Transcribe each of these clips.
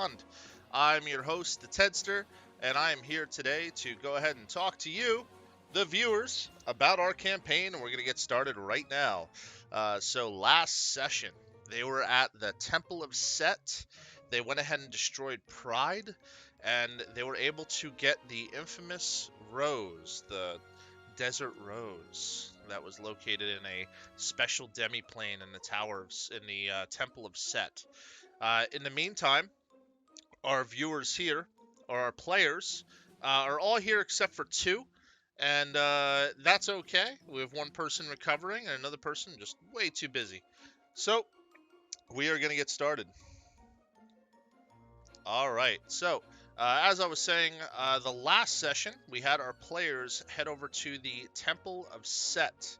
beyond. I'm your host, the Tedster, and I am here today to go ahead and talk to you, the viewers, about our campaign, and we're going to get started right now. So last session, they were at the Temple of Set. They went ahead and destroyed Pride, and they were able to get the infamous rose, the desert rose that was located in a special demiplane in the Temple of Set. In the meantime, our viewers here, or our players, are all here except for two, and that's okay. We have one person recovering and another person just way too busy. So we are going to get started. All right. So, as I was saying, the last session, we had our players head over to the Temple of Set.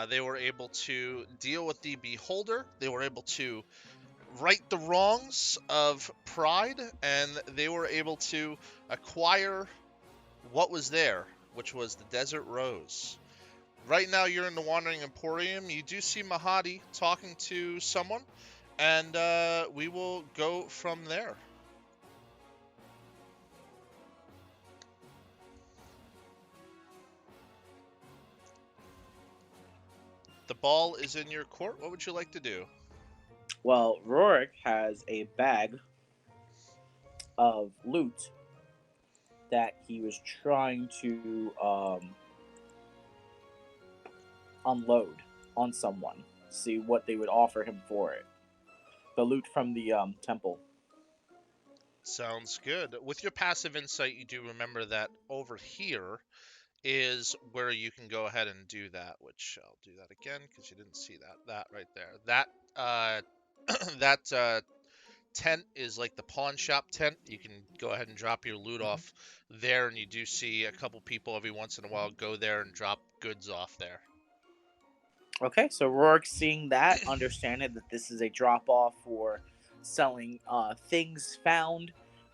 They were able to deal with the Beholder. They were able to right the wrongs of Pride, and they were able to acquire what was there, which was the Desert Rose. Right now, you're in the Wandering Emporium. You do see Mahadi talking to someone, and we will go from there. The ball is in your court. What would you like to do? Well, Rorik has a bag of loot that he was trying to unload on someone. See what they would offer him for it. The loot from the temple. Sounds good. With your passive insight, you do remember that over here is where you can go ahead and do that, which I'll do that again because you didn't see that right there. That tent is like the pawn shop tent. You can go ahead and drop your loot off there, and you do see a couple people every once in a while go there and drop goods off there. Okay, so Rorik, seeing that, understanding that this is a drop off for selling things found,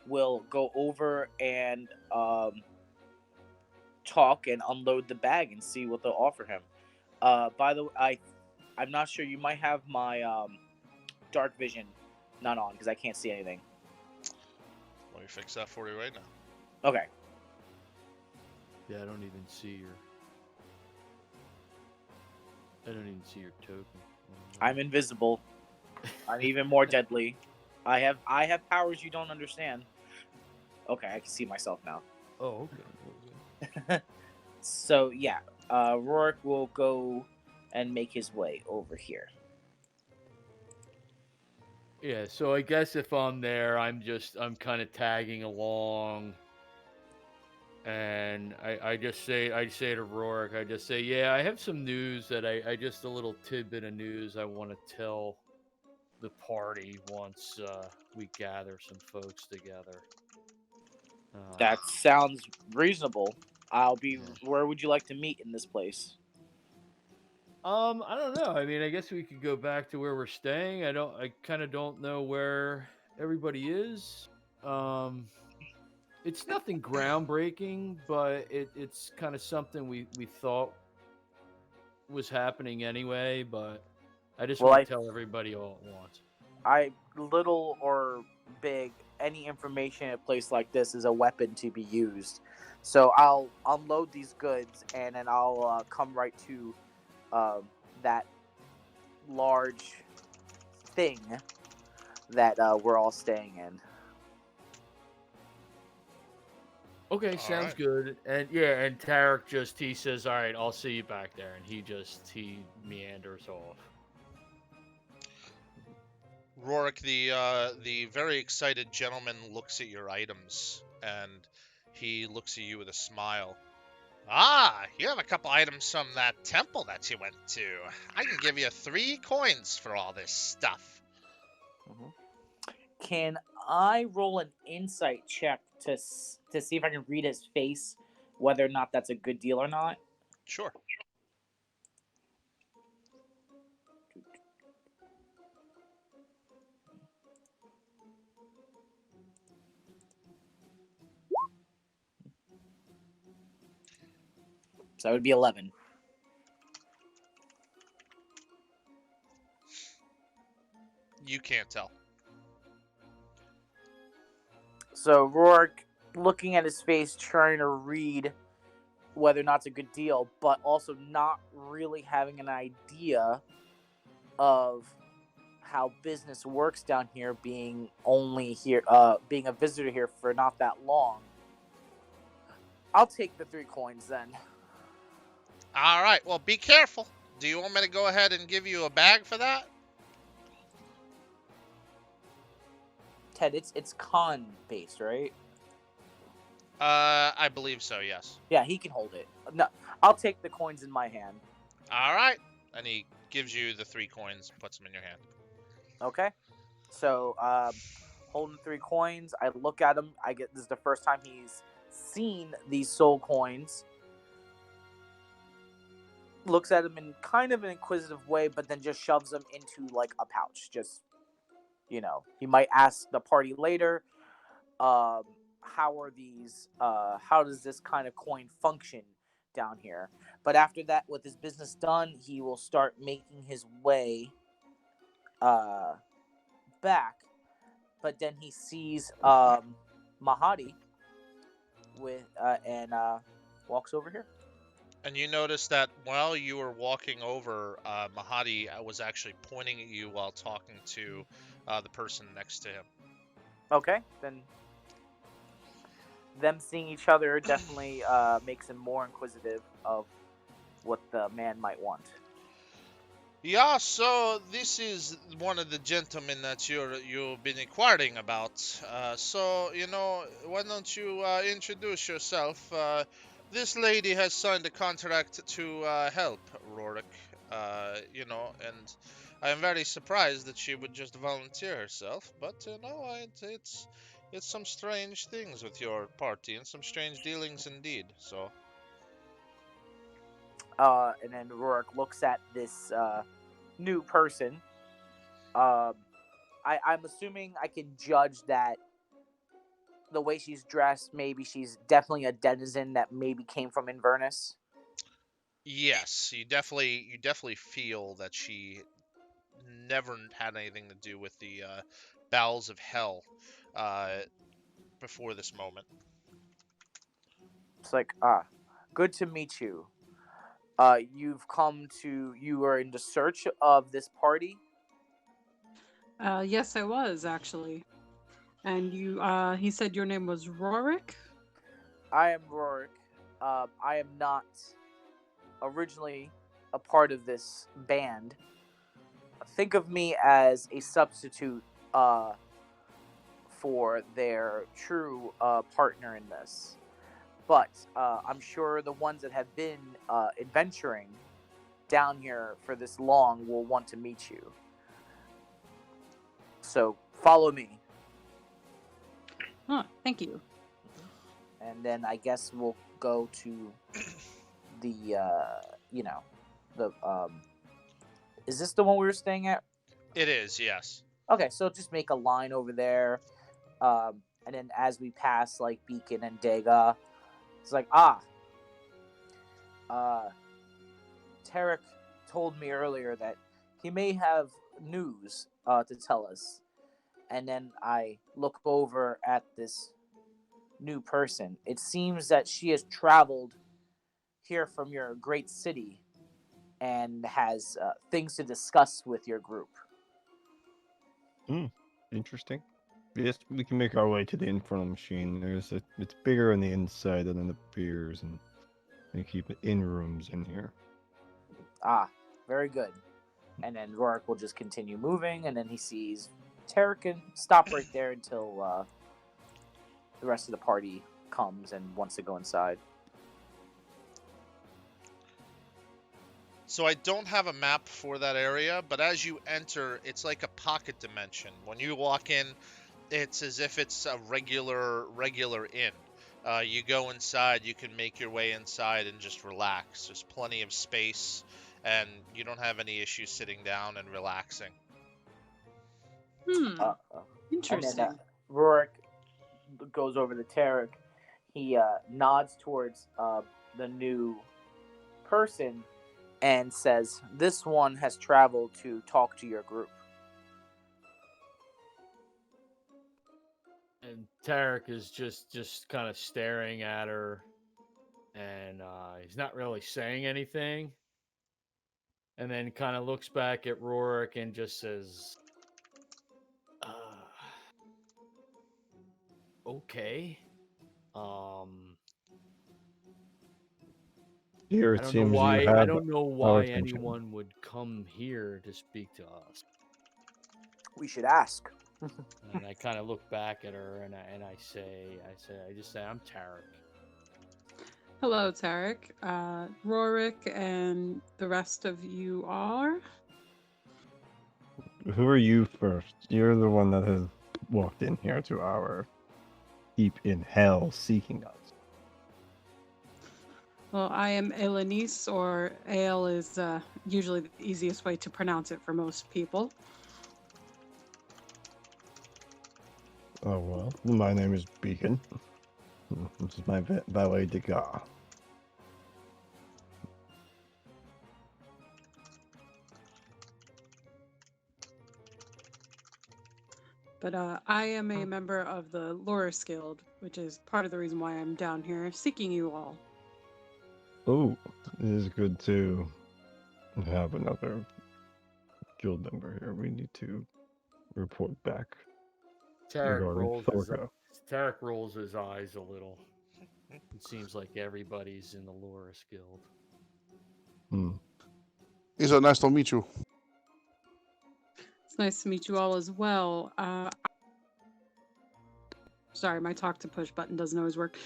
will go over and talk and unload the bag and see what they'll offer him. By the way, I'm not sure. You might have my dark vision not on because I can't see anything. Let me fix that for you right now. Okay. Yeah, I don't even see your token. I'm invisible. I'm even more deadly. I have powers you don't understand. Okay, I can see myself now. Oh, okay. So yeah, Rorik will go and make his way over here. Yeah, so I guess if I'm there, I'm kind of tagging along, and I say to Rorik, yeah, I have some news that I just a little tidbit of news I want to tell the party once we gather some folks together. That sounds reasonable. I'll be. Yeah. Where would you like to meet in this place? I don't know. I mean, I guess we could go back to where we're staying. I kind of don't know where everybody is. It's nothing groundbreaking, but it's kind of something we thought was happening anyway. But I just want to tell everybody all at once. Little or big, any information in a place like this is a weapon to be used. So I'll unload these goods and then I'll come right to that large thing that we're all staying in. Okay, sounds good. And yeah, and Tarek he says, "All right, I'll see you back there," and he meanders off. Rorik, the very excited gentleman looks at your items, and he looks at you with a smile. Ah, you have a couple items from that temple that you went to. I can give you 3 coins for all this stuff. Mm-hmm. Can I roll an insight check to see if I can read his face, whether or not that's a good deal or not? Sure. So that would be 11. You can't tell. So Rourke, looking at his face, trying to read whether or not it's a good deal, but also not really having an idea of how business works down here, being only here, being a visitor here for not that long. I'll take the 3 coins then. All right. Well, be careful. Do you want me to go ahead and give you a bag for that? Ted, it's con based, right? I believe so. Yes. Yeah, he can hold it. No, I'll take the coins in my hand. All right. And he gives you the 3 coins, puts them in your hand. Okay. So, holding 3 coins, I look at him. This is the first time he's seen these soul coins. Looks at him in kind of an inquisitive way, but then just shoves them into like a pouch. Just, he might ask the party later, how are these? How does this kind of coin function down here? But after that, with his business done, he will start making his way back. But then he sees Mahadi and walks over here. And you notice that while you were walking over, Mahadi was actually pointing at you while talking to the person next to him. Okay, then them seeing each other definitely makes him more inquisitive of what the man might want. Yeah, so this is one of the gentlemen that you've been inquiring about. So, why don't you introduce yourself? This lady has signed a contract to help Rorik, and I am very surprised that she would just volunteer herself. But, it's some strange things with your party and some strange dealings indeed, so... And then Rourke looks at this new person. I'm assuming I can judge that the way she's dressed, maybe she's definitely a denizen that maybe came from Inverness. Yes, you definitely feel that she never had anything to do with the bowels of hell before this moment. It's like, good to meet you. You are in the search of this party? Yes, I was, actually. And he said your name was Rorik? I am Rorik. I am not originally a part of this band. Think of me as a substitute for their true partner in this. But I'm sure the ones that have been adventuring down here for this long will want to meet you. So follow me. Huh, thank you. And then I guess we'll go to the, is this the one we were staying at? It is, yes. Okay, so just make a line over there. And then as we pass, like, Beacon and Dega, it's like, Tarek told me earlier that he may have news to tell us. And then I look over at this new person. It seems that she has traveled here from your great city and has things to discuss with your group. Interesting. Yes, we can make our way to the infernal machine. It's bigger on the inside than it appears, and they keep in rooms in here. Very good. And then Rorik will just continue moving, and then he sees Tarek and stop right there until the rest of the party comes and wants to go inside. So I don't have a map for that area, but as you enter, it's like a pocket dimension. When you walk in, it's as if it's a regular inn. You go inside, you can make your way inside and just relax. There's plenty of space, and you don't have any issues sitting down and relaxing. Interesting. And then Rorik goes over to Tarek. He nods towards the new person and says, "This one has traveled to talk to your group." And Tarek is just kind of staring at her, and he's not really saying anything. And then kind of looks back at Rorik and just says, "Okay." Here I it don't know seems you why. I have don't know our why attention. anyone would come here to speak to us. We should ask. And I kind of look back at her, and I just say, "I'm Tarek." Hello, Tarek. Rorik and the rest of you are? Who are you first? You're the one that has walked in here to our deep in hell seeking us. Well, I am Elenice, or Ale is usually the easiest way to pronounce it for most people. Oh well, my name is Beacon. This is my valet de garde. But I am a member of the Loris Guild, which is part of the reason why I'm down here seeking you all. Oh, it is good to have another guild member here. We need to report back regarding Thorka. Tarek rolls his eyes a little. It seems like everybody's in the Loris Guild. It's nice to meet you. It's nice to meet you all as well. Sorry, my talk to push button doesn't always work.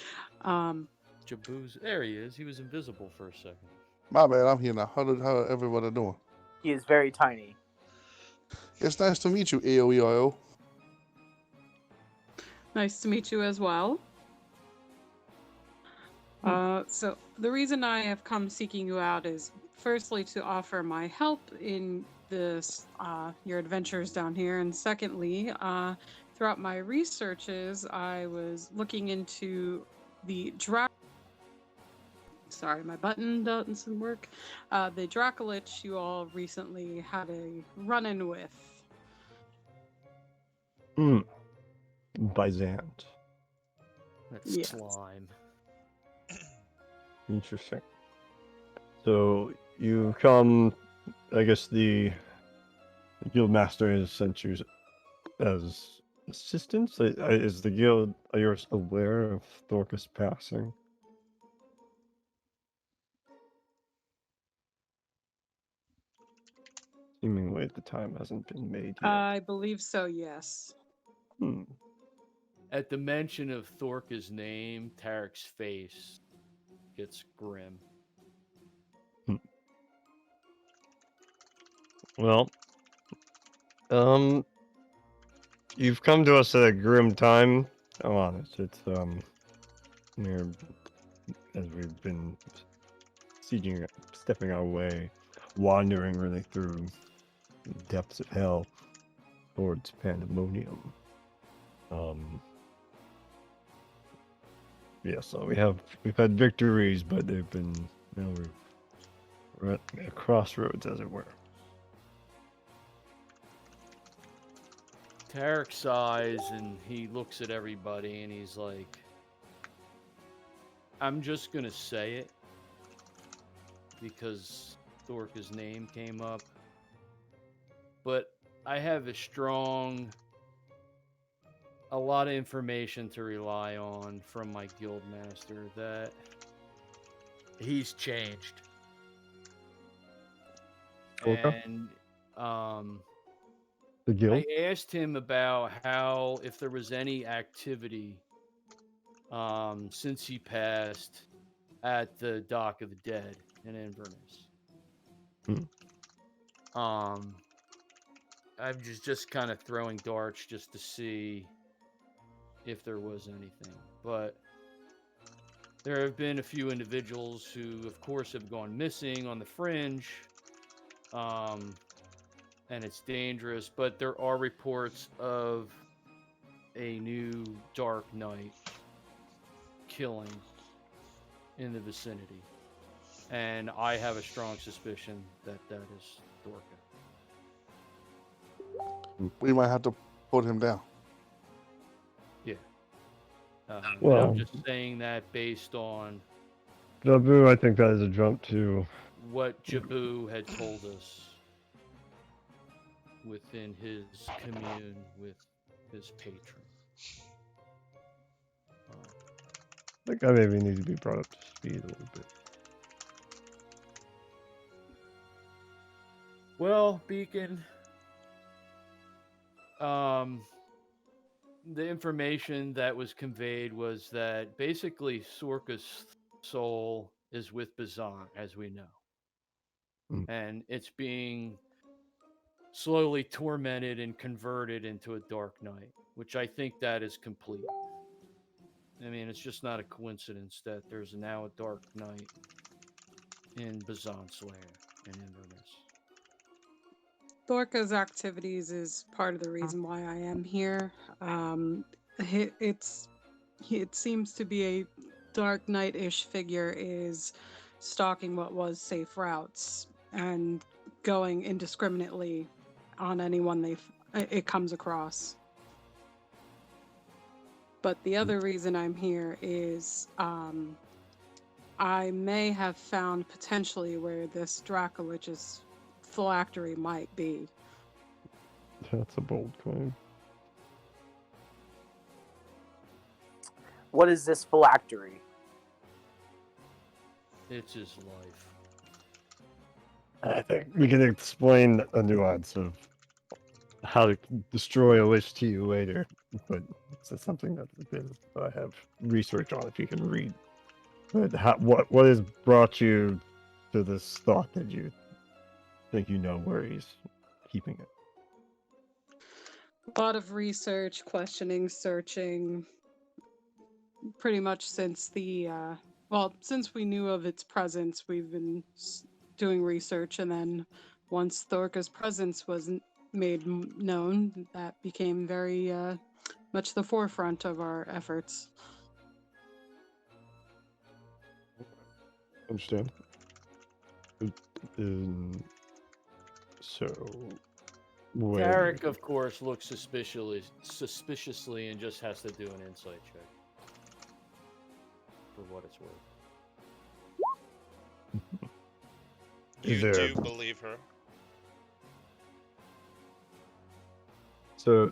Jaboo's there. He is. He was invisible for a second. My bad, I'm here now. How everybody doing? He is very tiny. It's nice to meet you, AOEIO. Nice to meet you as well. So the reason I have come seeking you out is firstly to offer my help in this your adventures down here, and secondly, throughout my researches, I was looking into the Sorry, my button doesn't work. The Dracolich you all recently had a run-in with. Byzant. That's Yes. slime. Interesting. So you come, I guess the guild master has sent you as assistants. Is the guild, are you aware of Thorka's passing? Seemingly the time hasn't been made yet. I believe so, yes. At the mention of Thorka's name, Tarek's face gets grim. Well, you've come to us at a grim time. I'm honest. It's we're, as we've been stepping our way, wandering really through the depths of hell towards pandemonium. Yeah, so we've had victories, but they've been, we're at a crossroads, as it were. Tarek sighs and he looks at everybody and he's like, I'm just gonna say it because Thorka's name came up, but I have a lot of information to rely on from my guild master that he's changed. Thorka? And The guild? I asked him about how, if there was any activity since he passed at the Dock of the Dead in Inverness. I'm just kind of throwing darts just to see if there was anything. But there have been a few individuals who, of course, have gone missing on the fringe. And it's dangerous, but there are reports of a new Dark Knight killing in the vicinity. And I have a strong suspicion that is Thorka. We might have to put him down. Yeah. And Well- I'm just saying that based on Jabu, I think that is a jump to. what Jabu had told us within his commune with his patron. I think I maybe need to be brought up to speed a little bit. Well, Beacon, the information that was conveyed was that basically Sorka's soul is with Bazan, as we know. And it's being slowly tormented and converted into a dark knight, which I think that is complete. I mean, it's just not a coincidence that there's now a dark knight in Bazan Slayer and Inverness. Thorka's activities is part of the reason why I am here. It seems to be a Dark Knight-ish figure is stalking what was safe routes and going indiscriminately on anyone it comes across. But the other reason I'm here is I may have found potentially where this Dracolich's phylactery might be. That's a bold claim. What is this phylactery? It's his life. I think we can explain a nuance of how to destroy a wish to you later, but it's something that I have research on if you can read. But what has brought you to this thought that you think you know where he's keeping it? A lot of research, questioning, searching, pretty much since since we knew of its presence, we've been doing research, and then once Thorka's presence was made known, that became very much the forefront of our efforts. Understand. So, where? Derek, of course, looks suspiciously and just has to do an insight check. For what it's worth. You There- do believe her? So,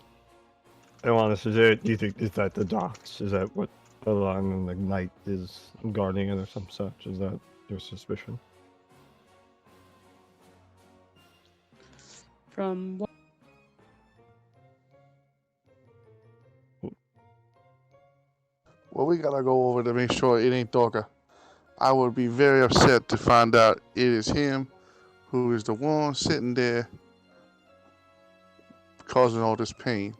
Ioannis, do you think is that the docks? Is that what along the knight is guarding it or some such? Is that your suspicion? From what? Well, we gotta go over to make sure it ain't Dorka. I would be very upset to find out it is him who is the one sitting there causing all this pain.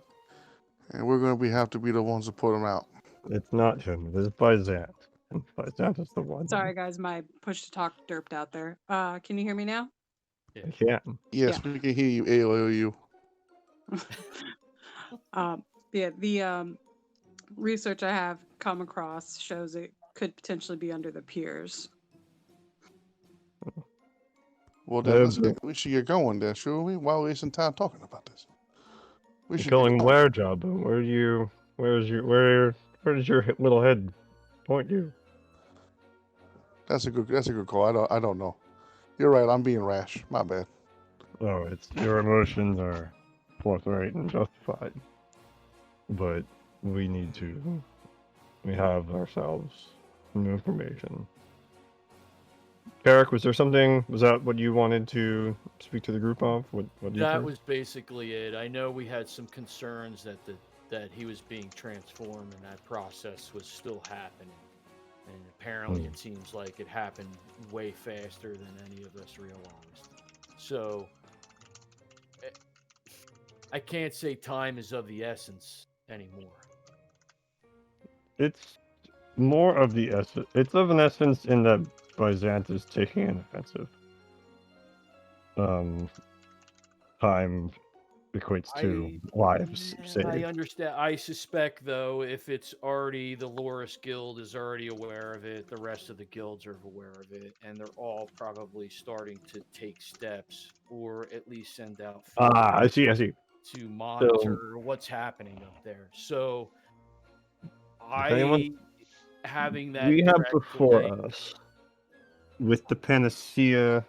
And we're gonna have to be the ones to put him out. It's not him. It is Byzant. And Byzant is the one. Sorry, guys, my push to talk derped out there. Can you hear me now? I can. Yes, we can hear you, AOU. Yeah, the research I have come across shows it could potentially be under the piers. Well, then we should get going then, shouldn't we? Why are we wasting time talking about this? We should Going get where, Jabu? Where does your little head point you? That's a good call. I don't know. You're right. I'm being rash. My bad. Oh, it's your emotions are forthright and justified. But we have ourselves new information. Eric, was that what you wanted to speak to the group of? What do you That think? was basically it. I know we had some concerns that he was being transformed and that process was still happening. And apparently it seems like it happened way faster than any of us realized. So I can't say time is of the essence anymore. It's more of the essence. It's of an essence in that Byzant is taking an offensive. Time equates to lives saved. I understand. I suspect, though, if it's already the Loris Guild is already aware of it, the rest of the guilds are aware of it, and they're all probably starting to take steps or at least send out I see. to monitor what's happening up there. So I having that we have direct before link. us with the panacea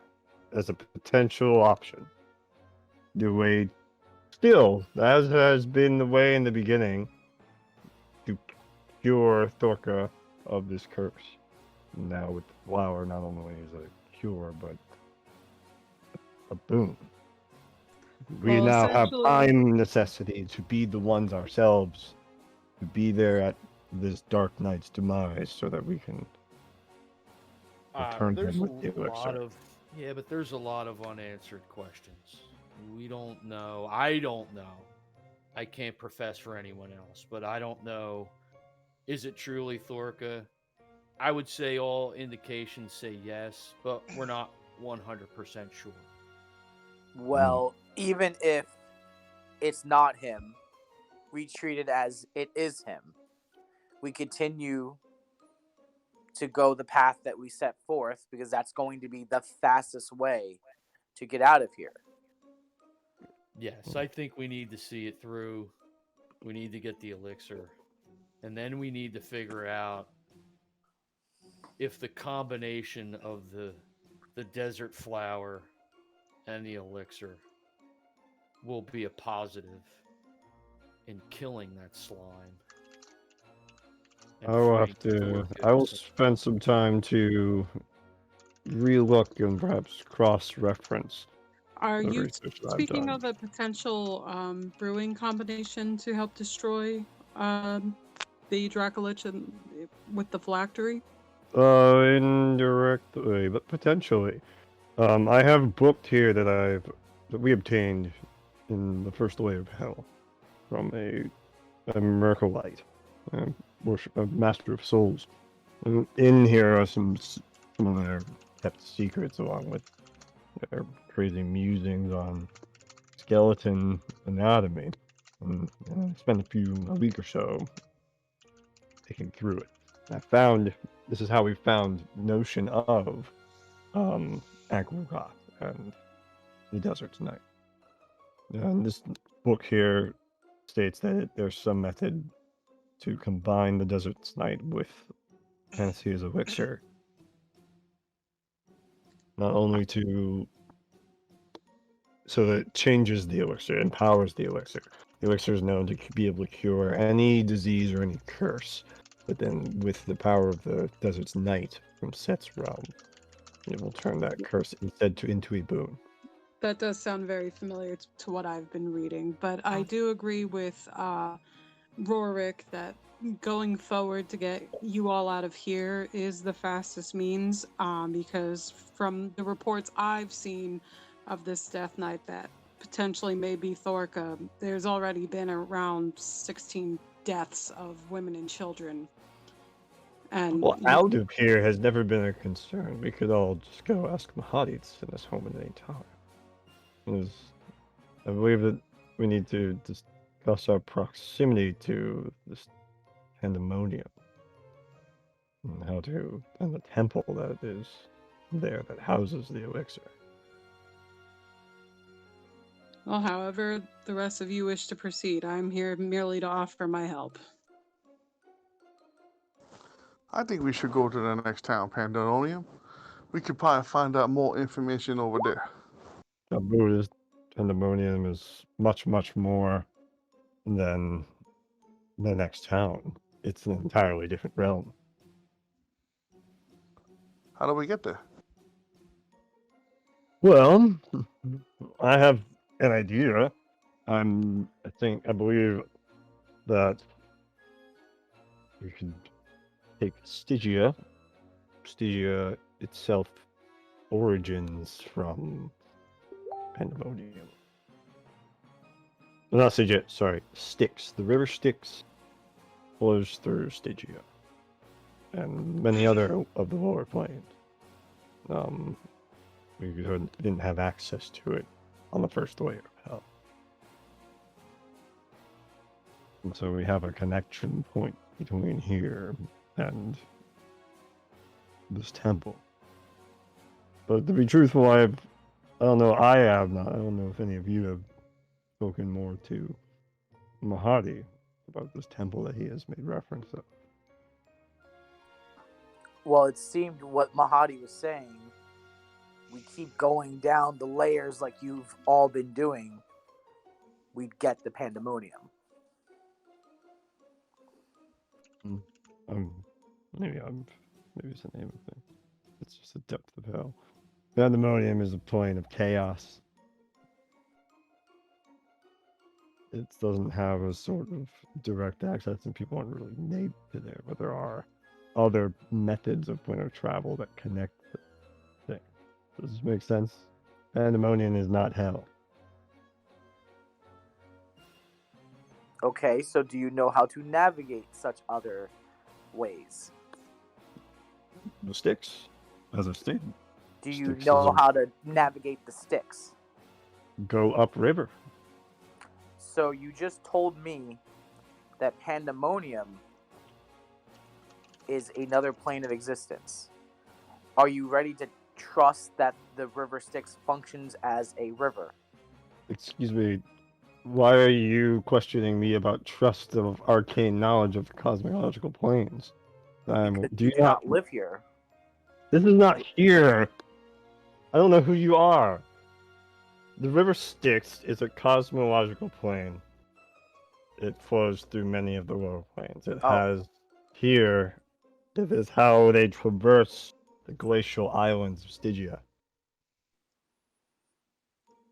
as a potential option. The way, still, as has been the way in the beginning, to cure Thorka of this curse. Now with the flower, not only is it a cure, but a boon. We Well, now have essentially, time necessity to be the ones ourselves, to be there at this dark knight's demise, so that we can return There's him a with the lot elixir. of but there's a lot of unanswered questions. We don't know. I don't know. I can't profess for anyone else, but I don't know. Is it truly Thorka? I would say all indications say yes, but we're not 100% sure. Well, even if it's not him, we treat it as it is him. We continue to go the path that we set forth because that's going to be the fastest way to get out of here. Yes, I think we need to see it through. We need to get the elixir. And then we need to figure out if the combination of the desert flower and the elixir will be a positive in killing that slime. I will have to. I will spend some time to relook and perhaps cross-reference are the you research that I've speaking done. of a potential brewing combination to help destroy the Dracolich and with the phylactery? Indirectly, but potentially. I have booked here that we obtained in the first way of hell from a Mercolite, a master of souls. And in here are some of their kept secrets, along with their crazy musings on skeleton anatomy. And I spent a week or so thinking through it. This is how we found notion of Agrogoth and the Desert's Night. And this book here states that there's some method to combine the Desert's Night with Panacea's elixir. Not only so that it changes the elixir, empowers the elixir. The elixir is known to be able to cure any disease or any curse, but then with the power of the Desert's Night from Set's realm, it will turn that curse instead into a boon. That does sound very familiar to what I've been reading, but I do agree with Rorik that going forward to get you all out of here is the fastest means, because from the reports I've seen of this Death Knight that potentially may be Thorka, there's already been around 16 deaths of women and children. And well, out of here has never been a concern. We could all just go ask Mahadi to send us home at any time. I believe that we need to discuss our proximity to this pandemonium and the temple that is there that houses the elixir. well, however the rest of you wish to proceed, I'm here merely to offer my help. I think we should go to the next town, Pandemonium. We could probably find out more information over there. A Buddhist pandemonium is much, much more than the next town. It's an entirely different realm. How do we get there? Well, I have an idea. I believe that you could take Stygia. Stygia itself origins from Pandemonium. Not Stygia, sorry, Styx. The river Styx flows through Stygia and many other of the lower plains. We didn't have access to it on the first way of hell. And so we have a connection point between here and this temple. But to be truthful, I don't know if any of you have spoken more to Mahadi about this temple that he has made reference of. Well, it seemed what Mahadi was saying. We keep going down the layers like you've all been doing. We'd get the pandemonium. Um, maybe it's the name of it. It's just the depth of hell. Pandemonium is a plane of chaos. It doesn't have a sort of direct access, and people aren't really native to there, but there are other methods of point of travel that connect the thing. Does this make sense? Pandemonium is not hell. Okay, so do you know how to navigate such other ways? The sticks, as I stated, Do you Styx know is a- how to navigate the Styx? go upriver. So you just told me that pandemonium is another plane of existence. Are you ready to trust that the river Styx functions as a river? Excuse me. Why are you questioning me about trust of arcane knowledge of cosmological planes? Because Do you you do not live here. This is not here. I don't know who you are. The river Styx is a cosmological plane. It flows through many of the lower planes. It Oh. has here. It is how they traverse the glacial islands of Stygia.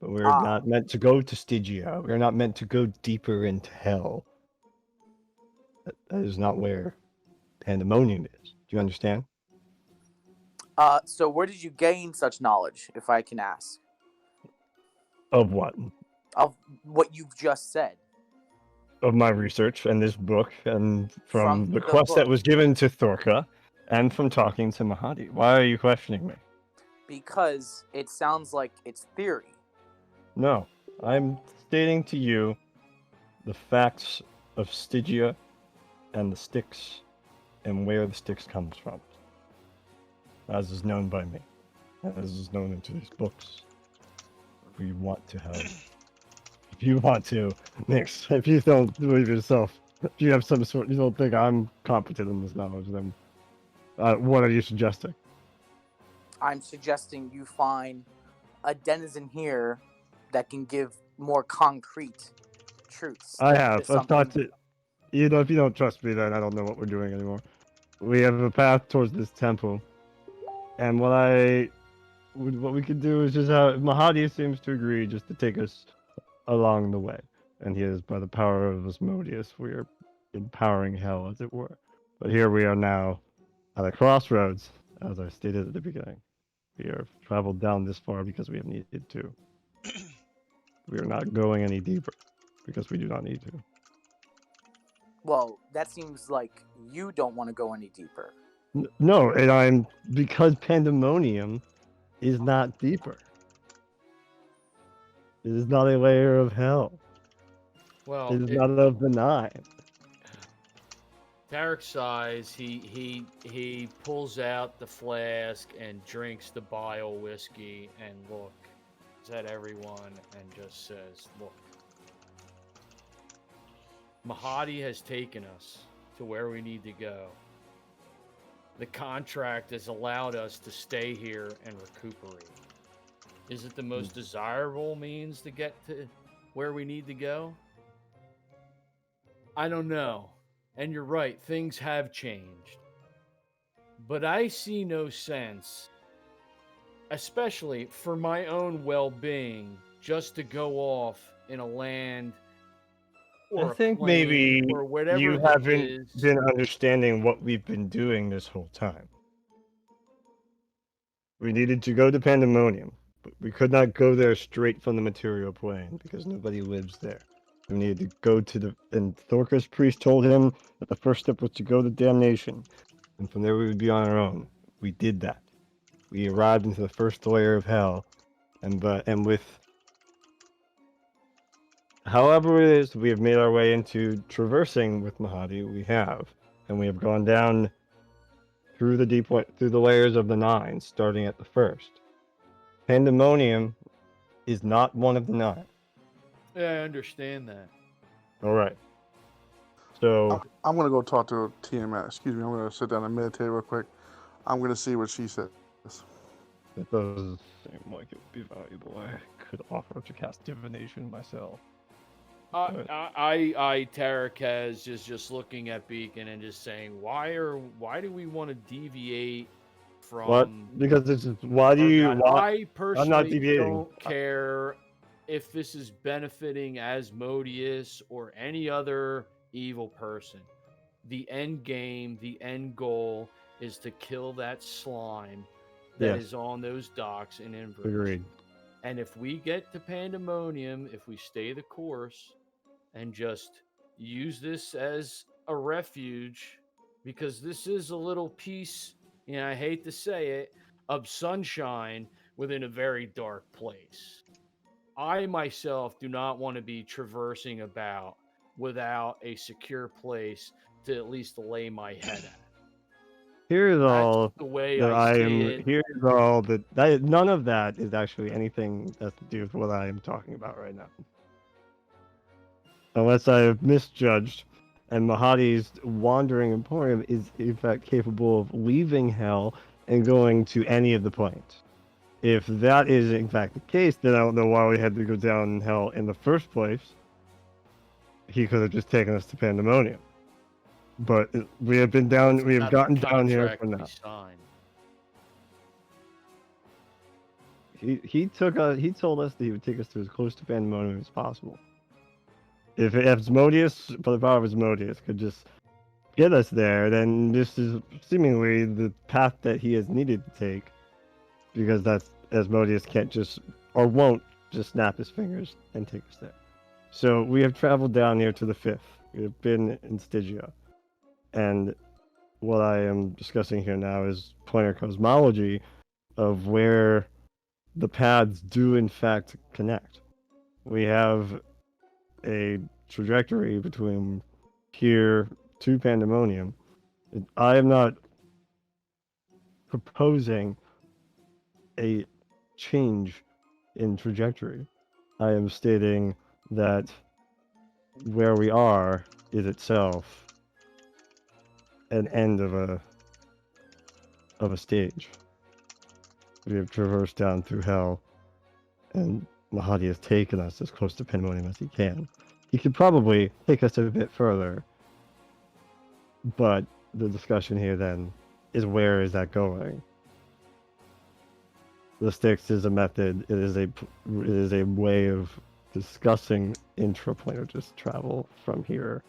But we're Ah. not meant to go to Stygia. We're not meant to go deeper into hell. That is not where pandemonium is. Do you understand? So where did you gain such knowledge, if I can ask? Of what? Of what you've just said. Of my research and this book, and from the the quest book. that was given to Thorka, and from talking to Mahadi. Why are you questioning me? Because it sounds like it's theory. No, I'm stating to you the facts of Stygia and the Styx and where the Styx comes from, as is known by me, as is known into these books. If you want to have, if you want to, Nix, if you don't believe yourself, if you have some sort, you don't think I'm competent in this knowledge, then what are you suggesting? I'm suggesting you find a denizen here that can give more concrete truths. I have. I've talked to. You know, if you don't trust me, then I don't know what we're doing anymore. We have a path towards this temple, and what we could do is just have Mahadi seems to agree just to take us along the way, and he is by the power of Asmodeus, we are empowering hell, as it were. But here we are now at a crossroads, as I stated at the beginning. We have traveled down this far because we have needed to. We are not going any deeper because we do not need to. Well, that seems like you don't want to go any deeper. No, and because pandemonium is not deeper. It is not a layer of hell. Well, It is not of the nine. Tarek sighs. He pulls out the flask and drinks the bile whiskey and looks at everyone and just says, "Look, Mahadi has taken us to where we need to go. The contract has allowed us to stay here and recuperate. Is it the most desirable means to get to where we need to go? I don't know. And you're right, things have changed. But I see no sense, especially for my own well-being, just to go off in a land or I a think plane maybe or whatever you this haven't is. been understanding what we've been doing this whole time. We needed to go to Pandemonium, but we could not go there straight from the material plane because nobody lives there. We needed to go to and Thorka's priest told him that the first step was to go to Damnation, and from there we would be on our own. We did that. We arrived into the first layer of hell, and with however it is we have made our way into traversing with Mahadi, we have, and we have gone down through the layers of the nine, starting at the first. Pandemonium is not one of the nine. Yeah, I understand that. All right. So I'm gonna go talk to Tiamat. Excuse me. I'm gonna sit down and meditate real quick. I'm gonna see what she says. It does seem like it would be valuable. I could offer to cast divination myself. Tarakaz is just looking at Beacon and just saying, why do we want to deviate from What? Because this is why do or you? not? Why? I I'm not personally deviating. don't care if this is benefiting Asmodeus or any other evil person. The end game, the end goal is to kill that slime that Yes. is on those docks in Inverness. Agreed. And if we get to Pandemonium, if we stay the course and just use this as a refuge, because this is a little piece, I hate to say it, of sunshine within a very dark place. I myself do not want to be traversing about without a secure place to at least lay my head at. Here's all the way that I see am. it. Here's all that. None of that is actually anything that's to do with what I am talking about right now. Unless I have misjudged, and Mahadi's wandering emporium is in fact capable of leaving Hell and going to any of the planes. If that is in fact the case, then I don't know why we had to go down Hell in the first place. He could have just taken us to Pandemonium. But we have been down. We have gotten down here for now. He took us. He told us that he would take us to as close to Pandemonium as possible. If Asmodeus, by the power of Asmodeus, could just get us there, then this is seemingly the path that he has needed to take, because that's Asmodeus can't just or won't just snap his fingers and take us there. So we have traveled down here to the 5th. We have been in Stygia. And what I am discussing here now is pointer cosmology of where the paths do in fact connect. We have a trajectory between here to Pandemonium. I am not proposing a change in trajectory. I am stating that where we are is itself an end of a stage. We have traversed down through Hell, and Mahadi has taken us as close to Pandemonium as he can. He could probably take us a bit further, but the discussion here then is, where is that going? The Styx is a method. It is a way of discussing intraplanar just travel from here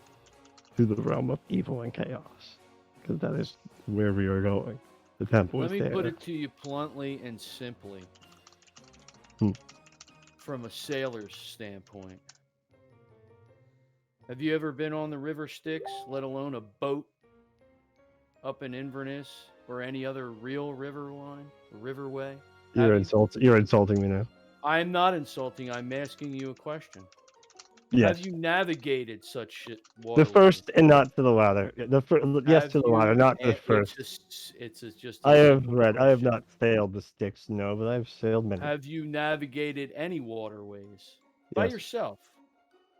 to the realm of evil and chaos, because that is where we are going. The temple Let is there. me put it to you bluntly and simply. From a sailor's standpoint. Have you ever been on the river Styx, let alone a boat up in Inverness or any other real river line, riverway? You're insulting me now. I'm not insulting. I'm asking you a question. Yes. Have you navigated such shit? The first and not to the latter. Yes, to the latter, not to the first. It's just. I have not sailed the Styx, no, but I've sailed many. Have you navigated any waterways by Yes. yourself?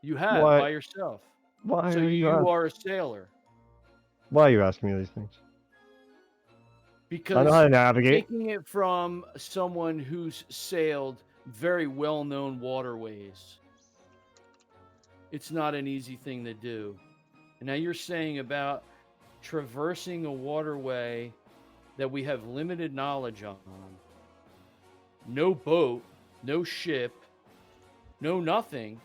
You have by yourself. Why so are you are a sailor. Why are you asking me these things? Because I know how to navigate. Taking it from someone who's sailed very well-known waterways, it's not an easy thing to do. And now you're saying about traversing a waterway that we have limited knowledge on. No boat, no ship, no nothing.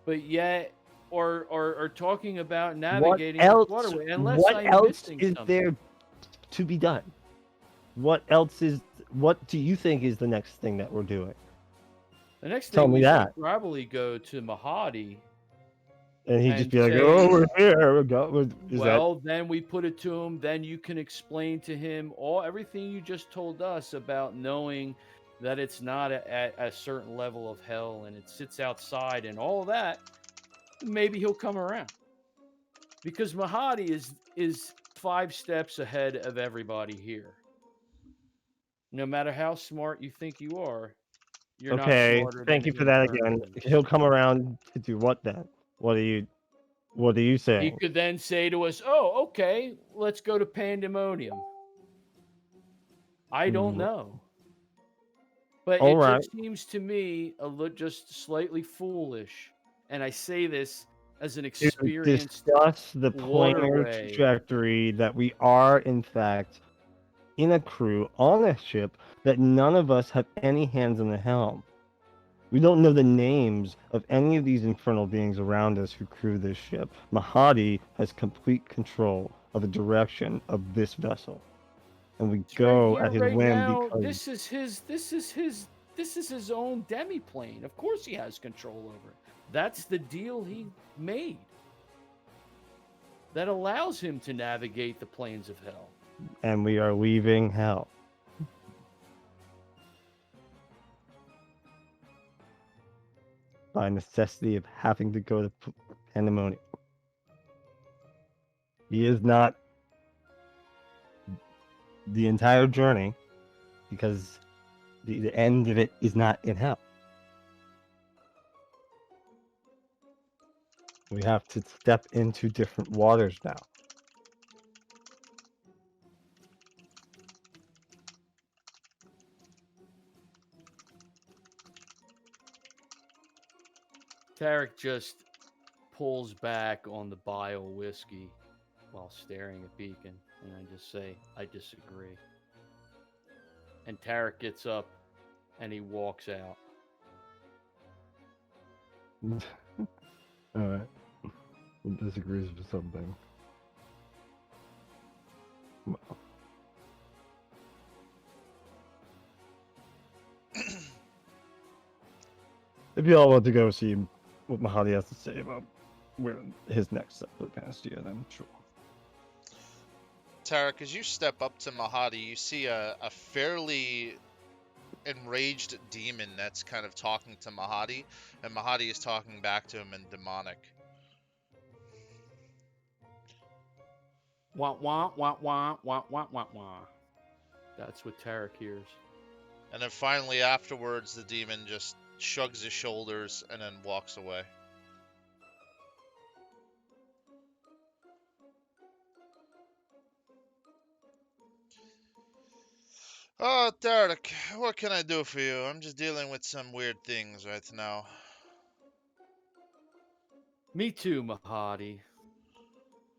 But yet, or talking about navigating the waterway. Unless what I'm else missing is something. there to be done? What do you think is the next thing that we're doing? The next Tell thing me we that. should probably go to Mahadi. And he'd just be like, "Oh, we're here. Then we put it to him. Then you can explain to him everything you just told us about knowing that it's not at a certain level of hell and it sits outside and all that. Maybe he'll come around, because Mahadi is 5 steps ahead of everybody here. No matter how smart you think you are, you're not smarter. Thank you for that again. He'll come around to do what then? What are you saying? He could then say to us, "Oh, okay, let's go to Pandemonium." I don't Mm. know. But All it right. just seems to me just slightly foolish. And I say this as an To experienced discuss the planar waterway. trajectory that we are, in fact, in a crew on a ship that none of us have any hands on the helm. We don't know the names of any of these infernal beings around us who crew this ship. Mahadi has complete control of the direction of this vessel, and we It's right go here, at his right whim now. because This is his own demiplane. Of course he has control over it. That's the deal he made. That allows him to navigate the plains of hell. and we are leaving hell. By necessity of having to go to Pandemonium. He is not the entire journey because the end of it is not in hell. We have to step into different waters now. Tarek just pulls back on the bile whiskey while staring at Beacon, and I just say, I disagree. And Tarek gets up and he walks out. Alright. He disagrees with something. If you all want to go see what Mahadi has to say about where his next step for the past year, then sure. Tarek, as you step up to Mahadi, you see a fairly enraged demon that's kind of talking to Mahadi, and Mahadi is talking back to him in demonic. Wah, wah, wah, wah, wah, wah, wah, wah. That's what Tarek hears. And then finally afterwards, the demon just shrugs his shoulders and then walks away. Oh, Tarek, what can I do for you? I'm just dealing with some weird things right now. Me too, Mahadi.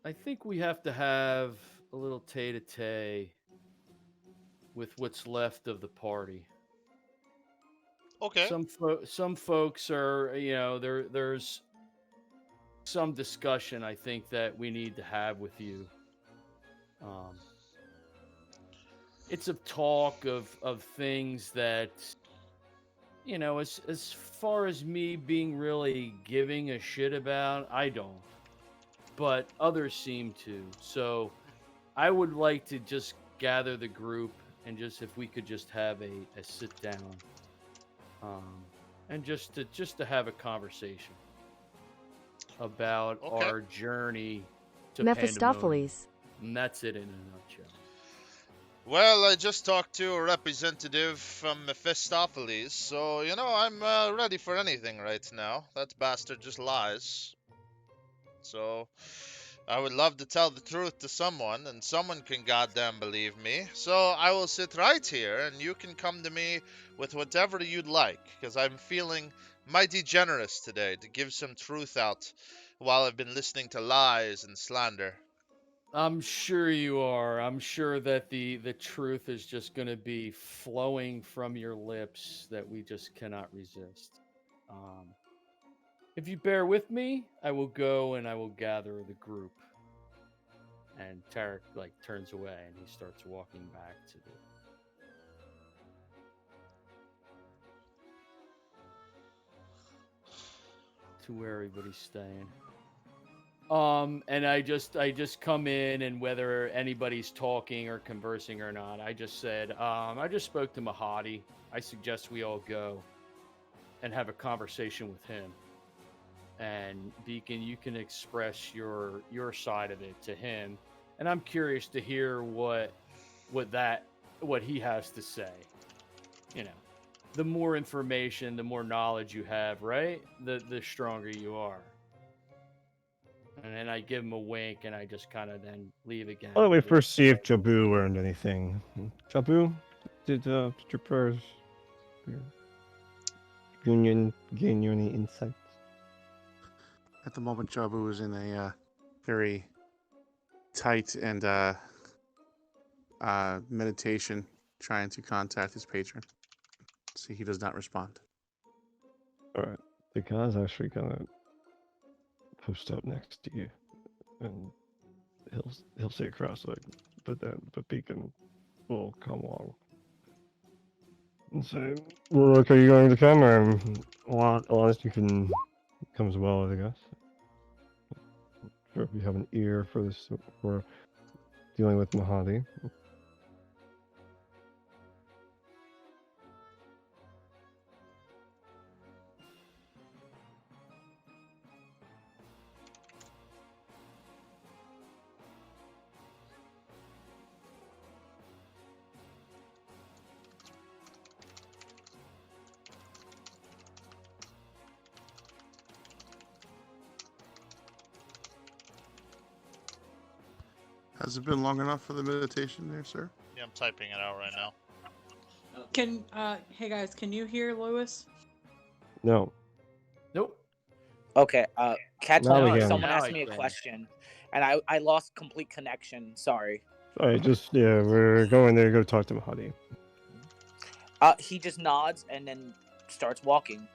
I think we have to have a little tete-a-tete with what's left of the party. Okay. Some folks are, there's some discussion I think that we need to have with you. It's a talk of things that, as far as me being really giving a shit about, I don't. But others seem to. So I would like to just gather the group and just, if we could just have a sit down. And just to have a conversation about our journey to Mephistopheles. Pandemonium. And that's it in a nutshell. Well, I just talked to a representative from Mephistopheles, so, I'm ready for anything right now. That bastard just lies. So, I would love to tell the truth to someone, and someone can goddamn believe me. So, I will sit right here, and you can come to me with whatever you'd like, because I'm feeling mighty generous today to give some truth out while I've been listening to lies and slander. I'm sure you are. I'm sure that the truth is just going to be flowing from your lips that we just cannot resist. If you bear with me, I will go and I will gather the group. And Tarek turns away and he starts walking back to where everybody's staying. And I just come in, and whether anybody's talking or conversing or not, I just said, I just spoke to Mahadi. I suggest we all go and have a conversation with him. And Beacon, you can express your side of it to him. And I'm curious to hear what he has to say. The more information, the more knowledge you have, right? The stronger you are. And then I give him a wink, and I just kind of then leave again. Why don't we first see if Jabu learned anything? Jabu, Did strippers union gain you any insights? At the moment, Jabu is in a very tight and meditation, trying to contact his patron. See, he does not respond. All right, the guy's actually gonna post up next to you, and he'll say cross-legged, but Beacon will come along and say, "Well, are you going to come, or honest, you can come as well, I guess." Sure, if you have an ear for this, for dealing with Mahadi. Has it been long enough for the meditation there, sir? Yeah, I'm typing it out right now. Can hey guys, can you hear Lewis? No. Nope. Okay, Cat Now told we me can. someone Now asked I me a can. question, and I lost complete connection. Sorry. All right, we're going there to go talk to Mahadi. He just nods and then starts walking.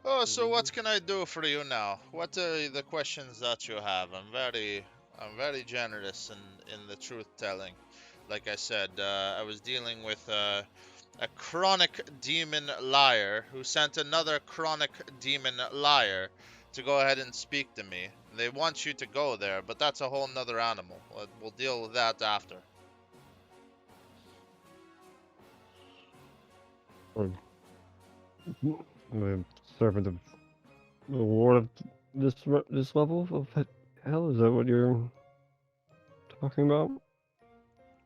Oh, so what can I do for you now? What are the questions that you have? I'm very generous in the truth telling. Like I said, I was dealing with a chronic demon liar who sent another chronic demon liar to go ahead and speak to me. They want you to go there, but that's a whole nother animal. We'll deal with that after. The servant of the Lord of this level of hell. Is that what you're talking about?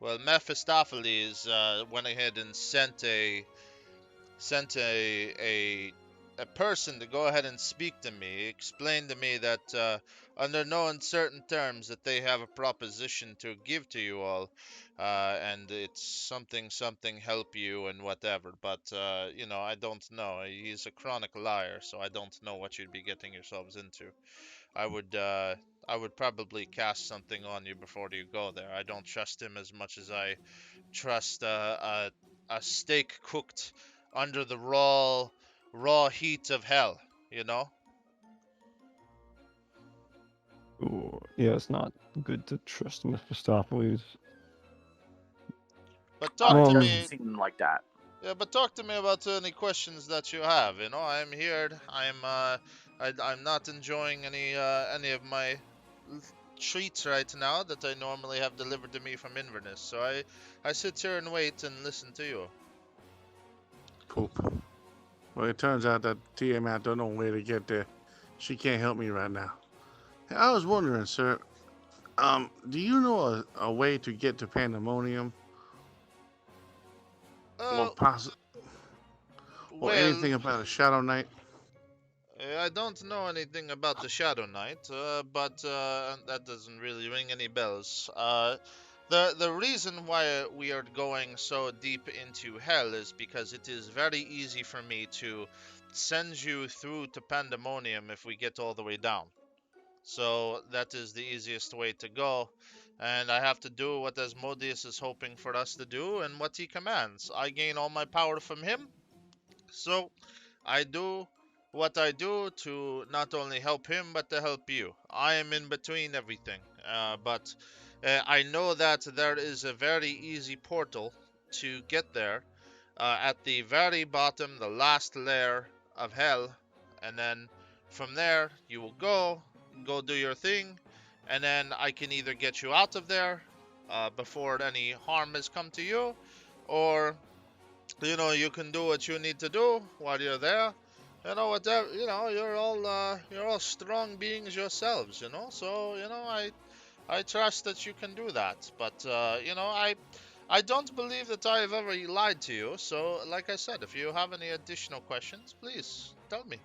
Well, Mephistopheles went ahead and sent a person to go ahead and speak to me, explain to me that under no uncertain terms that they have a proposition to give to you all, and it's something help you and whatever. But you know, I don't know. He's a chronic liar, so I don't know what you'd be getting yourselves into. I would probably cast something on you before you go there. I don't trust him as much as I trust a steak cooked under the raw heat of hell, you know? Ooh, yeah, it's not good to trust Mephistopheles. But talk It to Well, doesn't me. seem like that. Yeah, but talk to me about any questions that you have. You know, I'm here. I'm not enjoying any of my treats right now that I normally have delivered to me from Inverness. So I sit here and wait and listen to you. Poop. Well, it turns out that Tiamat don't know where to get there. She can't help me right now. Hey, I was wondering, sir, do you know a way to get to Pandemonium? Or or Well, anything about a Shadow Knight? I don't know anything about the Shadow Knight, but that doesn't really ring any bells. The reason why we are going so deep into hell is because it is very easy for me to send you through to Pandemonium if we get all the way down. So that is the easiest way to go, and I have to do what Asmodeus is hoping for us to do and what he commands. I gain all my power from him, so I do what I do to not only help him but to help you. I am in between everything, but I know that there is a very easy portal to get there at the very bottom, the last layer of hell, and then from there you will go do your thing, and then I can either get you out of there before any harm has come to you, or you can do what you need to do while you're there. Whatever, you're all strong beings yourselves, So, I trust that you can do that. But I don't believe that I have ever lied to you. So, like I said, if you have any additional questions, please tell me.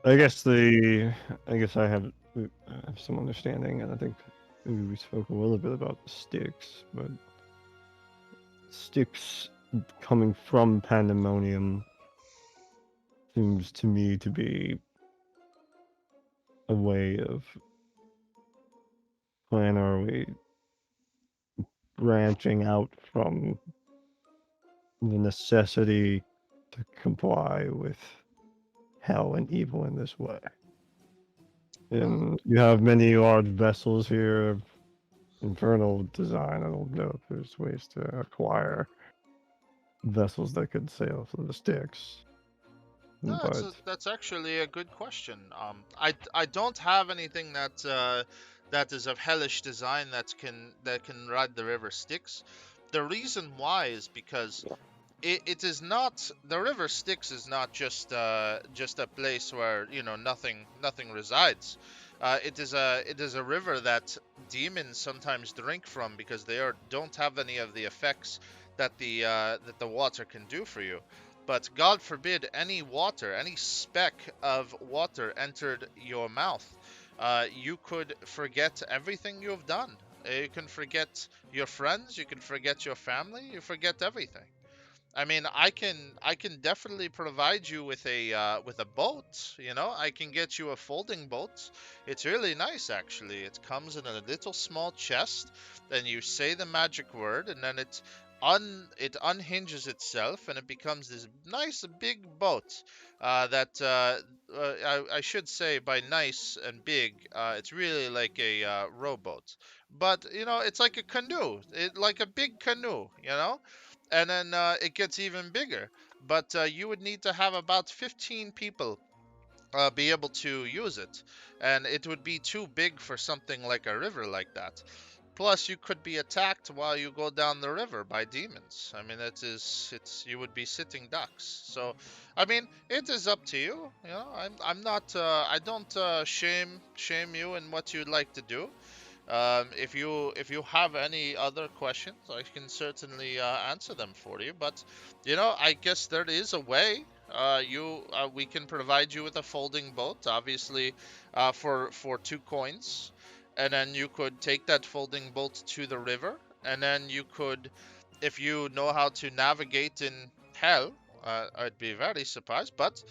I guess I have some understanding, and I think we spoke a little bit about the sticks, but sticks coming from Pandemonium seems to me to be a way of when are we branching out from the necessity to comply with hell and evil in this way. And you have many large vessels here of infernal design. I don't know if there's ways to acquire vessels that could sail through the Styx. No, But that's actually a good question. I don't have anything that is of hellish design that can ride the river Styx. The reason why is because it is not, the river Styx is not just a place where nothing resides. It is a river that demons sometimes drink from because don't have any of the effects that the water can do for you. But God forbid any water, any speck of water entered your mouth, you could forget everything you have done. You can forget your friends, you can forget your family, you forget everything. I mean, I can definitely provide you with a boat. I can get you a folding boat. It's really nice, actually. It comes in a little small chest. Then you say the magic word, and then it unhinges itself, and it becomes this nice big boat. I should say by nice and big, it's really like a rowboat. But it's like a canoe, like a big canoe. And then it gets even bigger. But you would need to have about 15 people be able to use it, and it would be too big for something like a river like that. Plus, you could be attacked while you go down the river by demons. I mean, you would be sitting ducks. So, I mean, it is up to you. I'm not. I don't shame you in what you'd like to do. If you have any other questions, I can certainly answer them for you. But I guess there is a way. We can provide you with a folding boat, obviously, for 2 coins, and then you could take that folding boat to the river, and then you could, if you know how to navigate in hell. I'd be very surprised, but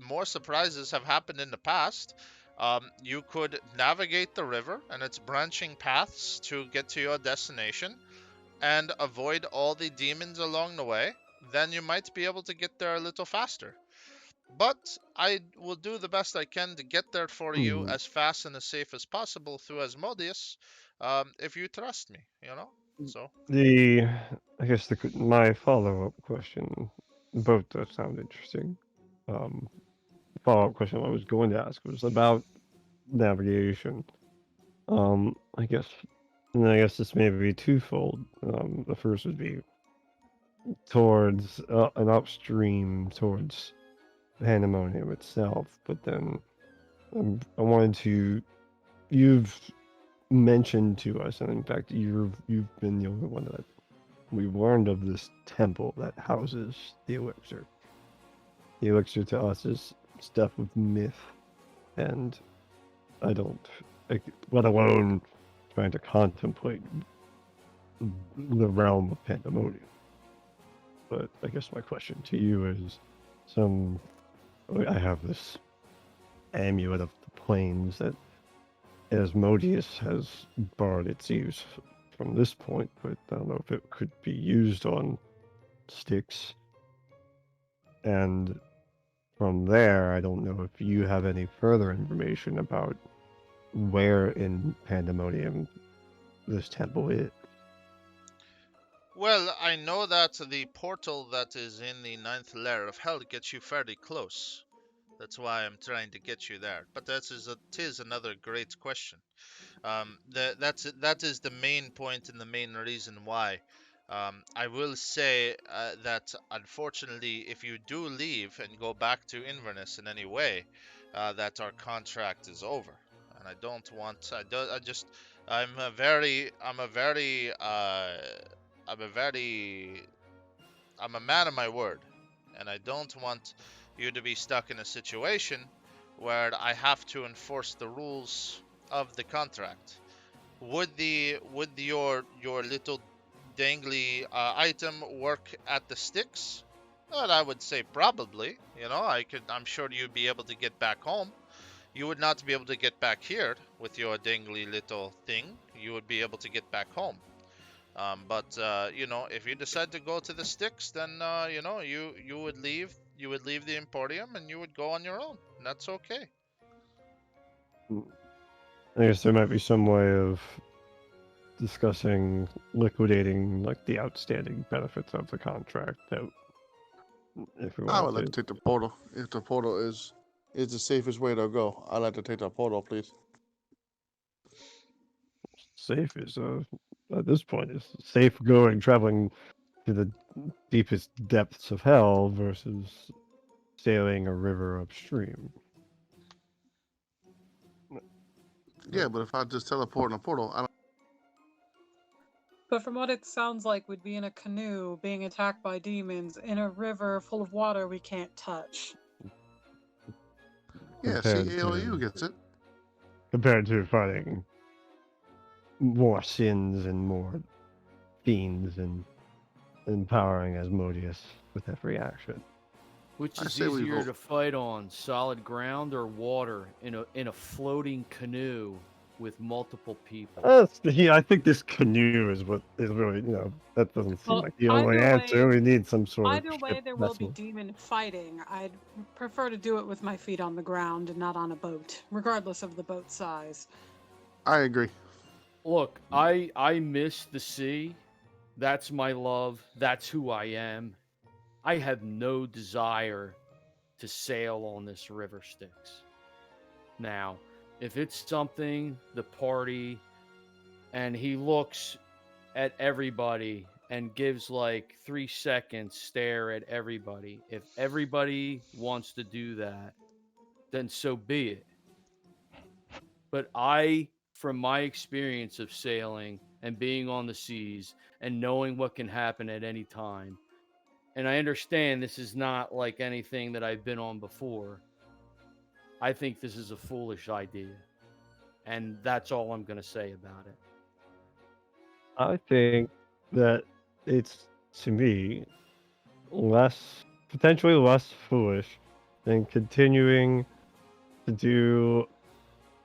more surprises have happened in the past. You could navigate the river and its branching paths to get to your destination and avoid all the demons along the way. Then you might be able to get there a little faster. But I will do the best I can to get there for you as fast and as safe as possible through Asmodeus, if you trust me. So. I guess my follow-up question, both those sound interesting. Um, Follow-up question I was going to ask was about navigation. I guess, and I guess this may be twofold. The first would be towards an upstream towards Pandemonium itself, but then I wanted to. You've mentioned to us, and in fact, you've been the only one that we've learned of this temple that houses the elixir. The elixir to us is stuff of myth, and I don't, let alone trying to contemplate the realm of Pandemonium. But I guess my question to you is, I have this amulet of the plains that Asmodeus has borrowed its use from this point, but I don't know if it could be used on Styx. And from there, I don't know if you have any further information about where in Pandemonium this temple is. Well, I know that the portal that is in the ninth layer of hell gets you fairly close. That's why I'm trying to get you there. But tis another great question. That is the main point and the main reason why. I will say that unfortunately, if you do leave and go back to Inverness in any way, that our contract is over, and I don't want. I just. I'm a very. I'm a man of my word, and I don't want you to be stuck in a situation where I have to enforce the rules of the contract. Would your little dangly item work at the sticks? Well, I would say probably. I'm sure you'd be able to get back home. You would not be able to get back here with your dangly little thing. You would be able to get back home. But if you decide to go to the sticks, then you would leave. You would leave the Emporium and you would go on your own. And that's okay. I guess there might be some way of discussing liquidating like the outstanding benefits of the contract that if we I would wanted like to take the portal. If the portal is the safest way to go, I'd like to take the portal, please. safe is at this point is safe going traveling to the deepest depths of hell versus sailing a river upstream. Yeah, but if I just teleport in a portal, I don't. But from what it sounds like, we'd be in a canoe being attacked by demons in a river full of water we can't touch. Yeah, compared CAOU to gets it. compared to fighting more sins and more fiends and empowering Asmodeus with every action. Which I is say we easier vote. to fight on, solid ground or water in a floating canoe with multiple people? I think this canoe is what is really, that doesn't seem Well, like the only either answer. way, We need some sort of either way, ship there will be vessel. demon fighting. I'd prefer to do it with my feet on the ground and not on a boat, regardless of the boat size. I agree. Look, I miss the sea. That's my love. That's who I am. I have no desire to sail on this river Styx. Now, if it's something the party and he looks at everybody and gives like 3 seconds stare at everybody. If everybody wants to do that, then so be it. But from my experience of sailing and being on the seas and knowing what can happen at any time, and I understand this is not like anything that I've been on before, I think this is a foolish idea. And that's all I'm going to say about it. I think that it's, to me, potentially less foolish than continuing to do,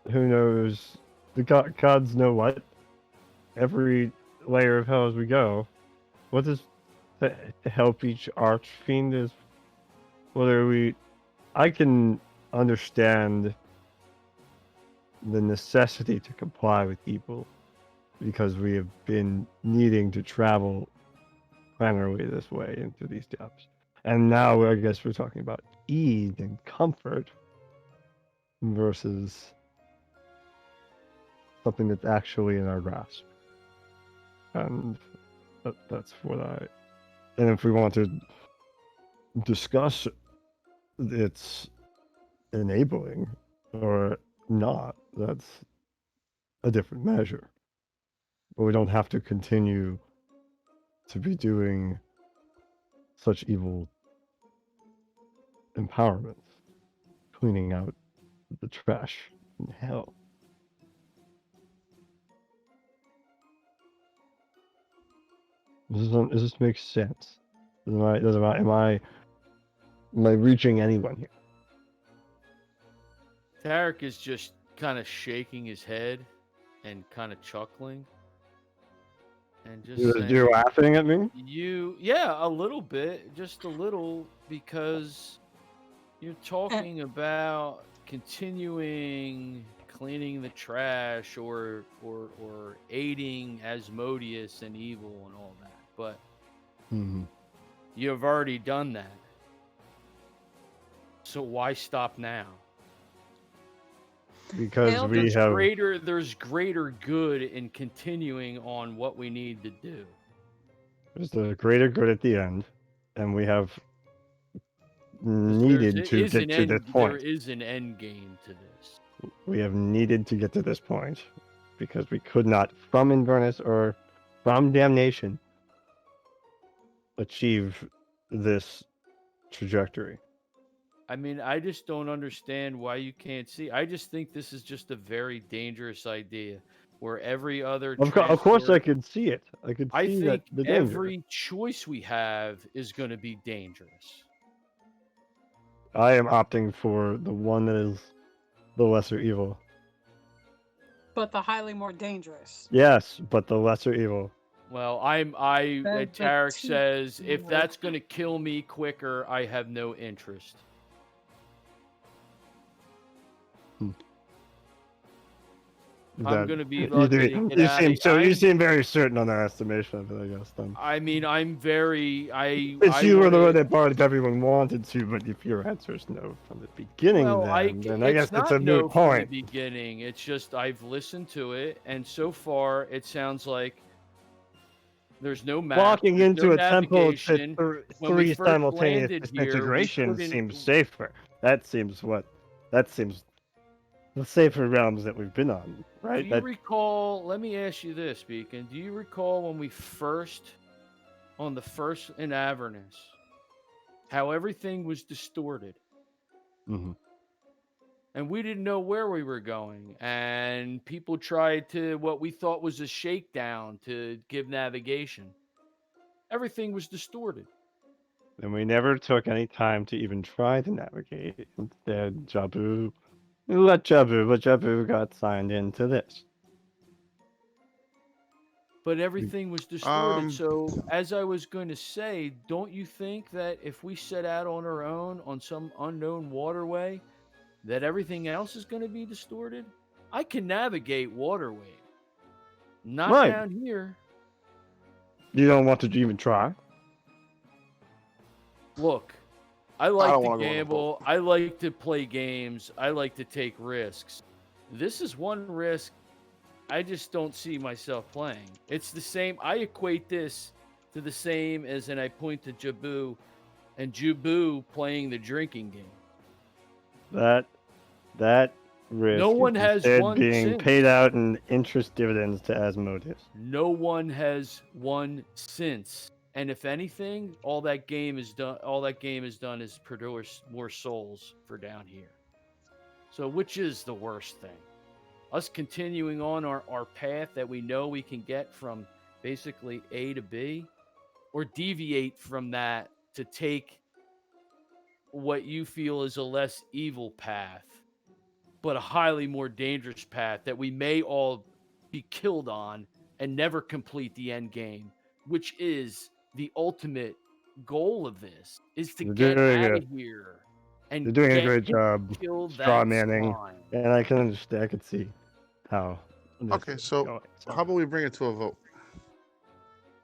who knows, the gods know what, every layer of hell as we go. What is to help each archfiend is I can understand the necessity to comply with evil because we have been needing to travel primarily this way into these depths. And now I guess we're talking about ease and comfort versus something that's actually in our grasp. And that's and if we want to discuss its enabling or not, that's a different measure. But we don't have to continue to be doing such evil empowerments, cleaning out the trash in hell. Does this make sense? Am I reaching anyone here? Tarek is just kind of shaking his head and kind of chuckling and just saying, You're laughing at me? yeah, a little bit, just a little, because you're talking about continuing cleaning the trash or aiding Asmodeus and evil and all that, but you've already done that. So why stop now? Because Hail we There's have greater good in continuing on what we need to do. there's the greater good at the end, and we have 'Cause needed to get to this there point. is an end game to this. We have needed to get to this point because we could not, from Inverness or from damnation, achieve this trajectory. I mean, I just don't understand why you can't see. I just think this is just a very dangerous idea where every other Of course, I transport- could see it. I could I see that think the danger. every choice we have is going to be dangerous. I am opting for the one that is the lesser evil. But the highly more dangerous. Yes, but the lesser evil. Well, That's the Tarek two says if evils. that's going to kill me quicker, I have no interest. I'm going to be lucky to get out of You seem very certain on our estimation of it, I guess. Then I mean, I'm very it's you were the one that brought it if everyone wanted to, but if your answer is no from the beginning, Well, then I guess it's it's not a no moot from point. the beginning. It's just I've listened to it, and so far it sounds like there's no map. Walking there's into no a temple to navigation. When we three first simultaneous landed here, we disintegration couldn't- seems safer. That seems the safer realms that we've been on, right? Do you recall? Let me ask you this, Beacon. Do you recall when we on the first in Inverness, how everything was distorted? Mhm. And we didn't know where we were going, and people tried to what we thought was a shakedown to give navigation. Everything was distorted. And we never took any time to even try to navigate. Instead, but Jabu got signed into this. But everything was distorted. Um, So, as I was going to say, don't you think that if we set out on our own on some unknown waterway, that everything else is going to be distorted? I can navigate waterway. Not Right. down here. You don't want to even try? Look, I like don't to wanna go on a gamble. I like to play games. I like to take risks. This is one risk I just don't see myself playing. It's the same. I equate this to the same as, and I point to Jabu and Jubu playing the drinking game. That risk No one is has instead won being since. paid out in interest dividends to Asmodeus. No one has won since. And if anything, all that game has done is produce more souls for down here. So which is the worst thing? Us continuing on our path that we know we can get from basically A to B, or deviate from that to take what you feel is a less evil path, but a highly more dangerous path that we may all be killed on and never complete the end game, which is the ultimate goal of this, is to You're get doing out a- of here and You're doing a get great job kill straw that manning, slime. and I can understand. I can see how. this Okay, is so going, so. how about we bring it to a vote?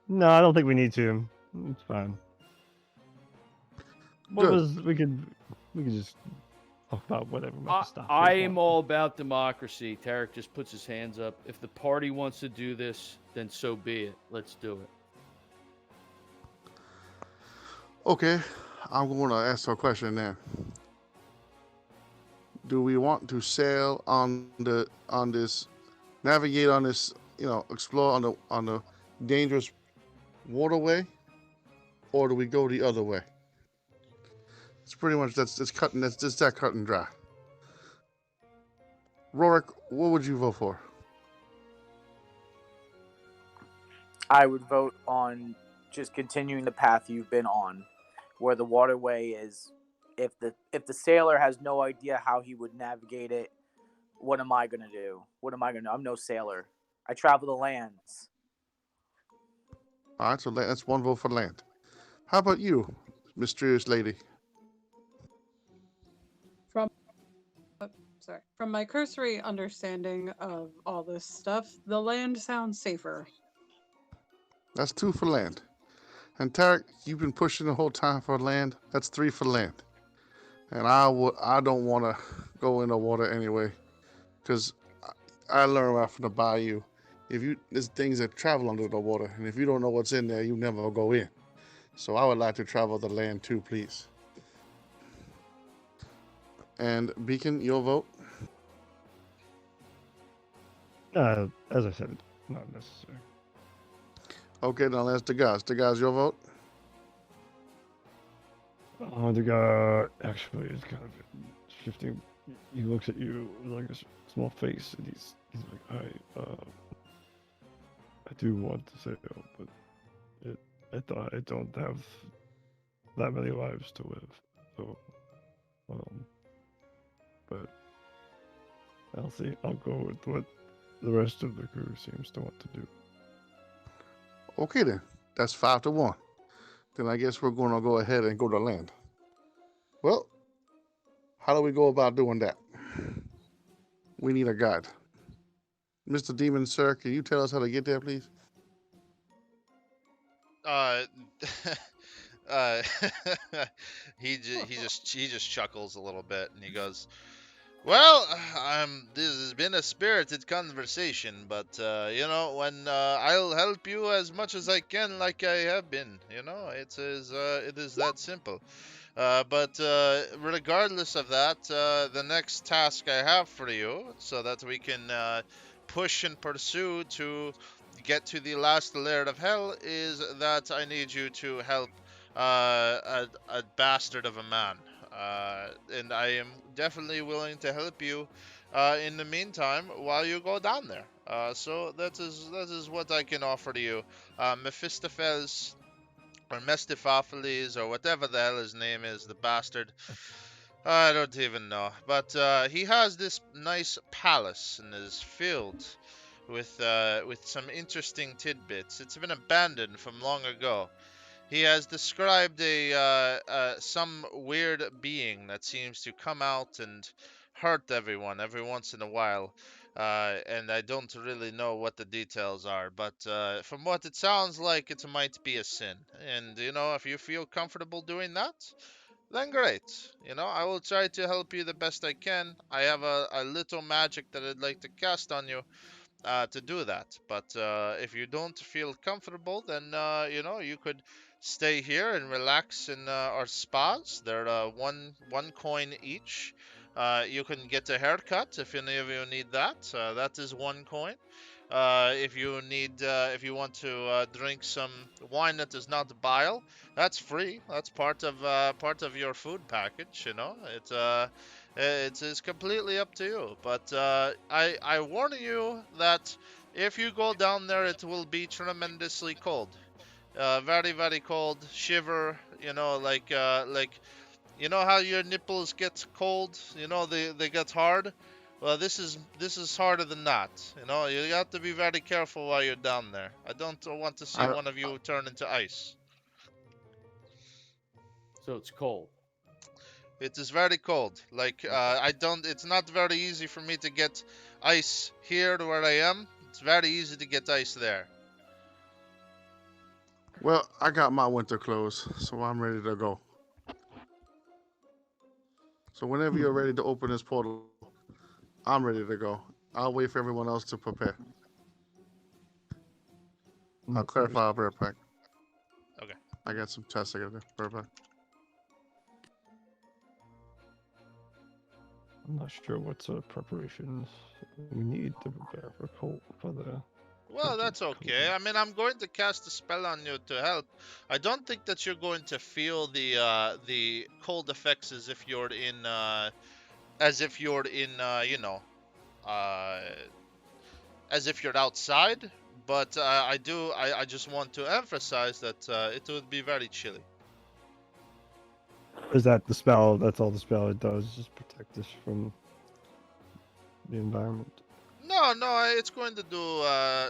No, I don't think we need to. It's fine. Good. We could just talk about whatever. I am all about democracy. Tarek just puts his hands up. If the party wants to do this, then so be it. Let's do it. Okay, I'm going to ask a question then. Do we want to sail navigate on this, explore on the dangerous waterway, or do we go the other way? It's pretty much that's that cut and dry. Rorik, what would you vote for? I would vote on just continuing the path you've been on, where the waterway is. If the sailor has no idea how he would navigate it, what am I gonna do? I'm no sailor. I travel the lands. All right, so that's one vote for land. How about you, mysterious lady? From my cursory understanding of all this stuff, the land sounds safer. That's 2 for land. And Tarek, you've been pushing the whole time for land. That's 3 for land. and I don't want to go in the water anyway, because I learned right from the bayou. There's things that travel under the water, and if you don't know what's in there, you never go in. So I would like to travel the land too, please. And Beacon, your vote? As I said, not necessary. Okay, now that's the guys. The guys, your vote? The guy actually is kind of shifting. He looks at you with like a small face, and he's like, I do want to say no, but I thought I don't have that many lives to live, so but I'll see. I'll go with what the rest of the crew seems to want to do. Okay then, that's 5-1. Then I guess we're going to go ahead and go to land. Well, how do we go about doing that? We need a guide. Mr. Demon, sir, can you tell us how to get there, please? Uh, uh, he just chuckles a little bit and he goes, "Well, this has been a spirited conversation, but when I'll help you as much as I can, like I have been. It is that simple. But regardless of that, the next task I have for you, so that we can push and pursue to get to the last lair of hell, is that I need you to help a bastard of a man. And I am definitely willing to help you in the meantime while you go down there. So that is what I can offer to you. Mephistopheles, or Mephistopheles, or whatever the hell his name is, the bastard. I don't even know. But he has this nice palace and is filled with some interesting tidbits. It's been abandoned from long ago. He has described some weird being that seems to come out and hurt everyone every once in a while. And I don't really know what the details are, but from what it sounds like, it might be a sin. And, if you feel comfortable doing that, then great. I will try to help you the best I can. I have a little magic that I'd like to cast on you to do that. But if you don't feel comfortable, then you could stay here and relax in our spas. They're one coin each. You can get a haircut if any of you need that. That is 1 coin. If you want to drink some wine that is not bile, that's free. That's part of your food package. It's completely up to you. But I warn you that if you go down there, it will be tremendously cold. Very, very cold. Shiver. How your nipples get cold. They get hard. Well, this is harder than that. You have to be very careful while you're down there. I don't want to see I, one of you turn into ice. So it's cold. It is very cold. It's not very easy for me to get ice here to where I am. It's very easy to get ice there. well, I got my winter clothes, so I'm ready to go. So whenever you're ready to open this portal, I'm ready to go. I'll wait for everyone else to prepare. I'll clarify. I'll be right back. Okay. I got some tests I gotta do. Right back. I'm not sure what sort of preparations we need to prepare for the. Well, that's okay. I mean, I'm going to cast a spell on you to help. I don't think that you're going to feel the cold effects as if you're in as if you're outside. But I just want to emphasize that it would be very chilly. Is that the spell? That's all the spell it does, just protect us from the environment. No, it's going to do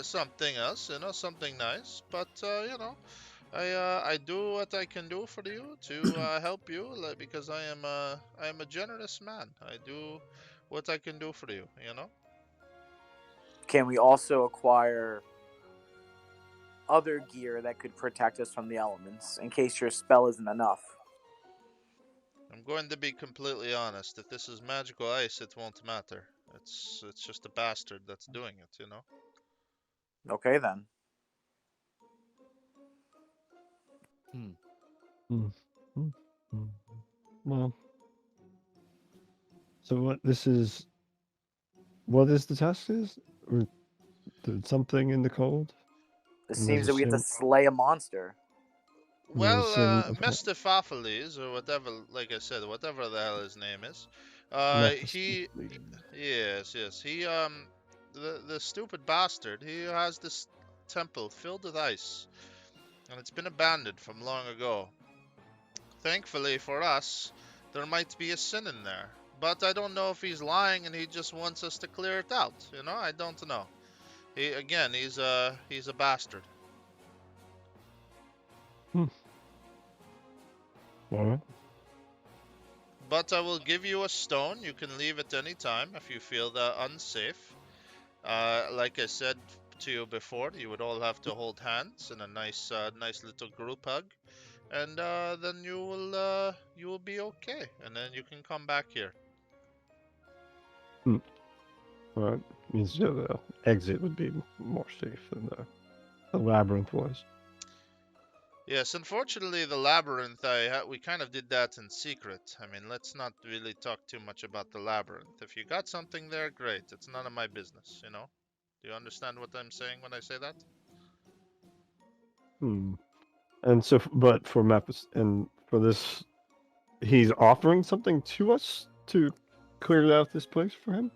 something else, something nice. But I do what I can do for you to help you, because I am a generous man. I do what I can do for you. Can we also acquire other gear that could protect us from the elements in case your spell isn't enough? going to be completely honest. If this is magical ice, it won't matter. It's just a bastard that's doing it, you know? Okay then. Hmm. Hmm. Hmm. Well, so what what is the task is? Or something in the cold? It And there's seems a that we have to sim, slay a monster. and there's a sim Well, of Mephistopheles, or whatever, like I said, whatever the hell his name is, Memphis he, Legion. yes, he, the stupid bastard, he has this temple filled with ice, and it's been abandoned from long ago. Thankfully for us, there might be a sin in there, but I don't know if he's lying and he just wants us to clear it out, you know? I don't know. He's a bastard. All right. But I will give you a stone. You can leave at any time if you feel that unsafe. Like I said to you before, you would all have to hold hands in a nice little group hug, and then you will be okay, and then you can come back here. All right. Means the exit would be more safe than the labyrinth was. Yes, unfortunately, the labyrinth, we kind of did that in secret. I mean, let's not really talk too much about the labyrinth. If you got something there, great. It's none of my business, you know? Do you understand what I'm saying when I say that? Hmm. And so, but for Memphis and for this, he's offering something to us to clear out this place for him.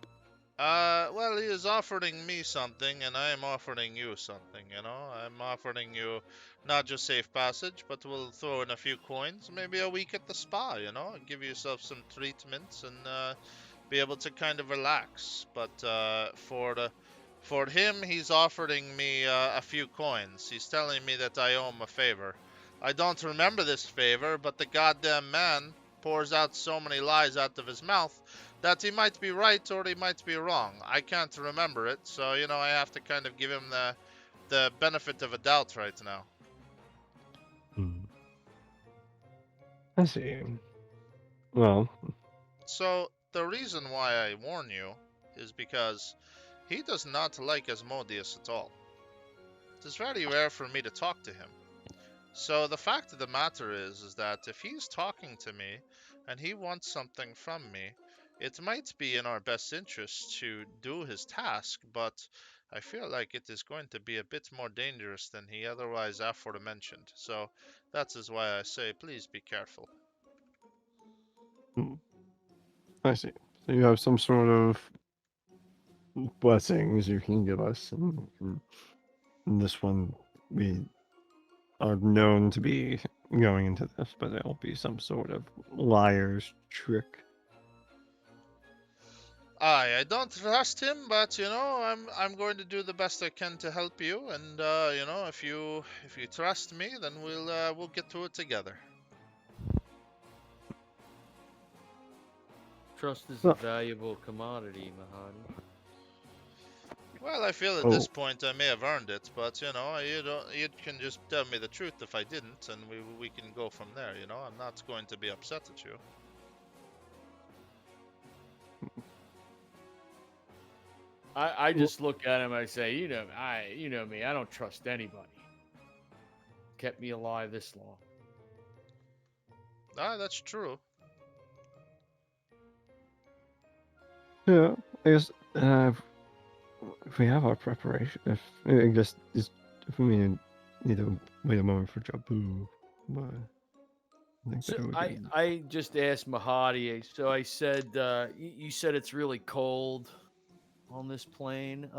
Well, he is offering me something, and I am offering you something, you know? I'm offering you not just safe passage, but we'll throw in a few coins, maybe a week at the spa, you know? Give yourself some treatments and be able to kind of relax. But for him, he's offering me a few coins. He's telling me that I owe him a favor. I don't remember this favor, but the goddamn man pours out so many lies out of his mouth that he might be right or he might be wrong. I can't remember it, so you know I have to kind of give him the benefit of a doubt right now. Hmm. I see. Well, So the reason why I warn you is because he does not like Asmodeus at all. It is very rare for me to talk to him. So the fact of the matter is that if he's talking to me and he wants something from me, it might be in our best interest to do his task, but I feel like it is going to be a bit more dangerous than he otherwise aforementioned. So that is why I say please be careful. hmm, I see. So you have some sort of blessings you can give us, and this one we are known to be going into this, but it'll be some sort of liar's trick. I don't trust him, but you know I'm going to do the best I can to help you, and you know if you trust me, then we'll get through it together. Trust is a Well, valuable commodity, Mahadi. Well, I feel at oh, this point I may have earned it, but you know, you can just tell me the truth if I didn't, and we can go from there. You know, I'm not going to be upset at you. I just look at him. I say, you know me. I don't trust anybody. Kept me alive this long. Ah, that's true. yeah, I guess if we have our preparation, if I guess if we need to wait a moment for Jabu, but I think So that would be. I just asked Mahadi. So I said, you said it's really cold on this plane.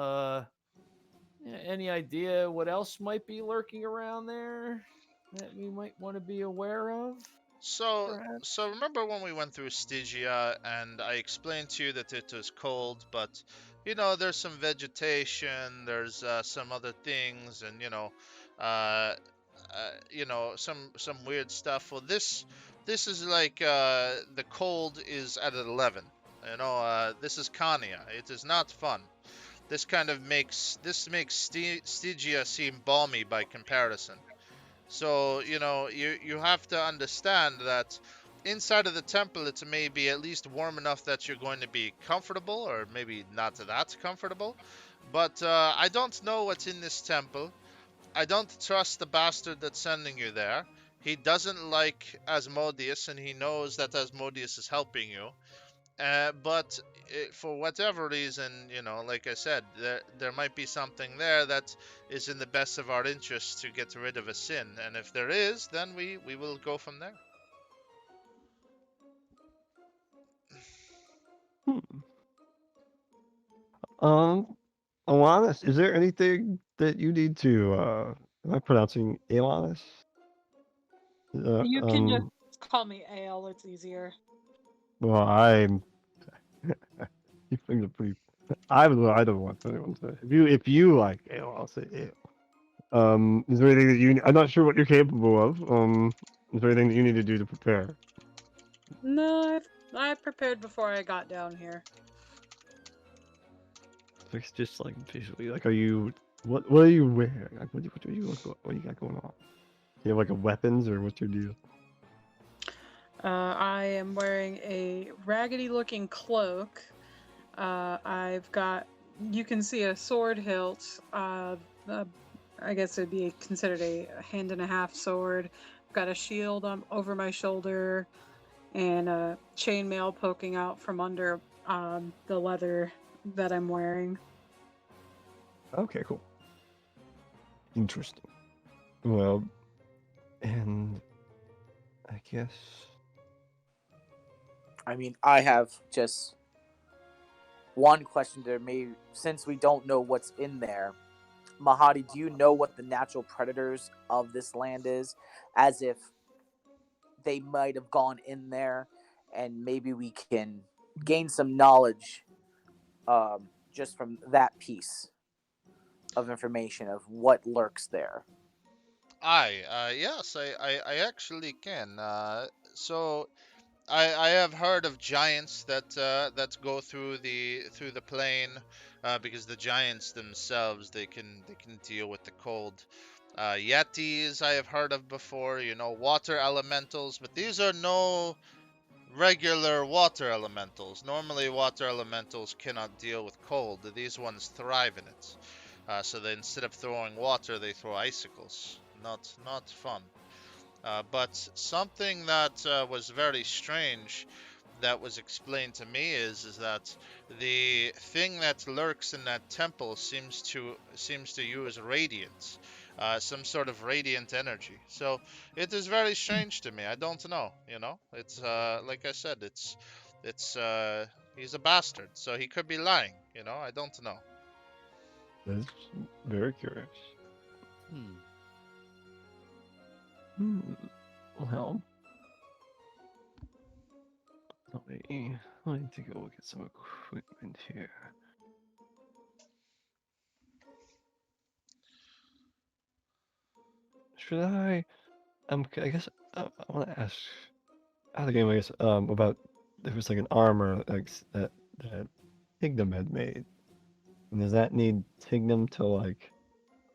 Any idea what else might be lurking around there that we might want to be aware of? So, Perhaps. so remember when we went through Stygia and I explained to you that it was cold, but you know, there's some vegetation, there's some other things, and uh, some weird stuff. Well, this is like the cold is at 11. You know, this is Kania. It is not fun. This kind of makes Stygia seem balmy by comparison. So, you know, you have to understand that inside of the temple, it's maybe at least warm enough that you're going to be comfortable, or maybe not that comfortable. But I don't know what's in this temple. I don't trust the bastard that's sending you there. He doesn't like Asmodeus, and he knows that Asmodeus is helping you. But for whatever reason, like I said, there might be something there that is in the best of our interests to get rid of a sin. And if there is, then we will go from there. Hmm. Alanis, is there anything that you need to? Am I pronouncing Alanis? Uh, You can just um. call me Ale, it's easier. Well, I'm. You think it's pretty. I don't want anyone to. If you like ale, I'll say ale. Is there anything that you? I'm not sure what you're capable of. Is there anything that you need to do to prepare? No, I prepared before I got down here. It's just like visually, like, are you? What are you wearing? Like, what do you what do you got going on? You have like a weapons, or what's your deal? I am wearing a raggedy-looking cloak. I've got, you can see a sword hilt. I guess it'd be considered a hand-and-a-half sword. I've got a shield over my shoulder, and a chainmail poking out from under the leather that I'm wearing. Okay, cool. Interesting. Well, and I guess. I mean, I have just one question there. Maybe since we don't know what's in there, Mahadi, do you know what the natural predators of this land is? As if they might have gone in there, and maybe we can gain some knowledge just from that piece of information of what lurks there. Yes, I actually can. So I have heard of giants that go through the plain, because the giants themselves they can deal with the cold. Yetis I have heard of before, water elementals, but these are no regular water elementals. Normally, water elementals cannot deal with cold. These ones thrive in it. So they, instead of throwing water, they throw icicles. Not fun. But something that was very strange that was explained to me is that the thing that lurks in that temple seems to use radiance, some sort of radiant energy. So it is very strange to me. I don't know. It's like I said, it's he's a bastard, so he could be lying. I don't know. That's very curious. Hmm. Well, let me take a look at some equipment here. Should I? I guess I want to ask out of the game. I guess about there was like an armor like that Tignum had made. And does that need Tignum to like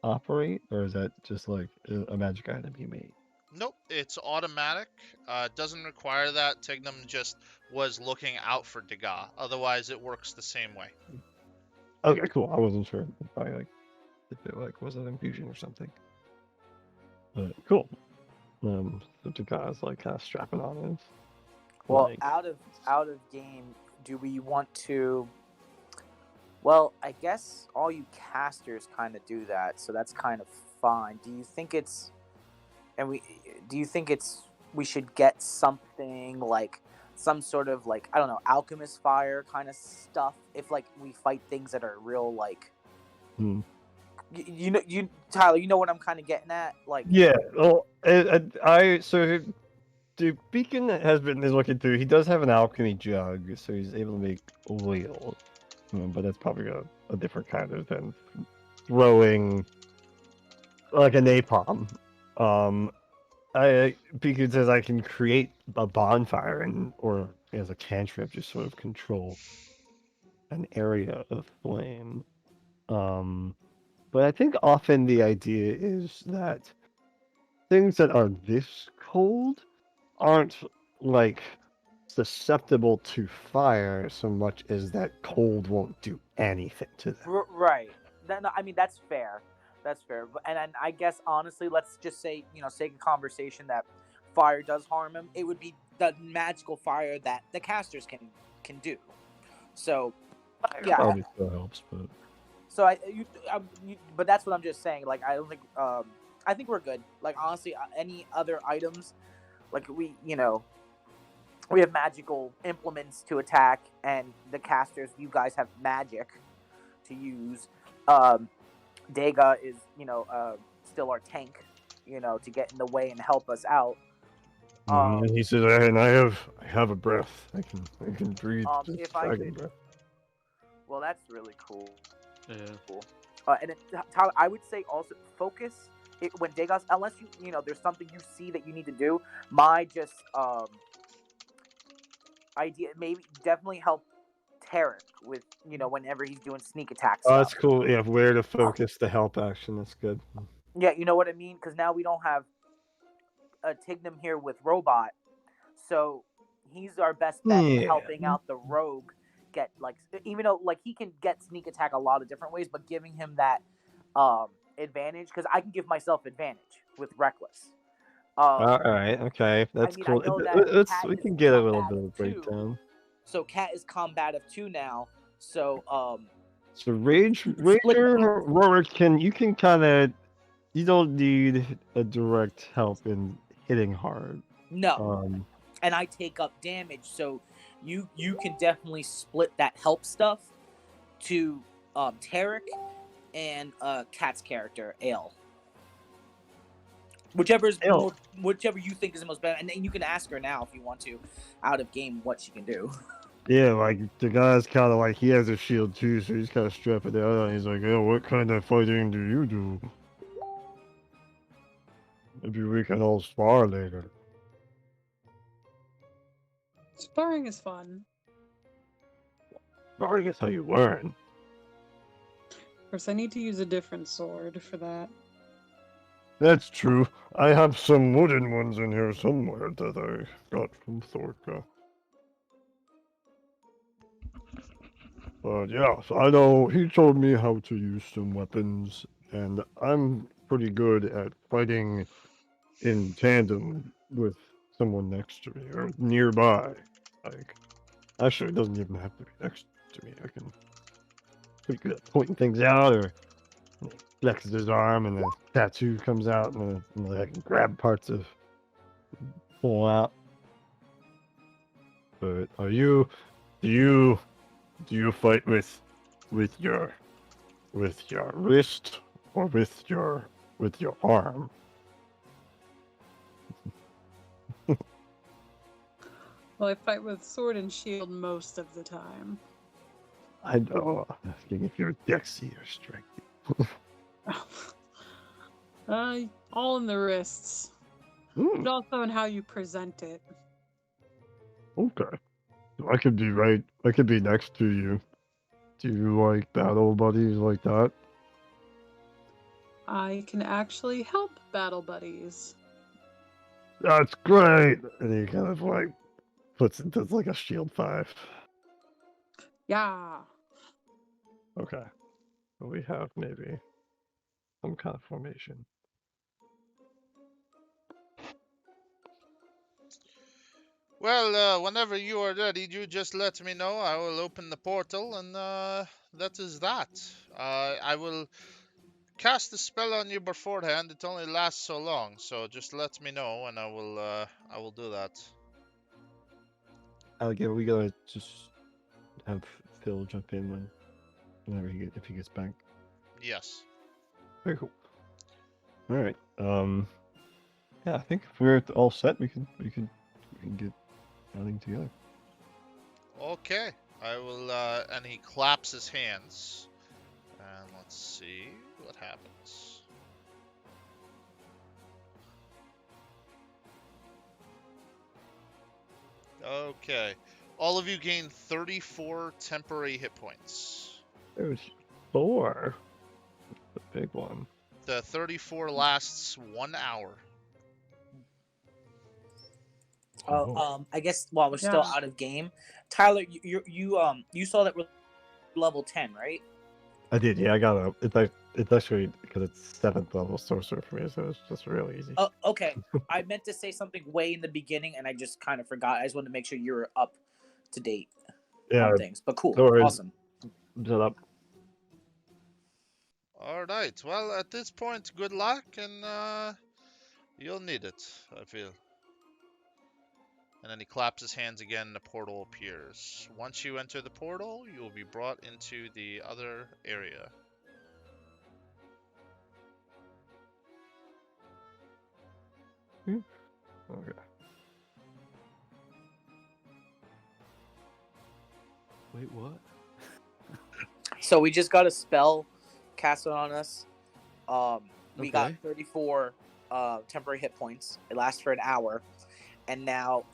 operate, or is that just like a magic item you made? Nope, it's automatic. It doesn't require that. Tignum just was looking out for Degas. Otherwise, it works the same way. Okay, cool. I wasn't sure if it like was an infusion or something. But cool. So Degas like kind of strapping on his. Well, Like, out of game, do we want to? Well, I guess all you casters kind of do that, so that's kind of fine. Do you think it's we should get something like some sort of like, I don't know, alchemist fire kind of stuff if like we fight things that are real like hmm. you Tyler, you know what I'm kind of getting at? Like, Yeah. Well, so the beacon is looking through. He does have an alchemy jug, so he's able to make oil. But that's probably a different kind of than throwing like a napalm. Beacon says I can create a bonfire or as a cantrip, just sort of control an area of flame. But I think often the idea is that things that are this cold aren't like susceptible to fire so much as that cold won't do anything to them. Right. No, I mean that's fair. That's fair. And I guess honestly, let's just say sake of conversation that fire does harm him. It would be the magical fire that the casters can do. So yeah. Probably still helps, but So but that's what I'm just saying. Like I don't think I think we're good. Like honestly, any other items, like we have magical implements to attack, and the casters, you guys have magic to use. Dega is still our tank, to get in the way and help us out. and he says, "And I have a breath. I can breathe if I dragon could, breath." well, that's really cool. Yeah. Cool. And Tyler, I would say also focus when Degas, unless there's something you see that you need to do. My just idea maybe definitely help Tarek with whenever he's doing sneak attack stuff. Oh, that's cool. Yeah, where to focus the help action. That's good. Yeah, you know what I mean? Because now we don't have a Tignum here with Robot, so he's our best bet in helping out the rogue get, like, even though like he can get sneak attack a lot of different ways, but giving him that advantage, because I can give myself advantage with Reckless. All right, okay, that's cool. We can get a little bit of a breakdown. So Cat is combative too now. So So Ranger Rorik you can kind of, you don't need a direct help in hitting hard. No. And I take up damage, so you can definitely split that help stuff to Tarek and Cat's character Ale. Whichever you think is the most better, and you can ask her now if you want to, out of game, what she can do. Yeah, like the guy's kind of like, he has a shield too, so he's kind of strapping it out. He's like, "Oh, what kind of fighting do you do? Maybe we can all spar later." Sparring is fun. Sparring is how you learn. Of course, I need to use a different sword for that. That's true. I have some wooden ones in here somewhere that I got from Thorka. But yeah, so I know he told me how to use some weapons, and I'm pretty good at fighting in tandem with someone next to me or nearby. Like, actually, it doesn't even have to be next to me. I can pretty good at pointing things out, or flexes his arm and the tattoo comes out, and I can grab parts of, pull out. But do you fight with your wrist or with your arm? Well, I fight with sword and shield most of the time. I know. I'm asking if you're dexy or strengthy. All in the wrists, but also in how you present it. Okay. So I could be next to you. Do you like battle buddies like that? I can actually help battle buddies. That's great. And he kind of like does like a shield 5. Yeah. Okay. So we have maybe some kind of formation. Well, whenever you are ready, you just let me know. I will open the portal, and that is that. I will cast the spell on you beforehand. It only lasts so long, so just let me know, and I will do that. Alligator, we gotta just have Phil jump in if he gets back. Yes. Very cool. All right. Yeah, I think if we're all set, we can get everything together. Okay. I will. And he claps his hands, and let's see what happens. Okay. All of you gain 34 temporary hit points. There's 4. The big one. The 34 lasts 1 hour. Oh. I guess while we're still Yeah. out of game, Tyler, you saw that we're level 10, right? I did, yeah. I got a. It's actually because it's 7th level sorcerer for me, so it's just real easy. Oh, okay. I meant to say something way in the beginning, and I just kind of forgot. I just wanted to make sure you were up to date Yeah, on things. But cool, no worries. awesome. Shut up. All right. Well, at this point, good luck, and you'll need it, I feel. And then he claps his hands again, and the portal appears. Once you enter the portal, you will be brought into the other area. Okay. Wait, what? So we just got a spell casted on us. We got Okay. 34 temporary hit points. It lasts for an hour, and now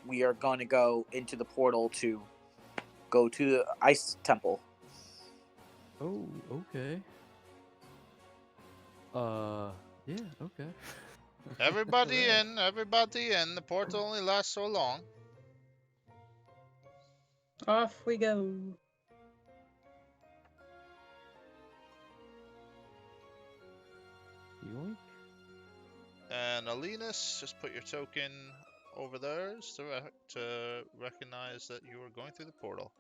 we are going to go into the portal to go to the ice temple. Oh, okay. Yeah, okay. Everybody Alright. in, everybody in. The portal only lasts so long. Off we go. Yoink. And Alinus, just put your token over there to recognize that you are going through the portal.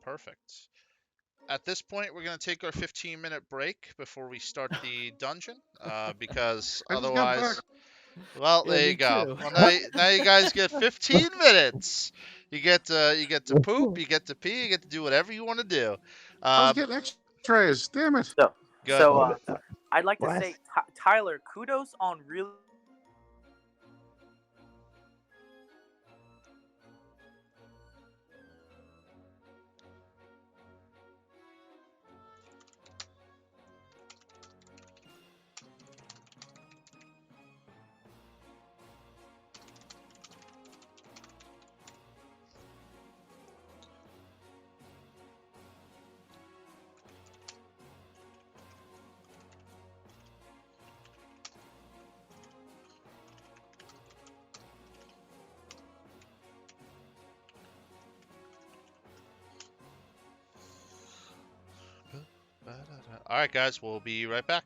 Perfect. At this point, we're going to take our 15-minute break before we start the dungeon, because I just got back. otherwise... Well, Yeah, there me you go. too. Well, now you guys get 15 minutes. You get to poop, you get to pee, you get to do whatever you want to do. I was getting X-rays. Damn it. So, Good. so I'd like to What? say, Tyler, kudos on really. All right, guys, we'll be right back.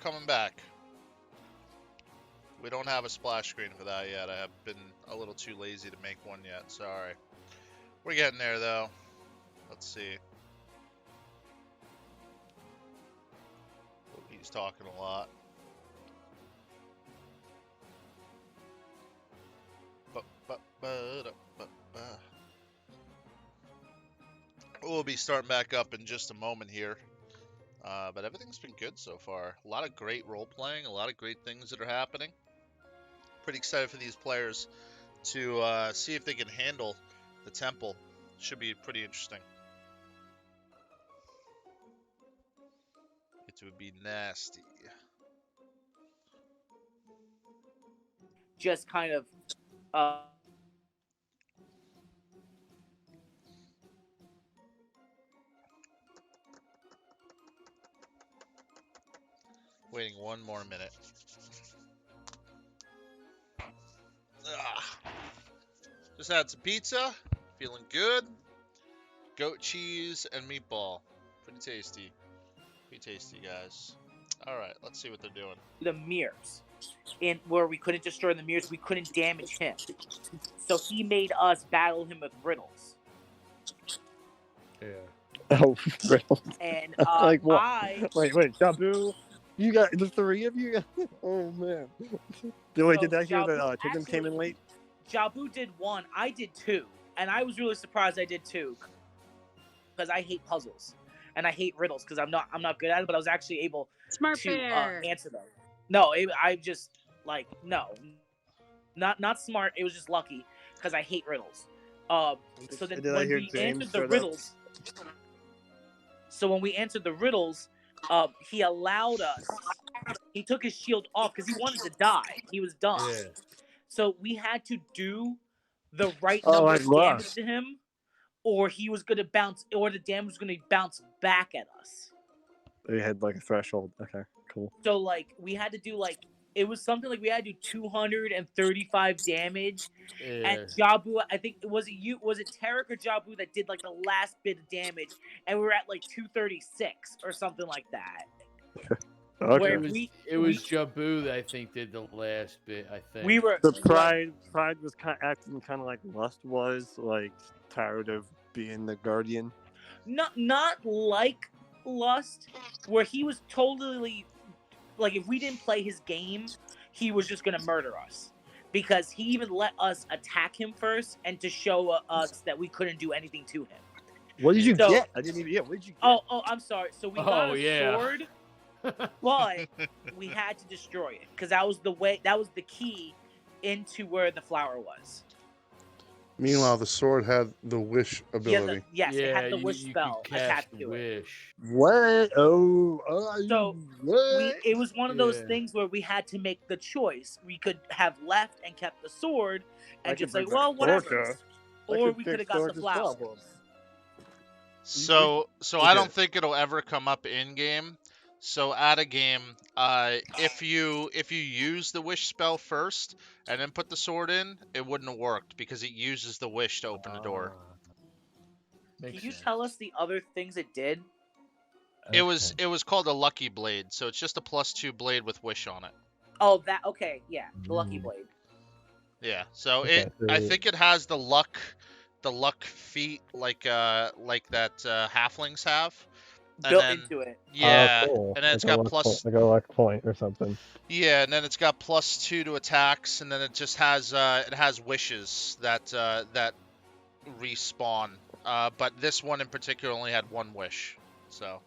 coming back. We don't have a splash screen for that yet. I have been a little too lazy to make one yet. Sorry. We're getting there, though. Let's see. Oh, he's talking a lot. We'll be starting back up in just a moment here. But everything's been good so far. A lot of great role-playing, a lot of great things that are happening. Pretty excited for these players to see if they can handle the temple. Should be pretty interesting. It would be nasty. Just kind of Waiting one more minute. Ugh. Just had some pizza. Feeling good. Goat cheese and meatball. Pretty tasty. Pretty tasty, guys. Alright, let's see what they're doing. the mirrors. And where we couldn't destroy the mirrors, we couldn't damage him. So he made us battle him with riddles. Yeah. Oh, riddle. And Like what? Wait, Jabu, you got the three of you? Oh man. Wait, did I hear that Chicken came in late? Jabu did one, I did two. And I was really surprised I did two. Because I hate puzzles. And I hate riddles because I'm not good at it, but I was actually able Smart to bear. answer them. No, I just like no. Not smart, it was just lucky because I hate riddles. So then when we answered the riddles, he allowed us. He took his shield off because he wanted to die. He was done. Yeah. So we had to do the right number of damage to him, or he was gonna bounce, or the damage was gonna bounce back at us. They had like a threshold. Okay, cool. So like we had to do like it was something like we had to do 235 damage. Yeah. And Jabu, I think was it Tarek or Jabu that did like the last bit of damage, and we were at like 236 or something like that. Okay. Where It was Jabu that I think did the last bit. I think we were The pride was acting kind of like Lust was, like tired of being the guardian. not like Lust, where he was totally like if we didn't play his game, he was just gonna murder us. Because he even let us attack him first, and to show us that we couldn't do anything to him. What did you get? I didn't even get. What did you get? Oh, I'm sorry. So we got a sword, but we had to destroy it because that was the key into where the flower was. Meanwhile, the sword had the wish ability. It had the wish spell attached to it. What? So it was one of those things where we had to make the choice. We could have left and kept the sword and just like, well, whatever. Or we could have got the flower. So I don't think it'll ever come up in game. So at a game, if you use the wish spell first and then put the sword in, it wouldn't have worked because it uses the wish to open the door. Can you tell us the other things it did? It was called a lucky blade, so it's just a +2 blade with wish on it. Oh, that okay, yeah, the lucky blade. Yeah, so I think it has the luck feat like that halflings have. Built into it. Yeah, cool. And then it's got like a luck point or something. Yeah, and then it's got +2 to attacks, and then it just has wishes that respawn. But this one in particular only had one wish. So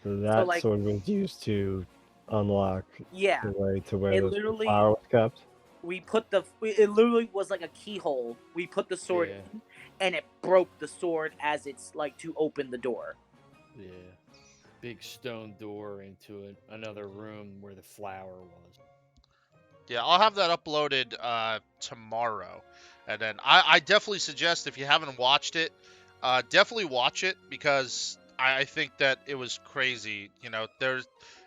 that sword was used to unlock the way to where the flower was kept. It literally was like a keyhole. We put the sword in, and it broke the sword as it's like to open the door. Yeah. Big stone door into another room where the flower was. Yeah, I'll have that uploaded tomorrow. And then I definitely suggest, if you haven't watched it, definitely watch it, because I think that it was crazy. You know,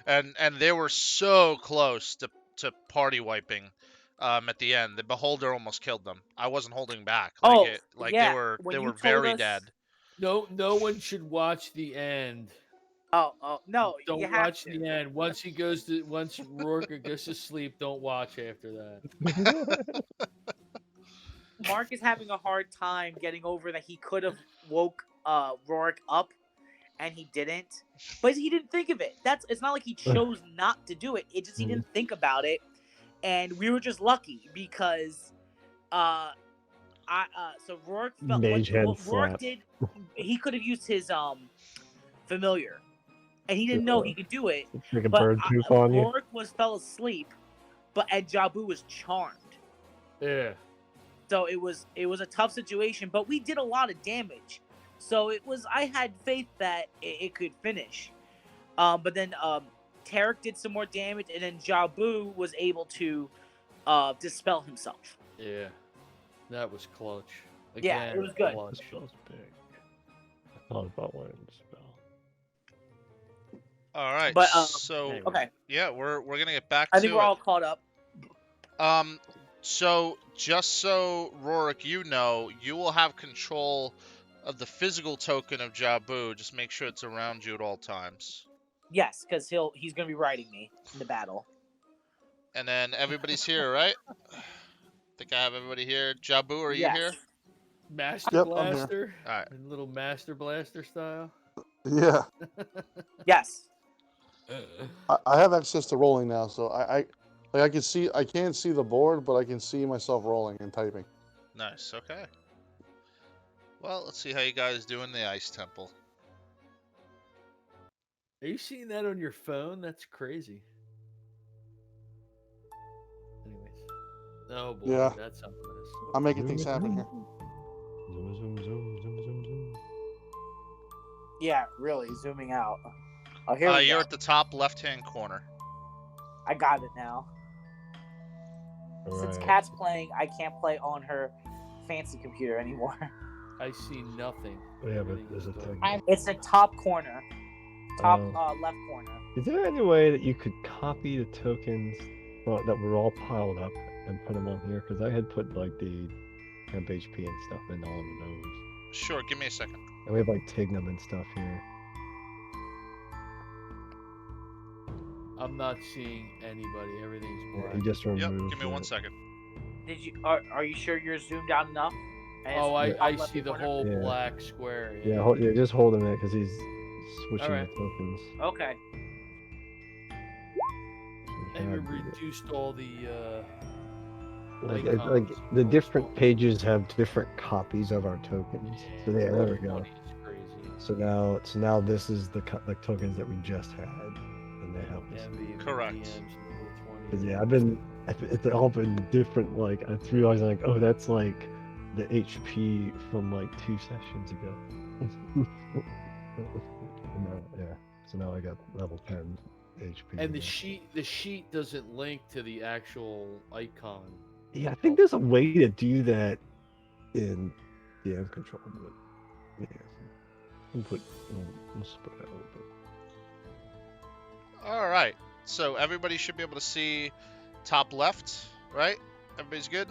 and they were so close to party wiping at the end. The beholder almost killed them. I wasn't holding back. They were very dead. No one should watch the end Oh no! Don't you have watch to. the end. Once Rourke goes to sleep, don't watch after that. Mark is having a hard time getting over that he could have woke Rourke up, and he didn't. But he didn't think of it. It's not like he chose not to do it. It just he didn't think about it, and we were just lucky because so Rourke felt Mage hand what Rourke slap. did. He could have used his familiar, and he didn't know he could do it. Like a But bird poop on you. Rourke fell asleep, and Jabu was charmed. Yeah. So it was a tough situation, but we did a lot of damage. So I had faith that it could finish. But then Tarek did some more damage, and then Jabu was able to dispel himself. Yeah. That was clutch. Yeah, it was good. Clutch. This spell's big. I thought about learning the spell. All right. But, so anyway. Okay, yeah, we're gonna get back I to think we're it. all caught up. So just so Rorik, you know, you will have control of the physical token of Jabu. Just make sure it's around you at all times. Yes, because he's gonna be riding me in the battle. And then everybody's here, right? Think I have everybody here. Jabu, are you Yes. here? Master Yep, I'm here. Blaster. All right. A little Master Blaster style. Yeah, Yes. I have access to rolling now, so I can't see the board, but I can see myself rolling and typing. Nice. Okay. Well, let's see how you guys do in the Ice Temple. Are you seeing that on your phone? That's crazy. Anyways. Oh boy, Yeah. that's something. I'm making things happen here. Zoom, zoom, zoom, zoom, zoom, zoom. Yeah, really zooming out. Oh, here we You're go. at the top left-hand corner. I got it now. Since Alright. Kat's playing, I can't play on her fancy computer anymore. I see nothing. Yeah, but Everything there's is a dark. thing. It's the top corner. Top Oh. left corner. Is there any way that you could copy the tokens that were all piled up and put them on here? Because I had put like the temp HP and stuff in all of those. Sure. Give me a second. And we have like Tignum and stuff here. I'm not seeing anybody. Everything's Yeah, black. he just Yep. removed. Give me 1 it. second. Did you? Are you sure you're zoomed out enough? And Oh, it's I top left see the corner? whole Yeah. black square. Yeah, just hold him there because he's switching Alright. the tokens. Okay. And we Yeah, reduced all the like icons. the different pages have different copies of our tokens. So yeah, there we go. 20 is crazy. So now this is the tokens that we just had, and they have this. MV, Correct. DMs, and 'Cause, 20. yeah, it's all been different. Like I realized, like, oh, that's like the HP from like 2 sessions ago. Yeah. So now I got level 10 HP. And the again. sheet doesn't link to the actual icon. Yeah, I think there's a way to do that in DM control, but yeah. We'll spread out a little bit. All right. So everybody should be able to see top left, right? Everybody's good?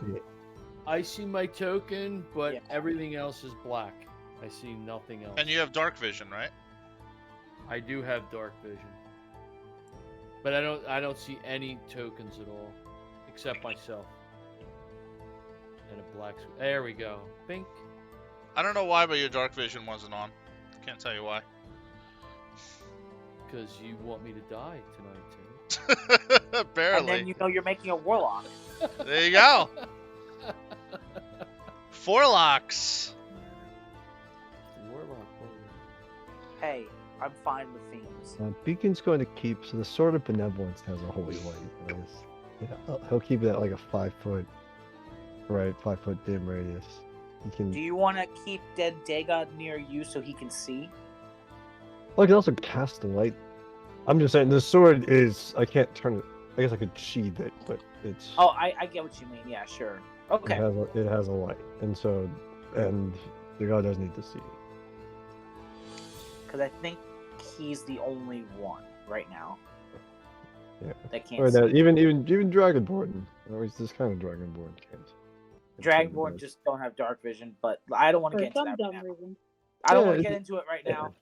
I see my token, but Yeah. everything else is black. I see nothing else. And you have dark vision, right? I do have dark vision, but I don't see any tokens at all, except myself. And a black. There we go. Pink. I don't know why, but your dark vision wasn't on. Can't tell you why. Because you want me to die tonight, Tim. And Barely. then you know you're making a warlock. There you go. 4 locks. Warlock. Hey, I'm fine with themes. Beacon's going to keep, so the Sword of Benevolence has a holy light. He'll keep it at like a 5-foot, right, 5-foot dim radius. He can. Do you want to keep Dead Dega near you so he can see? Well, I can also cast the light. I'm just saying, the sword is. I can't turn it. I guess I could sheathe it, but it's. Oh, I get what you mean. Yeah, sure. Okay. It has a light, and the guy does need to see. Because I think he's the only one right now. Yeah. That can't Or see. that even Dragonborn, or is this kind of Dragonborn can't. Dragonborn just don't have dark vision, but I don't want to For get into some that dumb right now. reason. I don't Yeah, want to it's- get into it right now.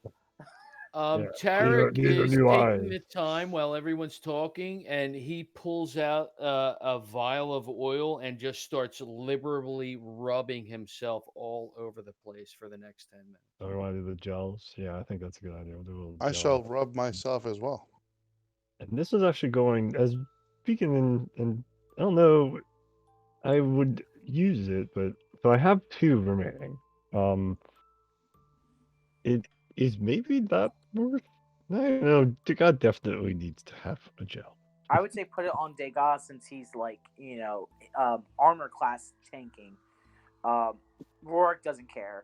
Tarek these are is new taking eyes. the time while everyone's talking, and he pulls out a vial of oil and just starts liberally rubbing himself all over the place for the next 10 minutes. I want to do the gels. Yeah, I think that's a good idea. We'll do a little I gel. shall rub myself as well. And this is actually going as speaking and I don't know. I would use it, but so I have 2 remaining. It is maybe not worth. I don't know. God definitely needs to have a gel. I would say put it on Degas since he's like, armor class tanking. Rourke doesn't care.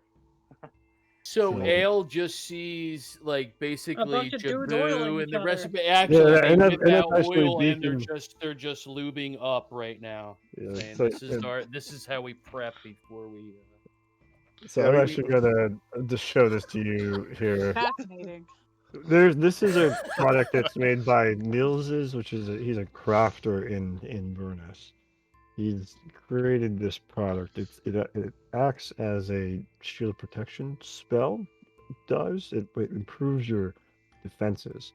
So Yeah. Ale just sees like basically bunch of dudes oiling Jaboo each and the other. recipe. Actually, Yeah, they and whip that's out actually oil and beacon. they're just lubing up right now. Yeah, Saying so, this is how we prep before we. so Yeah, I'm we- actually gonna just show this to you here. Fascinating. This is a product that's made by Mills's, which is he's a crafter in Inverness. He's created this product. It acts as a shield protection spell. It improves your defenses.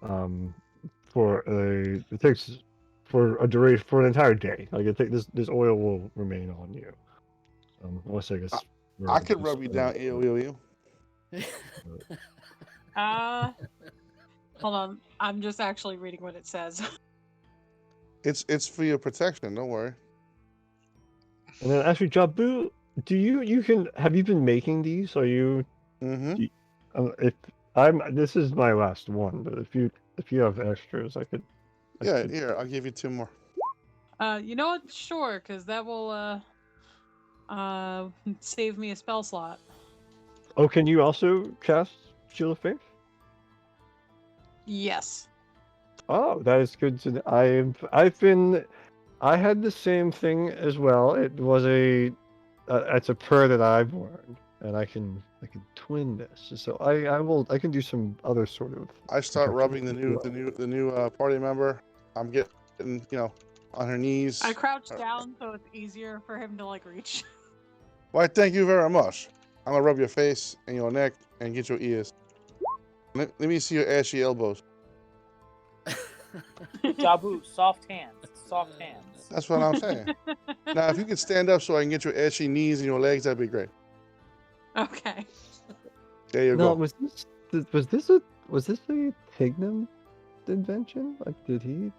It takes for a duration for an entire day. Like this oil will remain on you. Unless I guess I could rub you down, AOU. Hold on. I'm just actually reading what it says. It's for your protection. Don't worry. And then actually, Jabu, have you been making these? Are you? Mm-hmm. If this is my last one, but if you have extras, I could. Yeah, here, I'll give you 2 more. You know what? Sure, because that will save me a spell slot. Oh, can you also cast Shield of Faith? Yes. Oh, that is good to know. I had the same thing as well. It was it's a prayer that I've learned, and I can twin this. So I can do some other sort of. I start protection rubbing as the new party member. I'm getting on her knees. I crouch down so it's easier for him to like reach. Why, thank you very much. I'm gonna rub your face and your neck and get your ears. Let me see your ashy elbows. Jabu, soft hands. Soft hands. That's what I'm saying. Now, if you could stand up so I can get your ashy knees and your legs, that'd be great. Okay. There you No, go. was this a Tignum invention? Like, did he?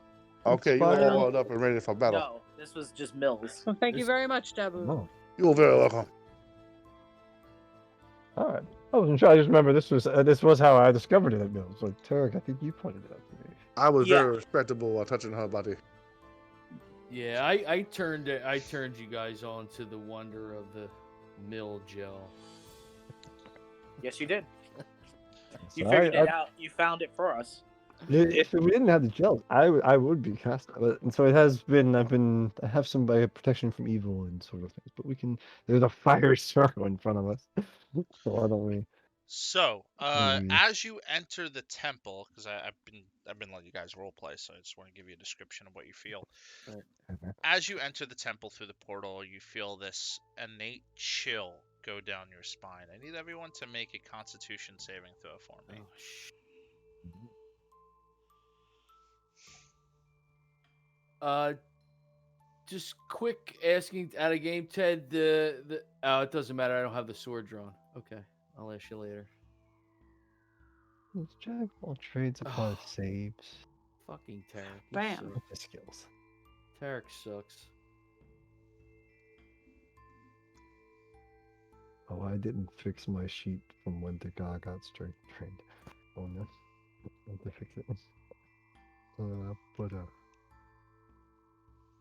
Okay, you're inspire- all oiled up and ready for battle. No, this was just Mills. Well, thank you very much, Jabu. No. You're very welcome. All right. I wasn't sure. I just remember this was how I discovered it at Mills. Like Tarek, I think you pointed it out to me. I was Yeah. very respectable while touching her body. Yeah, I turned you guys on to the wonder of the mill gel. Yes, you did. You So figured it out. You found it for us. If we didn't have the gels, I would be casting. And so it has been. I have some protection from evil and sort of things. But there's a fiery circle in front of us. So why don't we? So, Maybe. as you enter the temple, because I've been letting you guys role play, so I just want to give you a description of what you feel. Okay. As you enter the temple through the portal, you feel this innate chill go down your spine. I need everyone to make a Constitution saving throw for me. Just quick asking out of game, Ted. It doesn't matter. I don't have the sword drawn. Okay, I'll ask you later. This jack of all trades applies saves. Fucking Tarek. Bam. With the skills. Tarek sucks. Oh, I didn't fix my sheet from when the guy got strength trained. Oh no, I have to fix it.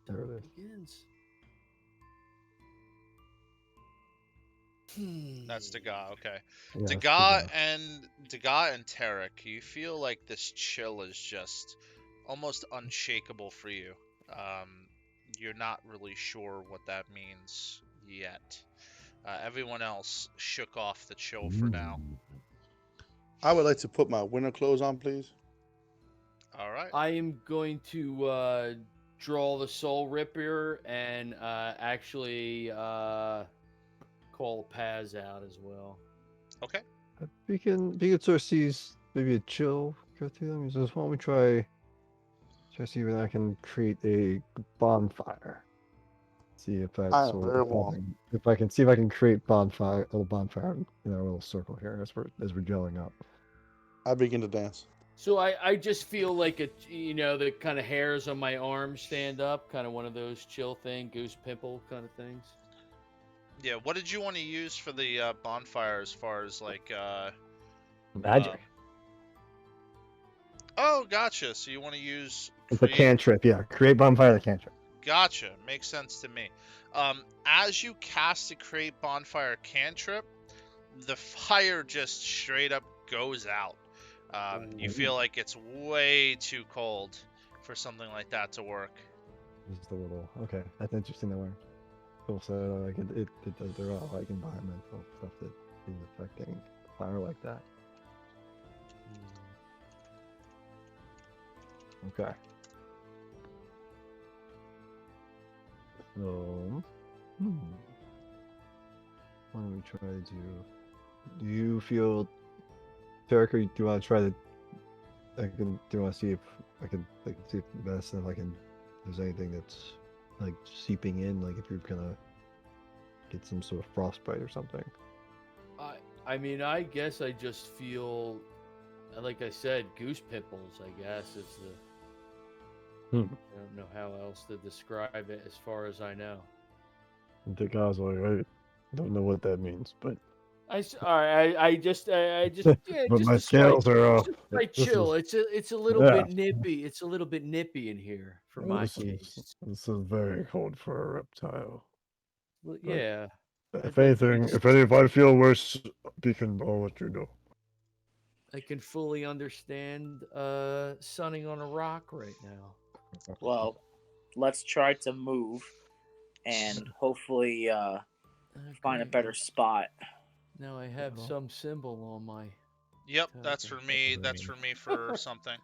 There it is. Begins. That's Degas, okay. Yeah, it's Degas good and Tarek, you feel like this chill is just almost unshakable for you. You're not really sure what that means yet. Everyone else shook off the chill for now. I would like to put my winter clothes on, please. All right. I am going to draw the Soul Ripper and actually call Paz out as well. Okay. Beacon sort of sees maybe a chill go through them. He says, "Why don't we try see if I can create a bonfire? See if I that's am what very warm. if I can see if I can create a little bonfire in our little circle here as we're gelling up." I begin to dance. So I just feel like the kind of hairs on my arms stand up, kind of one of those chill thing, goose pimple kind of things. Yeah, what did you want to use for the bonfire as far as like Magic. Oh, gotcha. So you want to use It's a cantrip, yeah. Create bonfire, the cantrip. Gotcha. Makes sense to me. As you cast a create bonfire cantrip, the fire just straight up goes out. You feel like it's way too cold for something like that to work. Just a little. Okay, that's interesting to learn. Cool. So like it does. There are like environmental stuff that is affecting fire like that. Okay. So, what do we try to do? Do you feel, Tarek, or do you want to try to? Do you want to see if I can see if best if I can? If there's anything that's like seeping in, like if you're gonna get some sort of frostbite or something. I mean, I guess I just feel, like I said, goose pimples. I guess is the. I don't know how else to describe it as far as I know. The guy's like, I don't know what that means, but I just yeah, but just my a scales slight, are just a slight chill. It's a little yeah. bit nippy. It's a little bit nippy in here for my taste. This is very cold for a reptile. Well, yeah. If I'd like to anything, if I feel worse, Beacon, I'll let you know. I can fully understand sunning on a rock right now. Well, let's try to move and hopefully find a better spot. Now I have some symbol on my. Yep, that's for me. That's for me for something.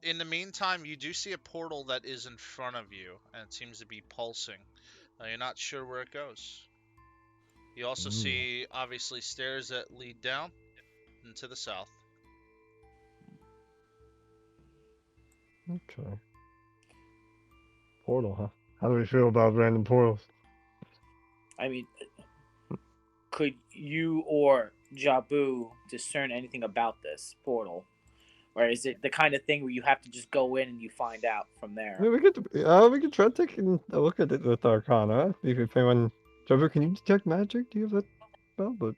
In the meantime, you do see a portal that is in front of you, and it seems to be pulsing. You're not sure where it goes. You also see, obviously, stairs that lead down into the south. Okay. Portal, huh? How do we feel about random portals? I mean, could you or Jabu discern anything about this portal? Or is it the kind of thing where you have to just go in and you find out from there? I mean, we could try taking a look at it with Arcana. If anyone, Trevor, can you detect magic? Do you have that spell? But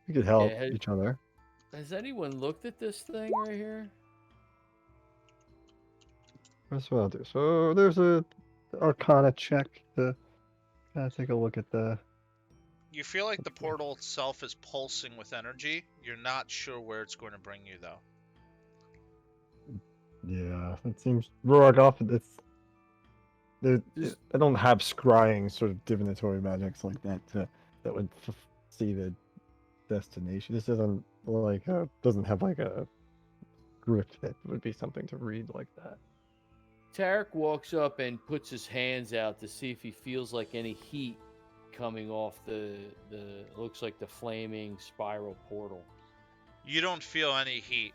we could help each other. Has anyone looked at this thing right here? That's what I'll do. So there's a Arcana check to take a look at the. You feel like the portal itself is pulsing with energy. You're not sure where it's going to bring you, though. Yeah, it seems Rourke often I don't have scrying sort of divinatory magics like that that would see the destination. This doesn't doesn't have like a script that would be something to read like that. Tarek walks up and puts his hands out to see if he feels like any heat coming off the looks like the flaming spiral portal. You don't feel any heat,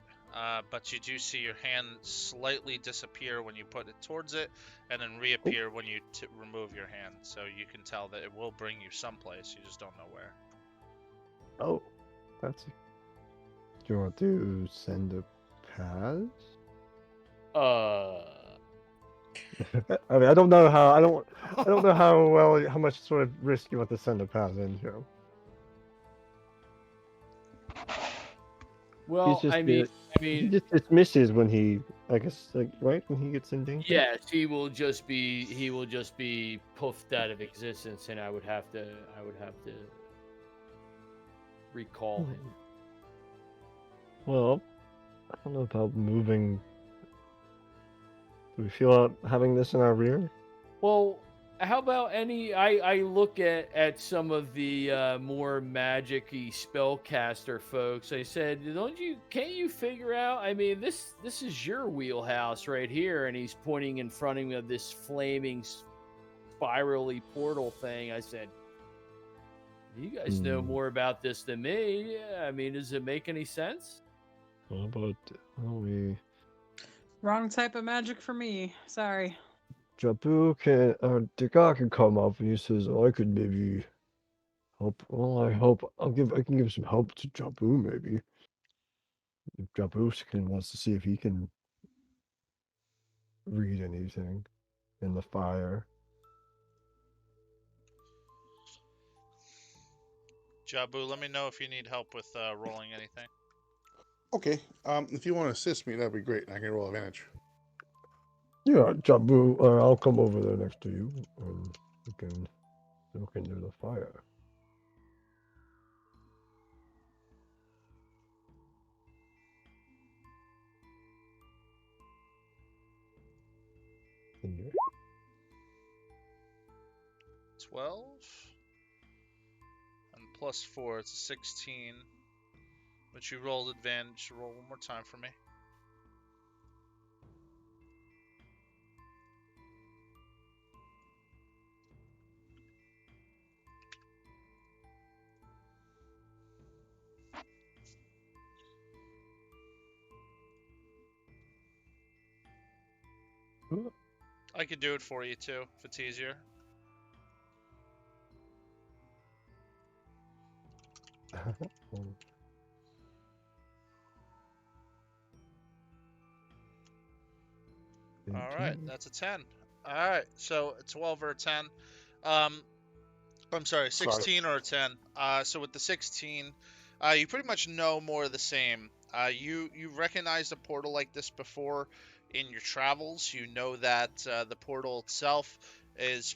but you do see your hand slightly disappear when you put it towards it, and then reappear when you remove your hand. So you can tell that it will bring you someplace. You just don't know where. Oh, that's. Do you want to send a pass? I mean, I don't know how. I don't know how much sort of risk you want to send a pass into. Well, he just dismisses when he, I guess, right when he gets in danger. Yes, he will just be puffed out of existence, and I would have to recall him. Well, I don't know about moving. Do we feel out having this in our rear? Well, how about I look at some of the more magic-y spellcaster folks. I said, can't you figure out? I mean, this is your wheelhouse right here, and he's pointing in front of me of this flaming spirally portal thing. I said, you guys know more about this than me. Yeah, I mean, does it make any sense? How about we Wrong type of magic for me. Sorry. Jabu can the guy can come up and he says I could maybe help. Well, I can give some help to Jabu maybe. If Jabu wants to see if he can read anything in the fire. Jabu, let me know if you need help with rolling anything. Okay. If you want to assist me, that'd be great. I can roll advantage. Yeah, Jabu, I'll come over there next to you and we can look into the fire. Yeah. 12 and +4, it's a 16. But you rolled advantage. Roll one more time for me. I could do it for you too, if it's easier. All right, that's a 10. All right, so a 12 or a 10. I'm sorry, 16 or a 10. So with the 16, you pretty much know more of the same. You recognized a portal like this before in your travels. You know that the portal itself is,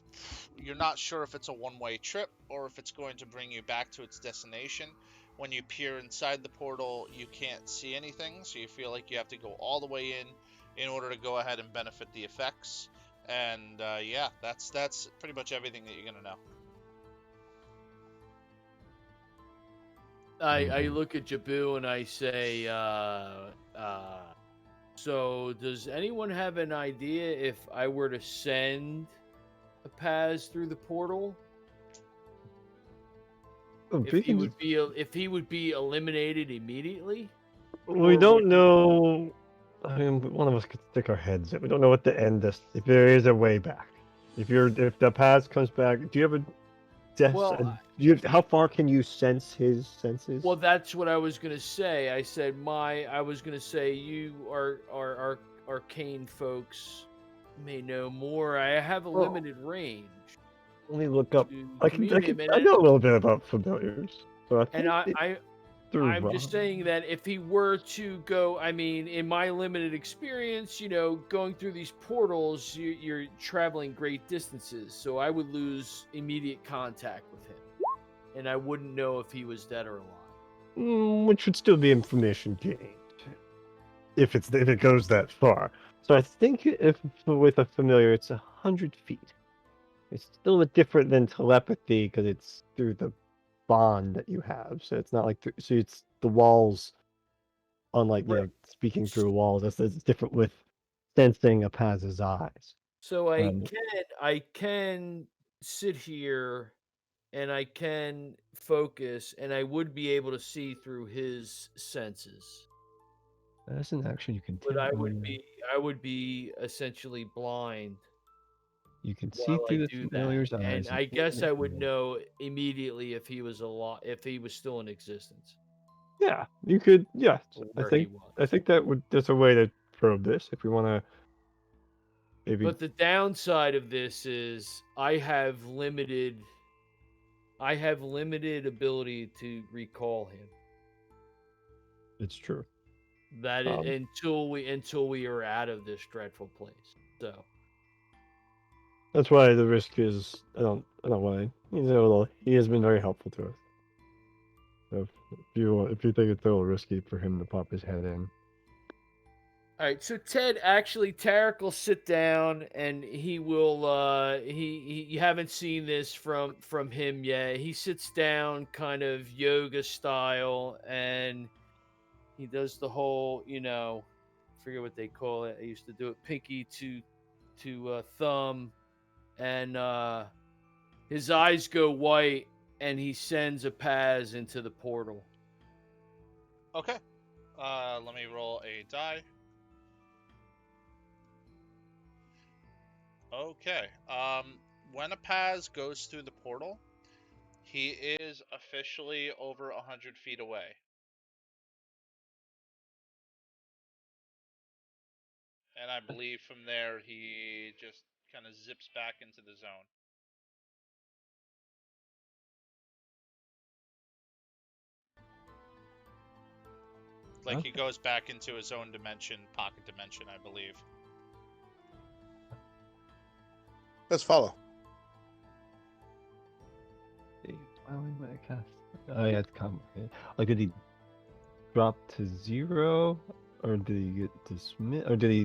you're not sure if it's a one-way trip or if it's going to bring you back to its destination. When you peer inside the portal, you can't see anything, so you feel like you have to go all the way in order to go ahead and benefit the effects. And yeah, that's pretty much everything that you're gonna know. I look at Jabu and I say, so does anyone have an idea if I were to send a Paz through the portal? If he would be eliminated immediately? We don't know. I mean, one of us could stick our heads in. We don't know what the end is. If there is a way back, if the past comes back, do you have a death? Well, how far can you sense his senses? Well, that's what I was gonna say. I said I was gonna say you are arcane folks may know more. I have a limited range. Let me look up. I communicate, know a little bit about familiars. So I'm just saying that if he were to go, I mean, in my limited experience, going through these portals, you're traveling great distances. So I would lose immediate contact with him, and I wouldn't know if he was dead or alive. Which would still be information gained if it goes that far. So I think if with a familiar, it's 100 feet. It's still a bit different than telepathy because it's through the bond that you have. So it's not like so it's the walls. Unlike speaking through walls, it's different with sensing a Paz's eyes. So I can sit here and I can focus, and I would be able to see through his senses. That's an action you can take. But I would be essentially blind. You can see through the familiar's eyes. And I guess I would know immediately if he was if he was still in existence. Yeah, you could. Yeah, I think that's a way to probe this if we want to. Maybe. But the downside of this is I have limited ability to recall him. It's true. That until we are out of this dreadful place. So that's why the risk is I don't mind. He has been very helpful to us. So if you think it's a little risky for him to pop his head in. All right, so Tarek will sit down and he will you haven't seen this from him yet. He sits down kind of yoga style and he does the whole, I forget what they call it. I used to do it pinky to thumb, and his eyes go white and he sends a Paz into the portal. Okay. Let me roll a die. Okay. When a Paz goes through the portal, he is officially over 100 feet away. And I believe from there he just kind of zips back into the zone. Like he Okay. goes back into his own dimension, pocket dimension, I believe. Let's follow. Oh yeah, it's complicated. Like, did he drop to 0, or did he get dismissed, or did he?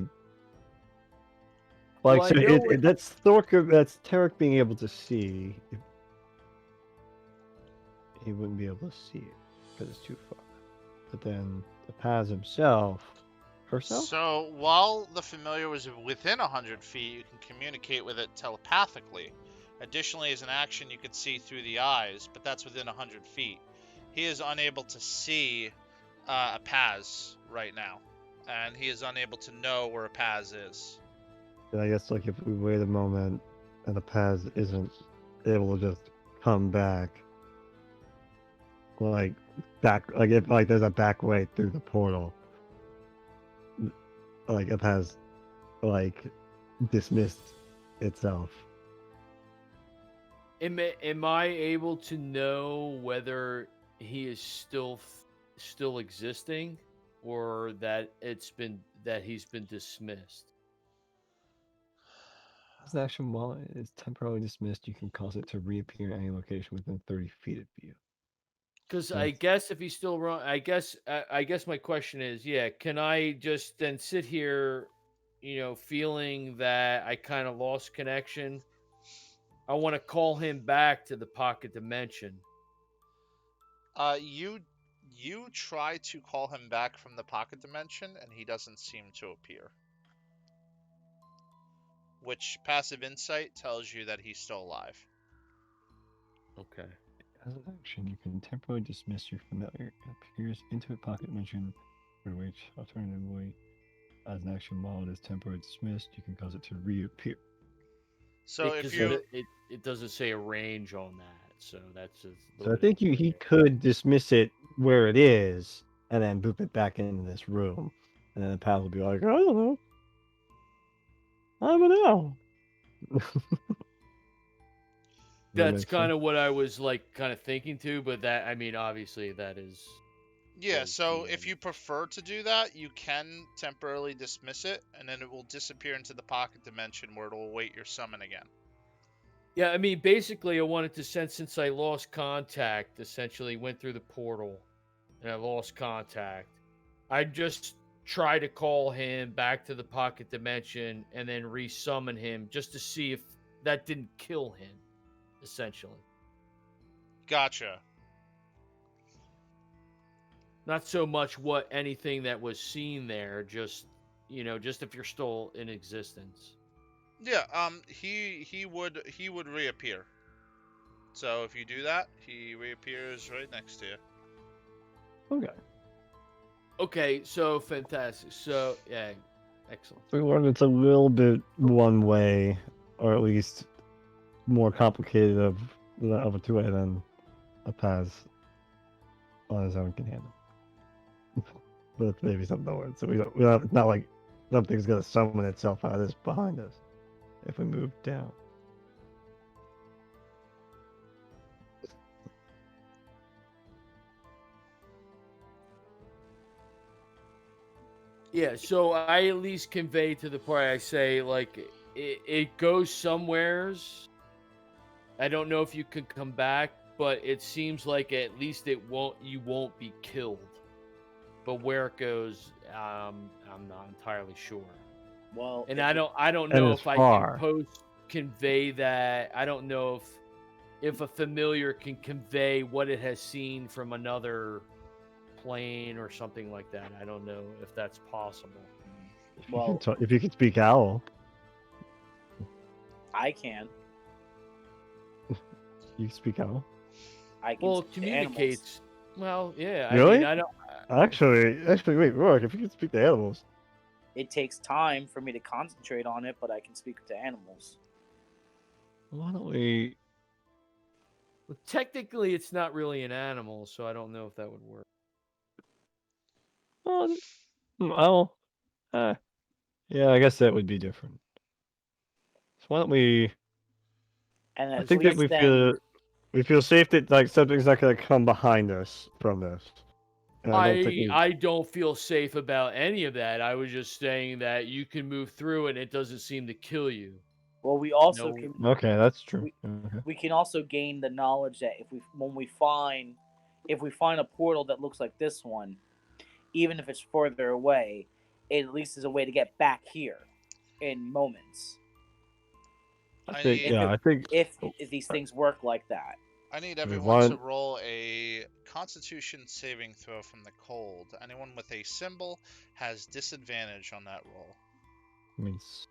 Like, Well, I so know it- that's Thorker. That's Tarek being able to see. He wouldn't be able to see it because it's too far. But then the Paz herself. So while the familiar was within 100 feet, you can communicate with it telepathically. Additionally, as an action, you could see through the eyes, but that's within 100 feet. He is unable to see a Paz right now, and he is unable to know where a Paz is. And I guess, like, if we wait a moment and the Paz isn't able to just come back, like if like there's a back way through the portal, like it has like dismissed itself. Am I able to know whether he is still existing, or that he's been dismissed? As an action, while it is temporarily dismissed, you can cause it to reappear in any location within 30 feet of you. Because So I it's- guess if he's still wrong, I guess my question is, yeah, can I just then sit here, feeling that I kind of lost connection? I want to call him back to the pocket dimension. You try to call him back from the pocket dimension, and he doesn't seem to appear. Which passive insight tells you that he's still alive. Okay. As an action, you can temporarily dismiss your familiar. It appears into a pocket dimension, for which, alternatively, as an action, while it is temporarily dismissed, you can cause it to reappear. So if Because you it doesn't say a range on that, so that's a So I little think bit he there. could dismiss it where it is, and then boop it back into this room, and then the Paz will be like, I don't know. I don't know. That's kind of what I was kind of thinking too, but that, I mean, obviously that is. Yeah, so if you prefer to do that, you can temporarily dismiss it, and then it will disappear into the pocket dimension where it will await your summon again. Yeah, I mean, basically, I wanted to send, since I lost contact, essentially went through the portal, and I lost contact. I just try to call him back to the pocket dimension and then resummon him just to see if that didn't kill him, essentially. Gotcha. Not so much what anything that was seen there, just just if you're still in existence. Yeah, he would reappear. So if you do that, he reappears right next to you. Okay. Okay, so fantastic. So yeah, excellent. So we learned it's a little bit one way, or at least more complicated of a two-way than a Paz on his own can handle. But it's maybe something to learn. So we don't it's not like something's gonna summon itself out of this behind us if we move down. Yeah, so I at least convey to the party. I say it goes somewheres. I don't know if you can come back, but it seems like at least you won't be killed. But where it goes, I'm not entirely sure. Well, And if I don't And know it's if I far. can convey that. I don't know if a familiar can convey what it has seen from another plane or something like that. I don't know if that's possible. Well, If you can speak owl, I can. you can speak owl. I can Well, it speak to animals. communicates. Well, yeah. I Really? mean, I don't. Actually, wait, Rourke, if you can speak to animals. It takes time for me to concentrate on it, but I can speak to animals. Why don't we? Well, technically, it's not really an animal, so I don't know if that would work. Well, yeah, I guess that would be different. So why don't we? And I at think that least then, we feel safe that like something's not going to come behind us from this. And I don't think I don't feel safe about any of that. I was just saying that you can move through and it doesn't seem to kill you. well, we also No. can Okay, that's true. we, Okay. we can also gain the knowledge that if we find a portal that looks like this one, even if it's further away, it at least is a way to get back here in moments. I I think, need- yeah, I think If these things work like that. I need everyone to want- roll a Constitution saving throw from the cold. Anyone with a symbol has disadvantage on that roll. means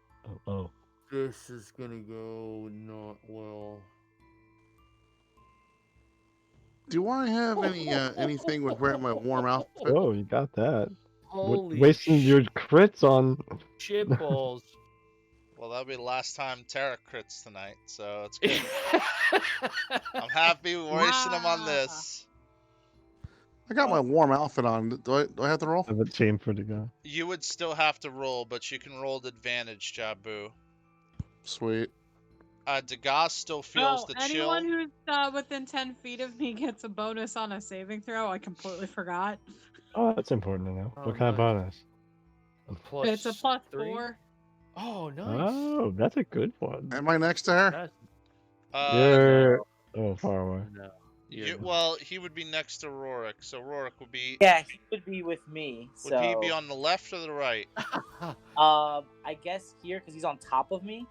oh. This is gonna go not well. Do I have any anything with wearing my warm outfit? Oh, you got that. Holy Wasting your crits on. shit balls. Well, that'll be the last time Tara crits tonight, so it's good. I'm happy we're wasting them on this. I got my warm outfit on. Do I have to roll? I have a team for the guy. You would still have to roll, but you can roll with advantage, Jabu. Sweet. Degas still feels the chill. Anyone who's within 10 feet of me gets a bonus on a saving throw. I completely forgot. Oh, that's important to know. Oh, What kind of nice. bonus? It's a plus +3? 4. Oh, nice. Oh, that's a good one. Am I next to her? That's, You're far away. no. Well, he would be next to Rorik, so Rorik would be. Yeah, he would be with me. Would he be on the left or the right? I guess here because he's on top of me.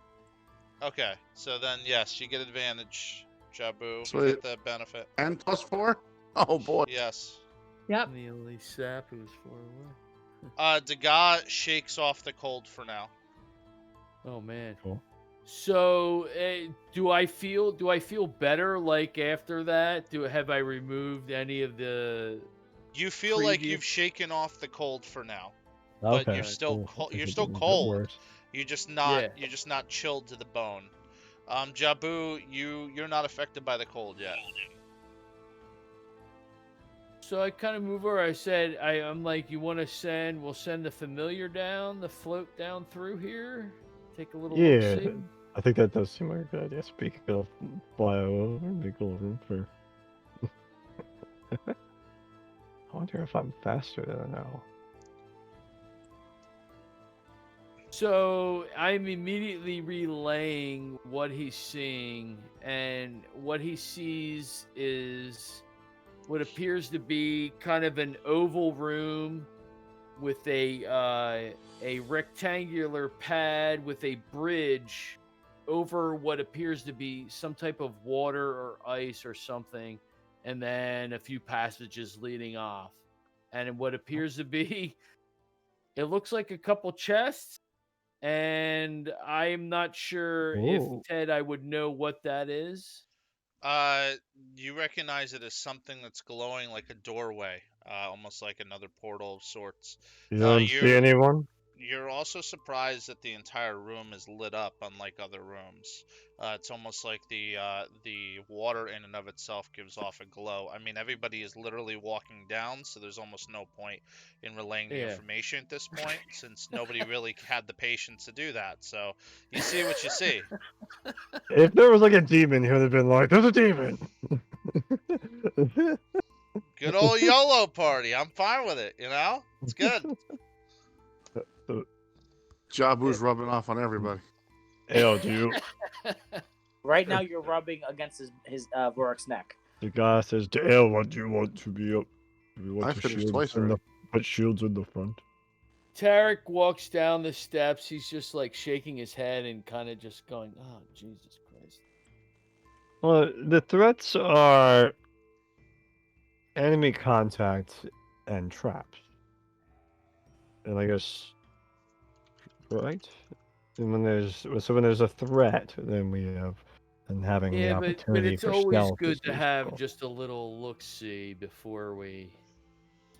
Okay, so then yes, you get advantage, Jabu. You Sweet. get the benefit. And +4? Oh boy. Yes. Yep. The only sap who's far away. Degas shakes off the cold for now. Oh man. Cool. So, do I feel better like after that? Have I removed any of the? You feel like Previous- you've shaken off the cold for now. Okay. But you're still cool. you're It still didn't get cold. worse. You're just Yeah. not chilled to the bone. Jabu, you're not affected by the cold yet. So I kind of move over. I said, I'm like, you want to we'll send the familiar down, the float down through here, take a little Yeah, look-see. I think that does seem like a good idea. Speaking of fly over, it'd be cool for. I wonder if I'm faster than I know. So I'm immediately relaying what he's seeing, and what he sees is what appears to be kind of an oval room with a rectangular pad with a bridge over what appears to be some type of water or ice or something, and then a few passages leading off. And what appears to be, it looks like a couple chests. And I'm not sure Ooh. if Ted, I would know what that is. You recognize it as something that's glowing like a doorway, almost like another portal of sorts. You don't see you're- anyone? You're also surprised that the entire room is lit up, unlike other rooms. It's almost like the water in and of itself gives off a glow. I mean, everybody is literally walking down, so there's almost no point in relaying the Yeah. information at this point, since nobody really had the patience to do that. So you see what you see. If there was like a demon, he would have been like, "There's a demon." Good old YOLO party. I'm fine with it. You know, it's good. Jabu's rubbing off on everybody. Hell, do you? Right now, you're rubbing against his Vorok's neck. The guy says, "Dale, what do you want to be up? Do you want I to finished shields twice in the already. put shields in the front?" Tarek walks down the steps. He's just like shaking his head and kind of just going, "Oh, Jesus Christ." Well, the threats are enemy contact and traps, and I guess right. And when there's a threat, then we have and having the Yeah, but opportunity it's for always stealth good is to have useful. just a little look-see before we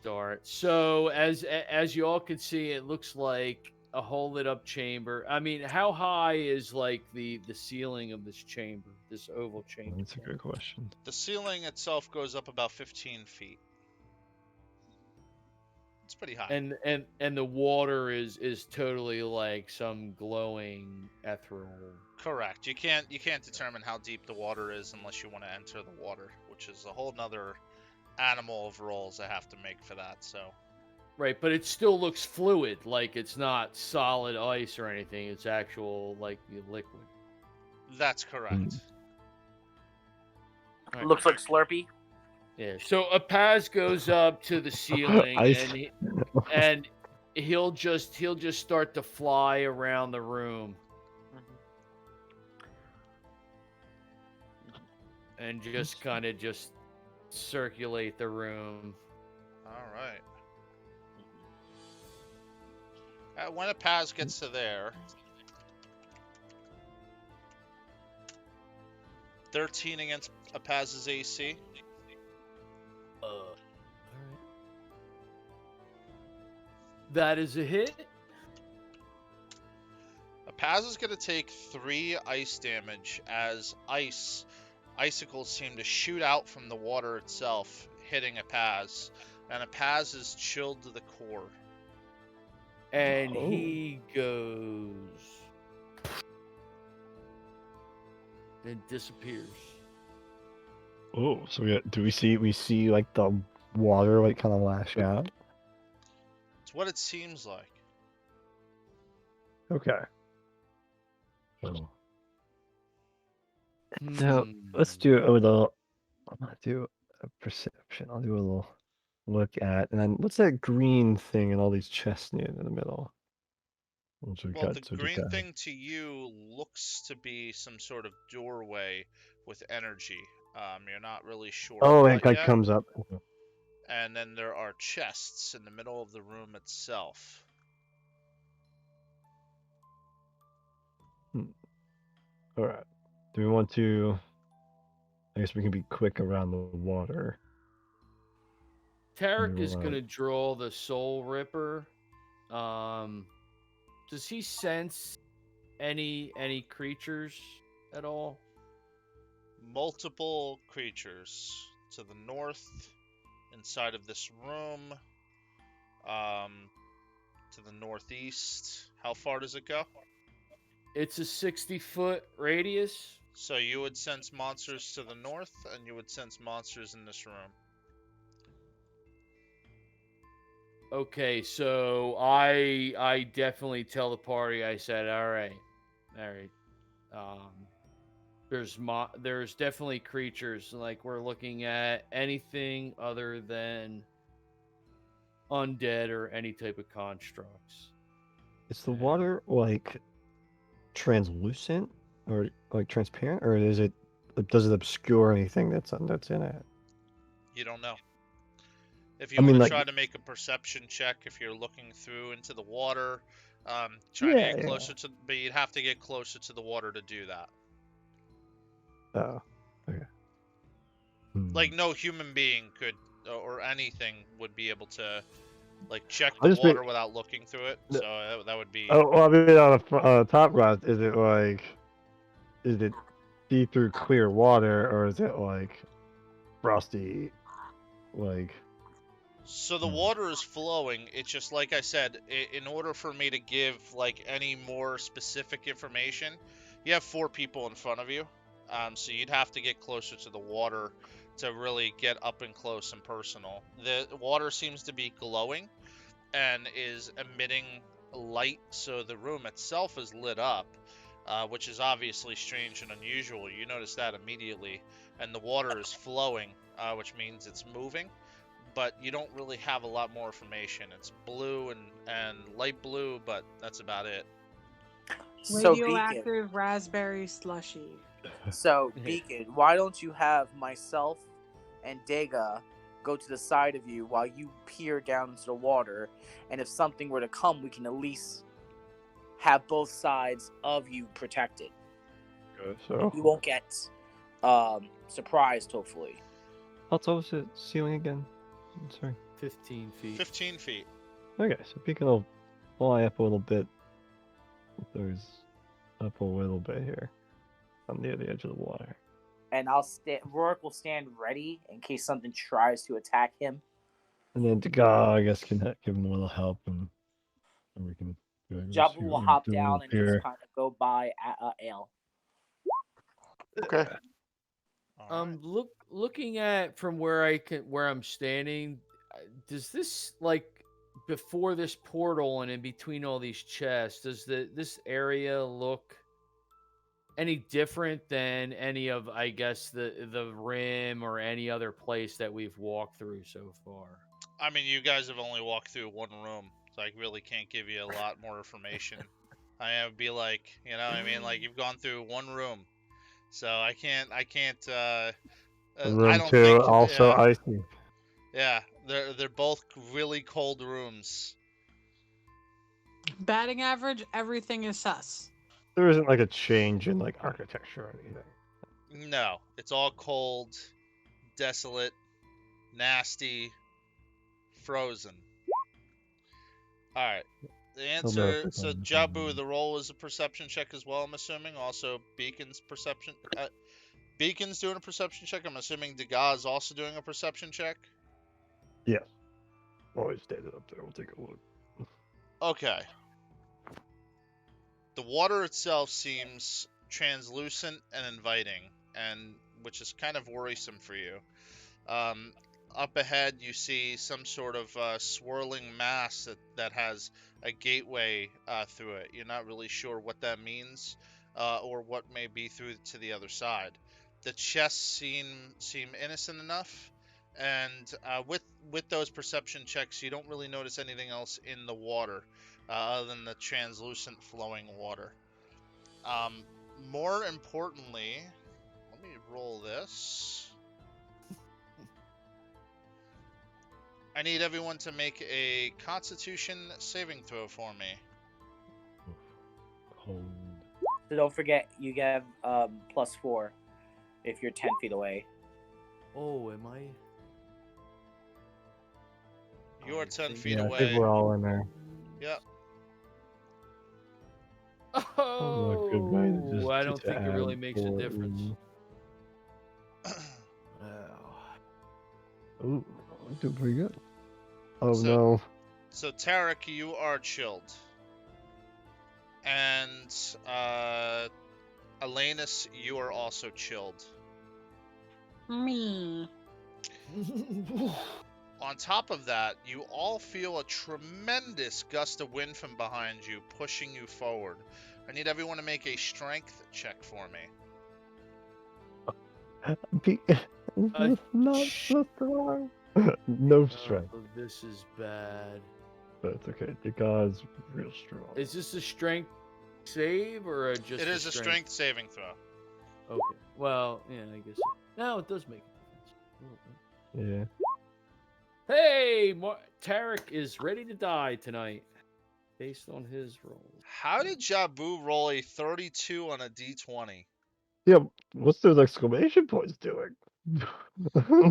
start. So as you all can see, it looks like a hole lit up chamber. I mean, how high is like the ceiling of this chamber, this oval chamber? That's a good question. The ceiling itself goes up about 15 feet. It's pretty high. And the water is totally like some glowing ethereal. Correct. You can't determine how deep the water is unless you want to enter the water, which is a whole nother animal of rolls I have to make for that. So. Right, but it still looks fluid, like it's not solid ice or anything. It's actual like liquid. That's correct. Right. Looks like Slurpee. Yeah. So a Paz goes up to the ceiling Ice. and he'll just start to fly around the room and just kind of just circulate the room. All right. When a Paz gets to there, 13 against a Paz's AC. Alright. That is a hit. A Paz is going to take 3 ice damage as icicles seem to shoot out from the water itself, hitting a Paz, and a Paz is chilled to the core. And he goes and disappears. Oh, so we see like the water like kind of lash out? It's what it seems like. Okay. Oh. Now let's do a little. I'm gonna do a perception. I'll do a little look at, and then what's that green thing and all these chests near in the middle? Well, the green thing to you looks to be some sort of doorway with energy. You're not really sure. Oh, what it like yet. comes up. And then there are chests in the middle of the room itself. All right. Do we want to? I guess we can be quick around the water. Tarek is going to draw the Soul Ripper. Does he sense any creatures at all? Multiple creatures to the north, inside of this room, to the northeast. How far does it go? It's a 60-foot radius. So you would sense monsters to the north, and you would sense monsters in this room. Okay, so I definitely tell the party. I said, all right. There's definitely creatures. Like, we're looking at anything other than undead or any type of constructs. Is the water like translucent or like transparent, or does it obscure anything that's in it? You don't know. If you want to try to make a perception check, if you're looking through into the water, trying to get closer to, but you'd have to get closer to the water to do that. Oh, okay. Like no human being could, or anything would be able to, like check the water without looking through it. So that would be. Oh, well, I mean, on the top glass, is it see-through clear water, or is it like frosty, like? So the water is flowing. It's just like I said. In order for me to give like any more specific information, you have 4 people in front of you. So you'd have to get closer to the water to really get up and close and personal. The water seems to be glowing and is emitting light, so the room itself is lit up, which is obviously strange and unusual. You notice that immediately. And the water is flowing, which means it's moving, but you don't really have a lot more information. It's blue and light blue, but that's about it. So Radioactive Beacon. raspberry slushy. So, Beacon, why don't you have myself and Dega go to the side of you while you peer down into the water, and if something were to come, we can at least have both sides of you protected. So You won't get surprised, hopefully. What's the ceiling again? Sorry. 15 feet. 15 feet. Okay, so Beacon will fly up a little bit. There's up a little bit here. I'm near the edge of the water. And Rourke will stand ready in case something tries to attack him. And then Degas, I guess, can give him a little help, and we can. Jabu will hop down and here. just kind of go by Ale. Okay. All right. Looking at from where I'm standing, does this like before this portal and in between all these chests, does this area look any different than any of, I guess, the rim or any other place that we've walked through so far? I mean, you guys have only walked through one room, so I really can't give you a lot more information. I would be like, you know what I mean? Like, you've gone through one room, so I can't, Room I don't 2 think, also yeah, icy. yeah, they're both really cold rooms. Batting average, everything is sus. There isn't like a change in like architecture or anything. No, it's all cold, desolate, nasty, frozen. All right. The answer, so Jabu, the roll is a perception check as well, I'm assuming. Also, Beacon's perception. Beacon's doing a perception check. I'm assuming Degas is also doing a perception check. Yes. Always standing up there. We'll take a look. Okay. The water itself seems translucent and inviting, and which is kind of worrisome for you. Up ahead, you see some sort of swirling mass that has a gateway through it. You're not really sure what that means or what may be through to the other side. The chests seem innocent enough, and with those perception checks, you don't really notice anything else in the water other than the translucent flowing water. More importantly, let me roll this. I need everyone to make a Constitution saving throw for me. Cold. So don't forget, you get +4 if you're 10 feet away. Oh, am I? You are 10 feet Yeah, away. I think we're all in there. Yep. Oh, good way to just I don't to think it really add makes a 4. difference. Ooh, I'm doing pretty good. Oh So- no. So Tarek, you are chilled, and Elanus, you are also chilled. Me. On top of that, you all feel a tremendous gust of wind from behind you, pushing you forward. I need everyone to make a strength check for me. Not so strong. No strength. Oh, this is bad. But it's okay. The god's real strong. Is this a strength save or just? It is a strength saving throw. Okay. Well, yeah, I guess. No, it does make a difference. Yeah. Hey, Tarek is ready to die tonight, based on his rolls. How did Jabu roll a 32 on a d20? Yeah, what's those exclamation points doing?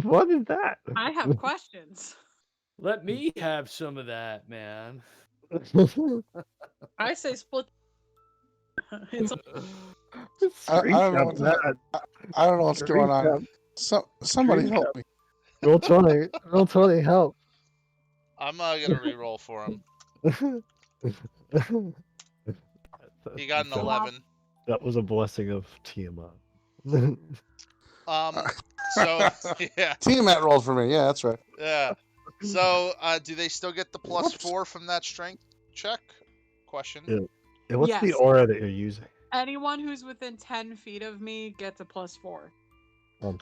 What is that? I have questions. Let me have some of that, man. I say split. It's I don't know. That. I don't know what's going on. Somebody help me. Roll 20. Roll 20. Help. I'm gonna re-roll for him. He got an 11. That was a blessing of Tiamat. So yeah, Tiamat rolled for me. Yeah, that's right. yeah. So do they still get the +4 from that strength check? Question. Yeah. And what's the Yes. aura that you're using? anyone who's within 10 feet of me gets a +4.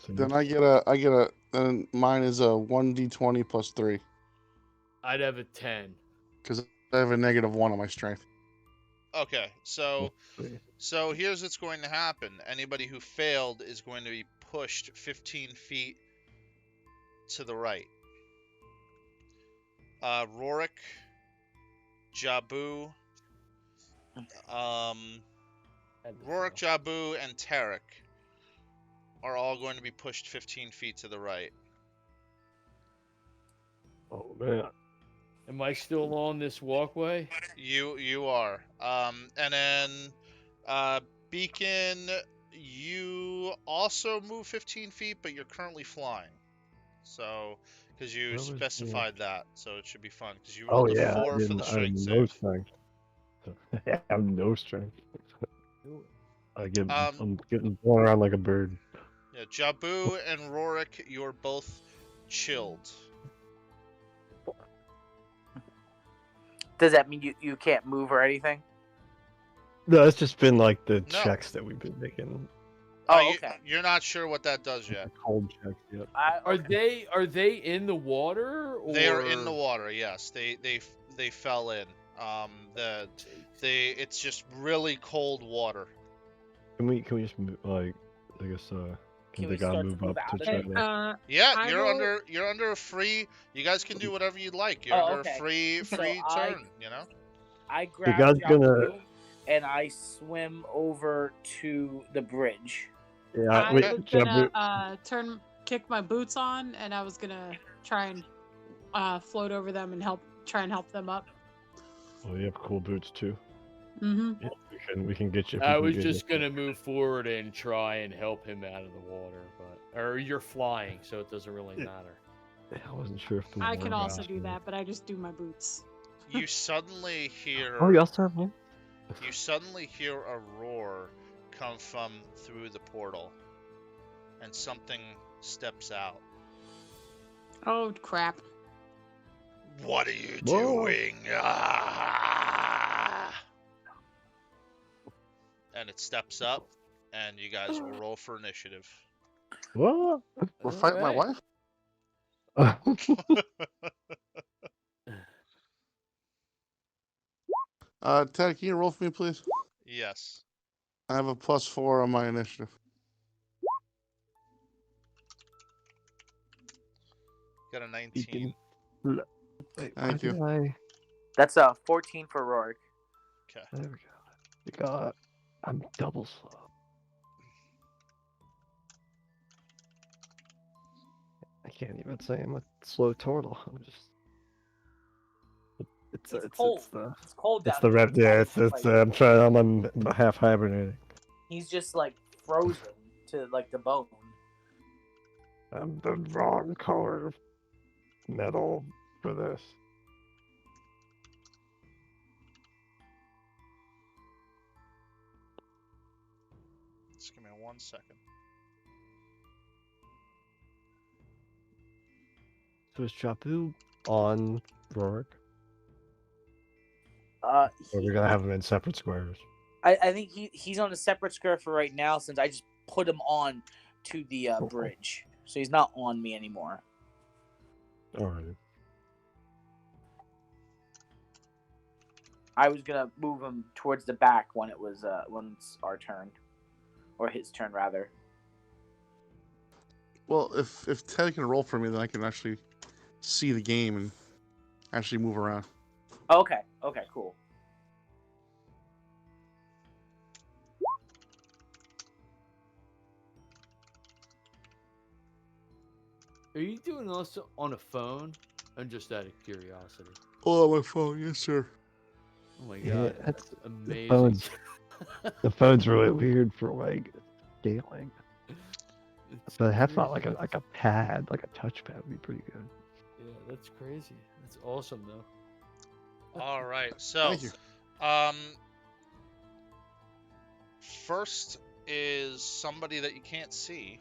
Then I get a. Then mine is a 1d20 plus 3 I'd have a 10. because I have a -1 on my strength. Okay, so here's what's going to happen. Anybody who failed is going to be pushed 15 feet to the right. Rorik, Jabu, Rorik, Jabu, and Tarek are all going to be pushed 15 feet to the right. Oh man. Am I still on this walkway? You are. And then Beacon, you also move 15 feet, but you're currently flying. So, because you Where was the- specified that, so it should be fun. Because you Oh rolled a yeah, 4 for the I strength have no save. strength. I have no strength. Um, I'm getting blown around like a bird. Yeah, Jabu and Rorik, you're both chilled. Does that mean you can't move or anything? No, it's just been like the No. checks that we've been making. Oh, okay. You're not sure what that does The yet. cold checks. Yep. Are they in the water? Or... They are in the water. Yes, they fell in. It's just really cold water. Can we just move, like, I guess Can the we guy start to move move up out to of try it? to? Yeah, I will- you're under a free. You guys can do whatever you'd like. You're Oh, under okay. a free So turn. You know. I The grab guy's gonna- Jabu and I swim over to the bridge. Yeah, I wait, was Jabu. gonna kick my boots on, and I was gonna try and float over them and try and help them up. Oh, you have cool boots too. Mm-hmm. Yeah, we can get you. if I we can was get just you. gonna move forward and try and help him out of the water, or you're flying, so it doesn't really matter. I wasn't sure if the I can water also was do gonna- that, but I just do my boots. You suddenly hear. Oh, you also have one. You suddenly hear a roar come from through the portal, and something steps out. Oh crap! What are you Whoa. doing? Ah! And it steps up, and you guys will roll for initiative. What? We're fighting my Alright. wife? Ted, can you roll for me, please? Yes. I have a +4 on my initiative. Got a 19. Wait, Thank why did you. I? That's a 14 for Rorik. Okay. There we go. You got. I'm double slow. I can't even say I'm a slow turtle. I'm just. It's cold. it's the It's cold down it's the here. rep. Yeah, it's Like, I'm trying. I'm on half hibernating. he's just like frozen to like the bone. I'm the wrong color of metal for this. Just give me 1 second. So is Jabu on Rorik? Or we're gonna have him in separate squares? I think he's on a separate square for right now since I just put him on to the bridge, so he's not on me anymore. Alright. I was gonna move him towards the back when it's our turn, or his turn rather. Well, if Ted can roll for me, then I can actually see the game and actually move around. Okay, cool. Are you doing this on a phone? I'm just out of curiosity. Oh, my phone, yes, sir. Oh my Yeah, god, that's that's amazing. phone's- The phone's really weird for like scaling. So I have thought like a pad, like a touchpad would be pretty good. Yeah, that's crazy. That's awesome though. All right. So, Thank you. first is somebody that you can't see.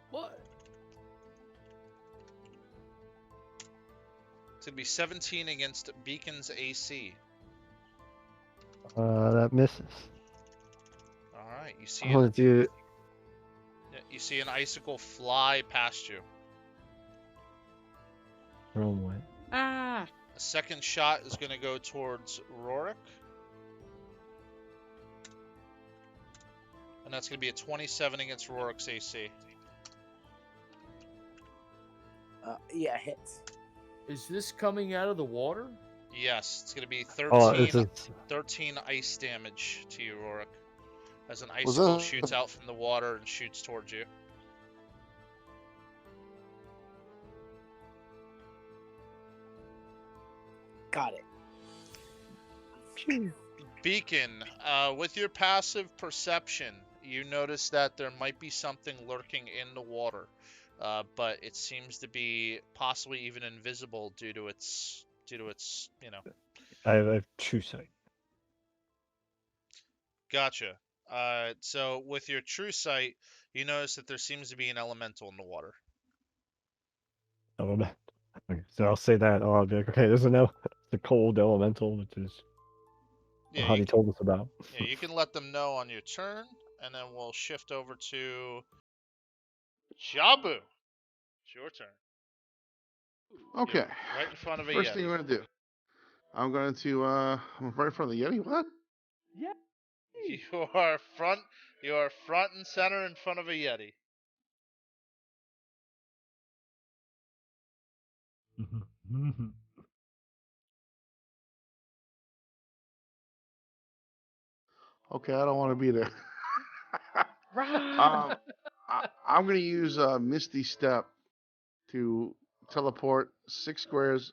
What? It's gonna be 17 against Beacon's AC. That misses. All right. I want to do. You see an icicle fly past you. Wrong way. Ah, A second shot is gonna go towards Rorik. And that's gonna be a 27 against Rorik's AC. Yeah, hits. Is this coming out of the water? Yes, it's gonna be 13, Oh, it's 13 ice damage to you, Rorik. As an Was icicle that- shoots out from the water and shoots towards you. Got it. Beacon, with your passive perception, you notice that there might be something lurking in the water, but it seems to be possibly even invisible due to its, I have true sight. Gotcha. So with your true sight, you notice that there seems to be an elemental in the water. Element. Okay, so I'll say that. Oh, I'll be like, okay, there's the cold elemental, which is Yeah, what he told us about. yeah, you can let them know on your turn, and then we'll shift over to Jabu. It's your turn. Okay. You're right in front of a First thing Yeti. I'm going to do, I'm going to, I'm right in front of the Yeti. What? Yeah. You are front and center in front of a Yeti. Okay, I don't want to be there. Right. I'm going to use Misty Step to teleport 6 squares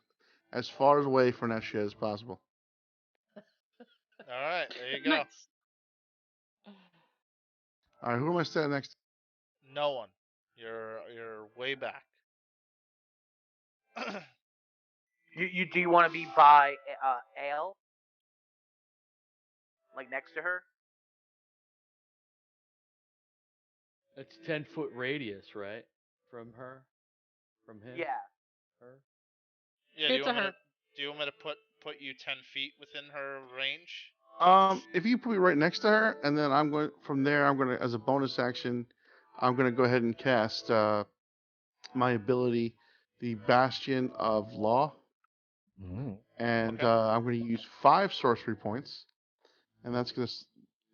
as far away from that shit as possible. All right, there you go. Nice. All right, who am I standing next to? No one. You're way back. Do you want to be by Ale? Like next to her? That's 10-foot radius, right? From her? From him? Yeah. Her? Yeah, It's a her. do you want me to put you 10 feet within her range? If you put me right next to her, and then I'm going from there. I'm going to, as a bonus action, I'm going to go ahead and cast my ability, the Bastion of Law, and Okay. I'm going to use 5 sorcery points, and that's going to.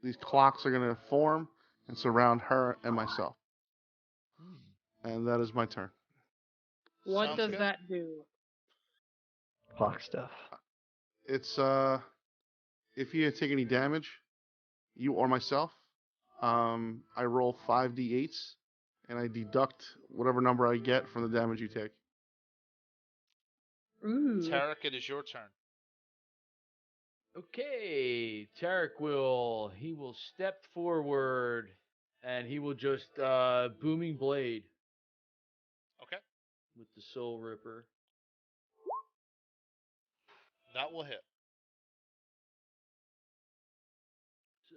These clocks are going to form and surround her and myself, and that is my turn. What Sounds does good. that do? Clock stuff. It's if you take any damage, you or myself, I roll 5d8s, and I deduct whatever number I get from the damage you take. Ooh. Tarek, it is your turn. Okay, Tarek will step forward and he will just booming blade Okay, with the Soul Ripper. that will hit. So,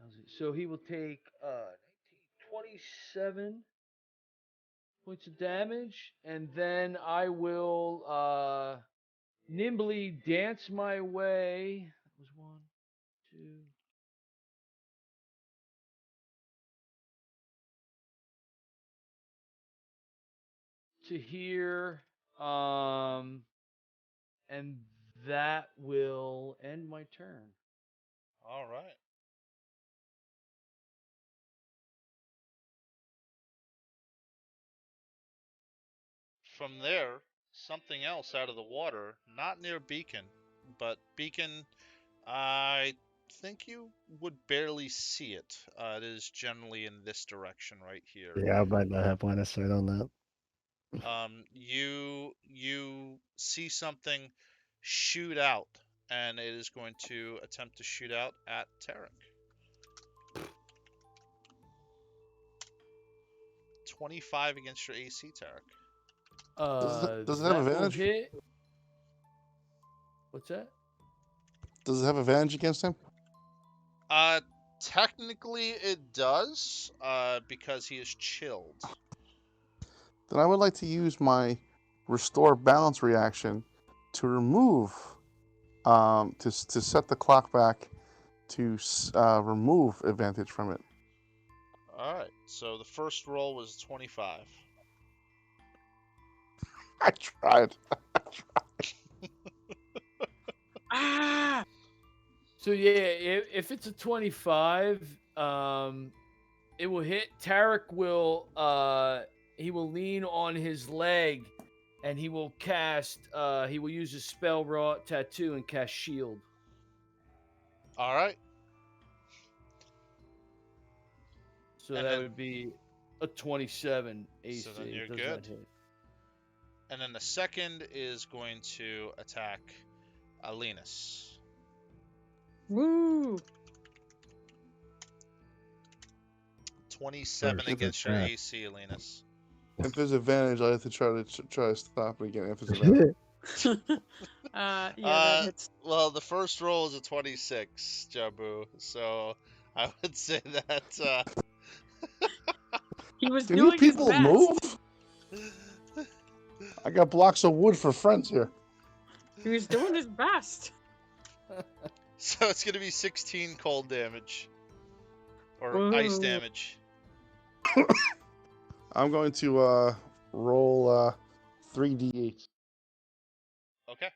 lousy. So he will take 27 points of damage, and then I will nimbly dance my way. That was 1, 2. To here, and that will end my turn. All right. From there, something else out of the water, not near Beacon, but Beacon, I think you would barely see it. It is generally in this direction right here. Yeah, I might not have line of sight on that. You see something shoot out, and it is going to attempt to shoot out at Tarek. 25 against your AC, Tarek. Does it have That will advantage? hit. What's that? Does it have advantage against him? Technically it does, because he is chilled. Then I would like to use my restore balance reaction to remove, to set the clock back to remove advantage from it. All right. So the first roll was 25. I tried. Ah! So yeah, if it's a 25, it will hit. Tarek will he will lean on his leg, and he will cast. He will use his spell wrought tattoo and cast shield. All right. So And that then- would be a 27 AC. So then you're Does good. that hit? And then the second is going to attack Linus. Woo! 27 First against your attack. AC, Linus. If there's advantage, I have to try to stop it again. If there's advantage. Yeah, that hits. Well, the first roll is a 26, Jabu. So I would say that He was Can doing you people his best. move? I got blocks of wood for friends here. He was doing his best. so it's going to be 16 cold damage or ice Ooh. damage. I'm going to roll 3d8. Okay.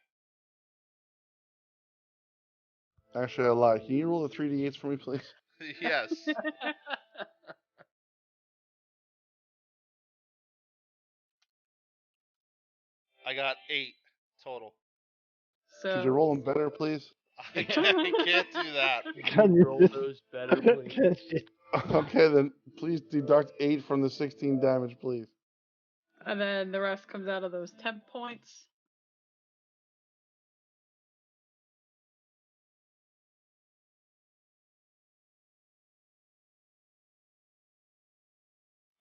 Actually, I lied. Can you roll the 3d8s for me, please? Yes. I got 8 total. Could you So roll them better, please? I can't do that. Can you roll those better, please? Okay, then please deduct 8 from the 16 damage, please. and then the rest comes out of those temp points.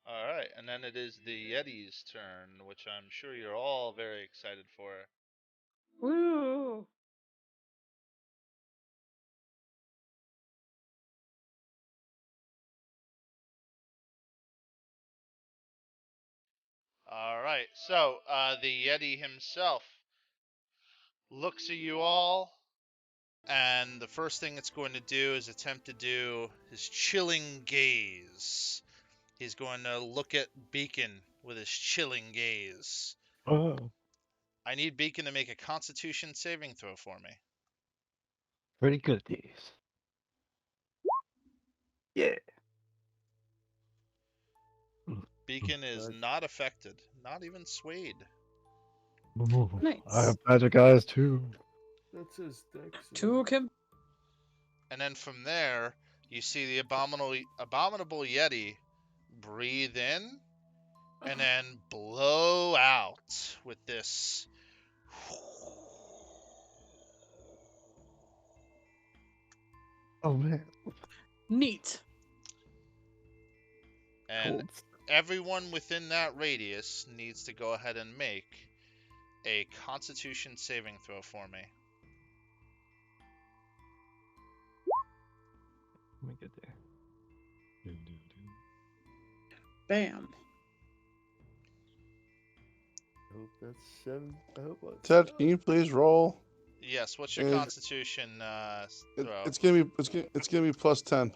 All right, and then it is the Yeti's turn, which I'm sure you're all very excited for. Woo! All right, so the Yeti himself looks at you all, and the first thing it's going to do is attempt to do his chilling gaze. He's going to look at Beacon with his chilling gaze. Oh, I need Beacon to make a Constitution saving throw for me. pretty good at these. Yeah. Beacon is not affected, not even swayed. Nice. I have magic eyes too. That's his dex. Took him. And then from there, you see the abominable Yeti breathe in and then blow out with this. Oh man. Neat. And Cold. everyone within that radius needs to go ahead and make a Constitution saving throw for me. Let me get there. Bam. I hope that's 7. I hope that's Ted, can you please roll? Yes, what's your And Constitution throw? It's gonna be plus 10.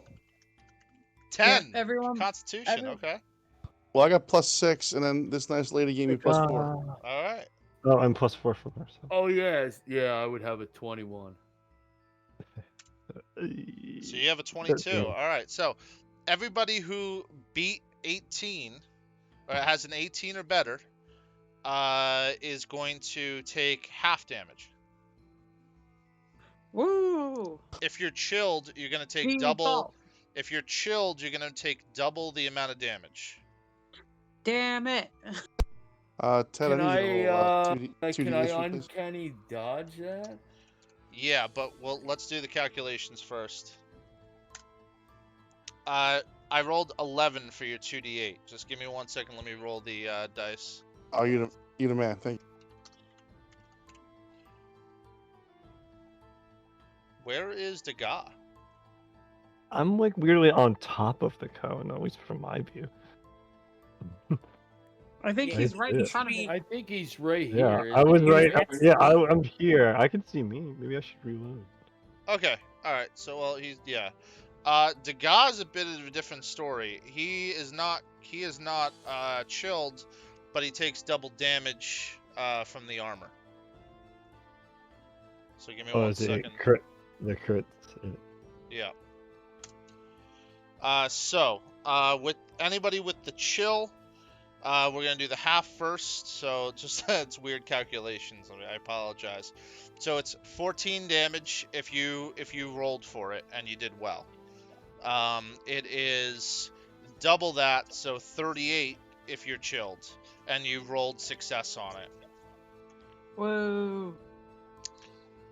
10. Yeah, everyone. Constitution, okay. Well, I got plus 6, and then this nice lady gave me plus 4. All right. Oh, I'm plus 4 for myself. Oh yes, yeah, I would have a 21. So you have a 22. All right. So everybody who beat 18 or has an 18 or better is going to take half damage. Woo! If you're chilled, you're going to take Team double. fault. If you're chilled, you're going to take double the amount of damage. Damn it. Ted, Can I need you to roll 2D8 can I for me, please. uncanny dodge that? Yeah, but let's do the calculations first. I rolled 11 for your 2d8. Just give me 1 second. Let me roll the dice. Oh, you the man. Thank you. Where is Degas? I'm like weirdly on top of the cone, at least from my view. I think Yeah, he's right in it. front of me. I think he's right Yeah, here. I was isn't he? right. Right? Yeah, I'm here. I can see me. Maybe I should reload. Okay. All right. So, well, yeah. Degas is a bit of a different story. He is not chilled, but he takes double damage from the armor. So give me Oh, 1 is it second. crit? The crits. Yeah. So with anybody with the chill, we're gonna do the half first. So just it's weird calculations. I apologize. So it's 14 damage if you rolled for it and you did well. It is double that, so 38 if you're chilled and you rolled success on it. Whoa.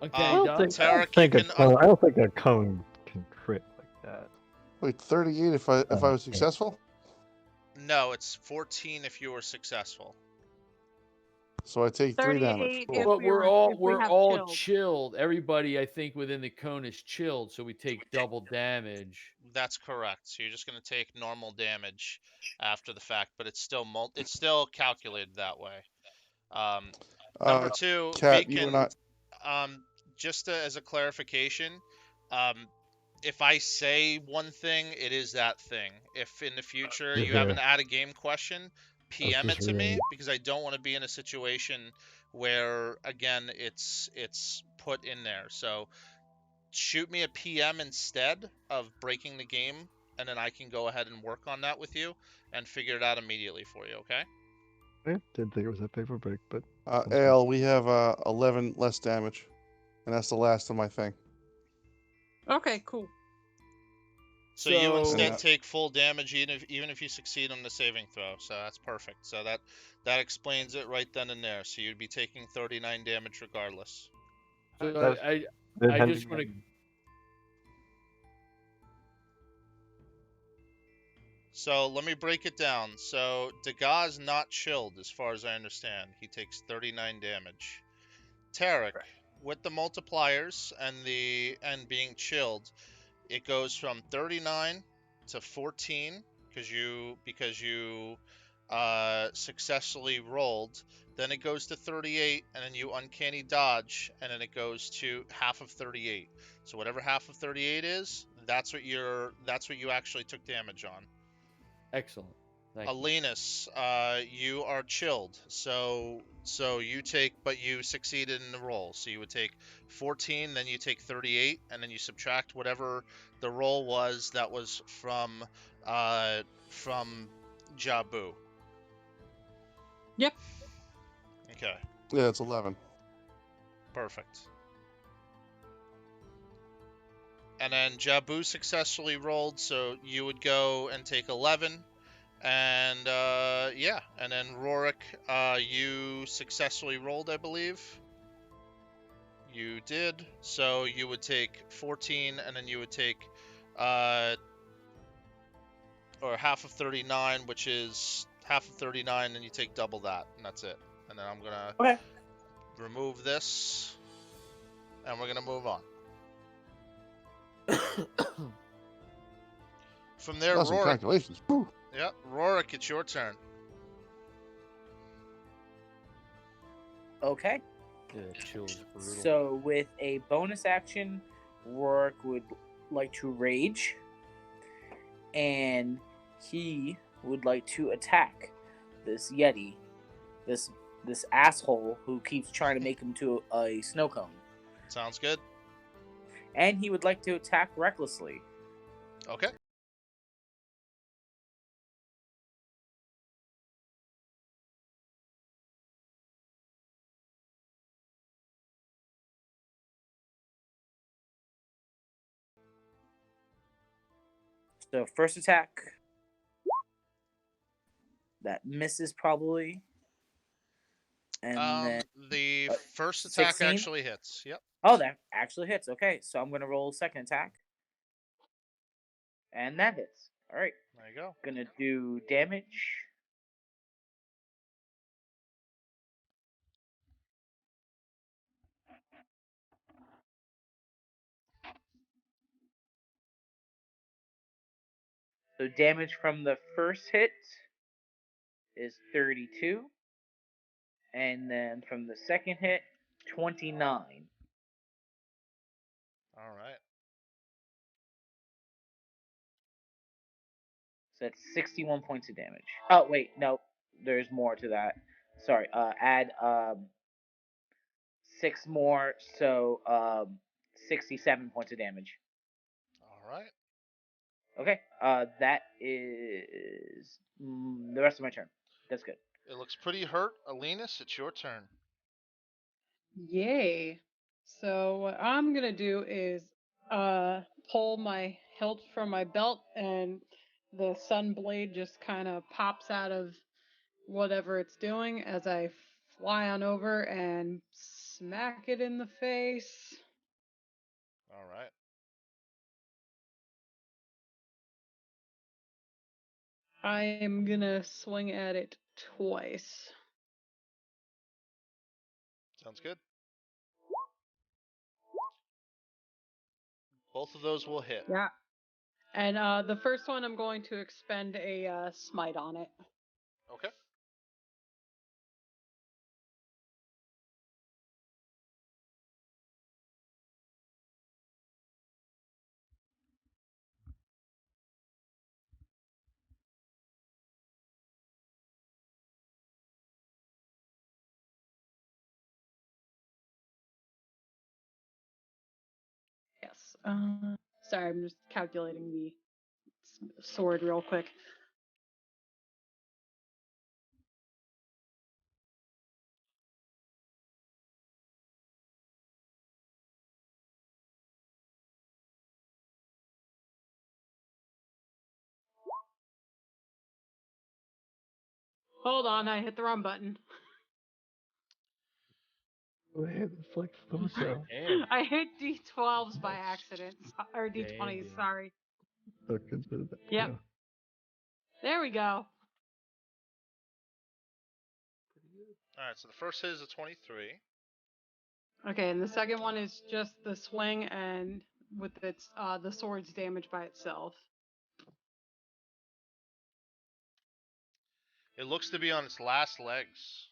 Uncanny dodge. Tarek, you can I don't think a cone can crit like that. Wait, 38 if I was successful? No, it's 14 if you were successful. So I take 3 damage. 38 Cool. if But we we're have all chilled. chilled. Everybody, I think, within the cone is chilled, so we take double damage. That's correct. So you're just going to take normal damage after the fact, but it's still calculated that way. Number 2, Cat, you and I. just as a clarification, if I say one thing, it is that thing. If in the future you have an out of game question, PM it to me, because I don't want to be in a situation where again it's put in there. So shoot me a PM instead of breaking the game, and then I can go ahead and work on that with you and figure it out immediately for you, okay? I didn't think it was that big of a break, but Ale, we have 11 less damage. And that's the last of my thing. Okay, cool. So you instead Yeah. take full damage even if you succeed on the saving throw. So that's perfect. So that explains it right then and there. So you'd be taking 39 damage regardless. So I just want to. So let me break it down. So Degas not chilled, as far as I understand. He takes 39 damage. Tarek, with the multipliers and being chilled, it goes from 39 to 14 because you successfully rolled. Then it goes to 38, and then you uncanny dodge, and then it goes to half of 38. So whatever half of 38 is, that's what you actually took damage on. Excellent. Thank Alinus, you are chilled, so you take, but you succeeded in the roll, so you would take 14, then you take 38, and then you subtract whatever the roll was that was from Jabu. Yep. Okay. Yeah, it's 11. Perfect. And then Jabu successfully rolled, so you would go and take 11. And yeah, and then Rorik, you successfully rolled, I believe. You did. So you would take 14, and then you would take or half of 39, which is half of 39, and you take double that, and that's it. And then I'm gonna remove this, and we're gonna move on. From there, Awesome Rorik. calculations. Woo. Yep, Rorik, it's your turn. Okay. Yeah, chill's brutal. So with a bonus action, Rourke would like to rage, and he would like to attack this Yeti, this asshole who keeps trying to make him to a snow cone. Sounds good. And he would like to attack recklessly. Okay. So first attack, that misses probably. And then the first attack 16? actually hits. Yep. Oh, that actually hits. Okay, so I'm gonna roll second attack, and that hits. All right. There you go. Gonna do damage. So damage from the first hit is 32, and then from the second hit, 29. All right. So that's 61 points of damage. Oh wait, no, there's more to that. Sorry, add 6 more, so 67 points of damage. All right. Okay, that is the rest of my turn. That's good. It looks pretty hurt. Alinus, it's your turn. Yay. So what I'm gonna do is pull my hilt from my belt, and the sun blade just kind of pops out of whatever it's doing as I fly on over and smack it in the face. All right. I am gonna swing at it twice. Sounds good. Both of those will hit. Yeah. And the first one, I'm going to expend a smite on it. Okay. Yes. Sorry, I'm just calculating the sword real quick. Hold on, I hit the wrong button. Wait, it's like so. And I hit D12s by accident. Or D20s, Damn. sorry. Look into that. Yep. There we go. All right. So the first hit is a 23. Okay, and the second one is just the swing and with its the sword's damage by itself. It looks to be on its last legs.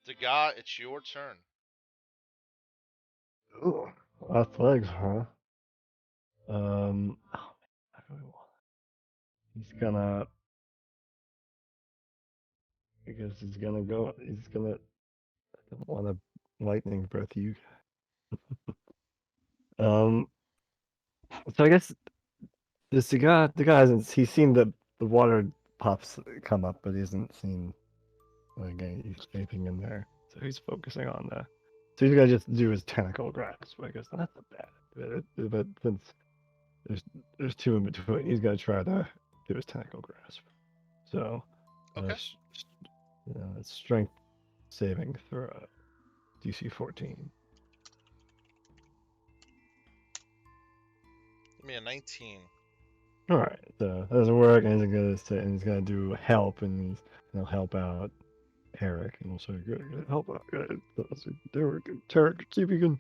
Daga, it's your turn. Ooh, last legs, huh? Oh man, I really want. He's gonna. Because he's gonna go. He's gonna. I don't want to lightning breath you. So I guess the guy hasn't. He's seen the water pops come up, but he hasn't seen like anything in there. So he's focusing on the. So he's gonna just do his tentacle grasp. I guess that's not bad. But since there's two in between, he's gonna try to do his tentacle grasp. So, Okay. it's strength saving throw, DC 14. Give me a 19. All right, so that doesn't work, and he's gonna do help, and he'll help out Eric, and also good help out. Tarek, see if you can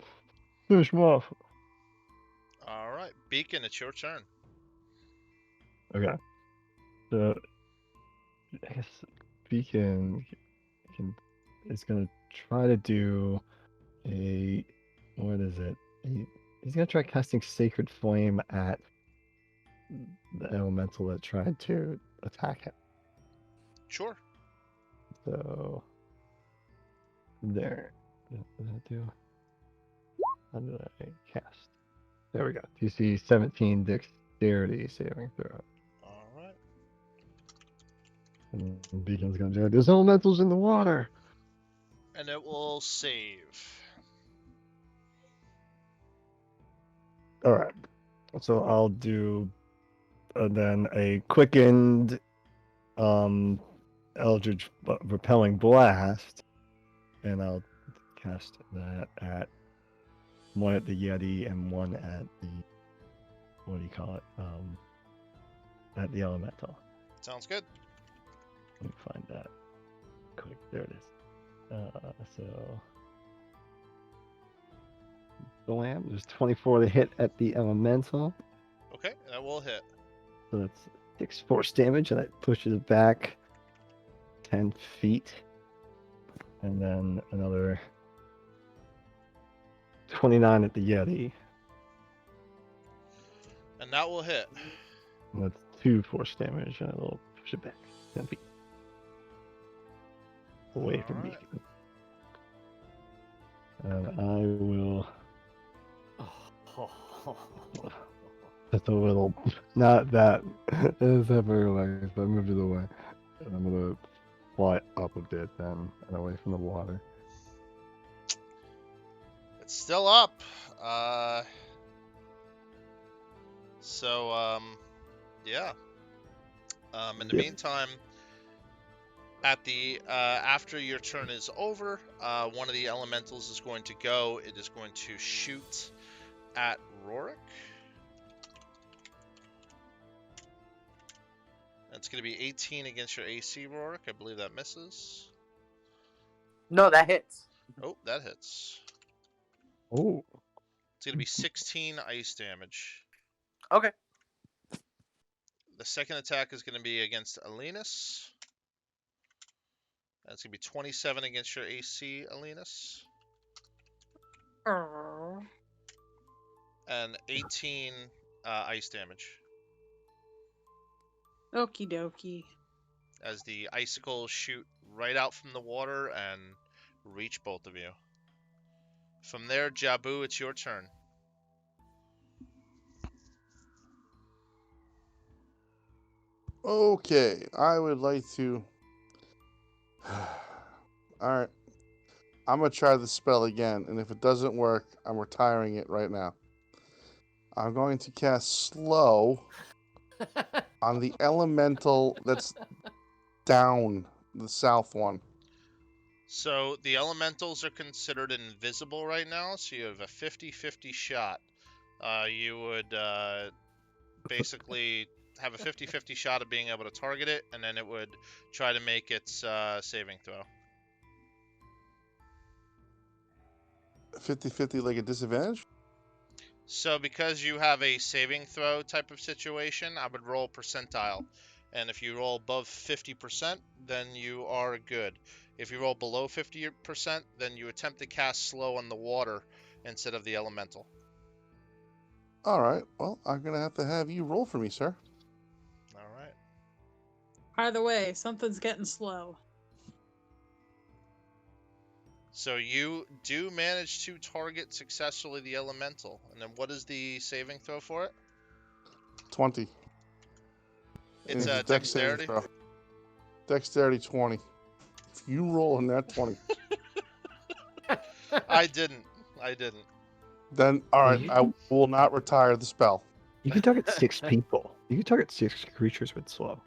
finish him off. All right. Beacon, it's your turn. Okay, so I guess Beacon is gonna try to do a what is it? He's gonna try casting Sacred Flame at the elemental that tried to attack him. Sure. So there. What does that do? How did I cast? There we go. DC 17 dexterity saving throw. All right. And Beacon's gonna do it. There's elementals in the water. And it will save. All right. So I'll do then a quickened Eldritch repelling blast, and I'll cast that at one at the Yeti and one at the what do you call it? At the elemental. Sounds good. Let me find that quick. There it is. So blam. There's 24 to hit at the elemental. Okay, that will hit. So that's 6 force damage, and that pushes it back 10 feet. And then another 29 at the Yeti. And that will hit. And that's 2 force damage, and it'll push it back 10 feet. Away from Alright. Beacon. And I will. Just a little. Not that. It's not very relaxed, but I moved it away. And I'm gonna fly up a bit then, and away from the water. It's still up. Yeah. In the Yep. meantime, At the after your turn is over, one of the elementals is going to go. It is going to shoot at Rorik. That's going to be 18 against your AC, Rorik. I believe that misses. No, that hits. Oh, that hits. Oh. It's going to be 16 ice damage. Okay. The second attack is going to be against Alinus. That's going to be 27 against your AC, Alinus. And 18 ice damage. Okie dokie. As the icicles shoot right out from the water and reach both of you. From there, Jabu, it's your turn. Okay, I would like to. Alright. I'm going to try the spell again, and if it doesn't work, I'm retiring it right now. I'm going to cast Slow on the elemental that's down, the south one. So the elementals are considered invisible right now, so you have a 50-50 shot. You would basically have a 50-50 shot of being able to target it, and then it would try to make its saving throw. 50-50 like a disadvantage? So because you have a saving throw type of situation, I would roll percentile. And if you roll above 50%, then you are good. If you roll below 50%, then you attempt to cast slow on the water instead of the elemental. Alright, well, I'm going to have you roll for me, sir. All right. Either way, something's getting slow. So you do manage to target successfully the elemental. And then what is the saving throw for it? 20. It's a a dexterity? throw. Dexterity 20. If you roll in that 20, I didn't. then, alright, I will not retire the spell. You can target 6 people. You can target 6 creatures with slow.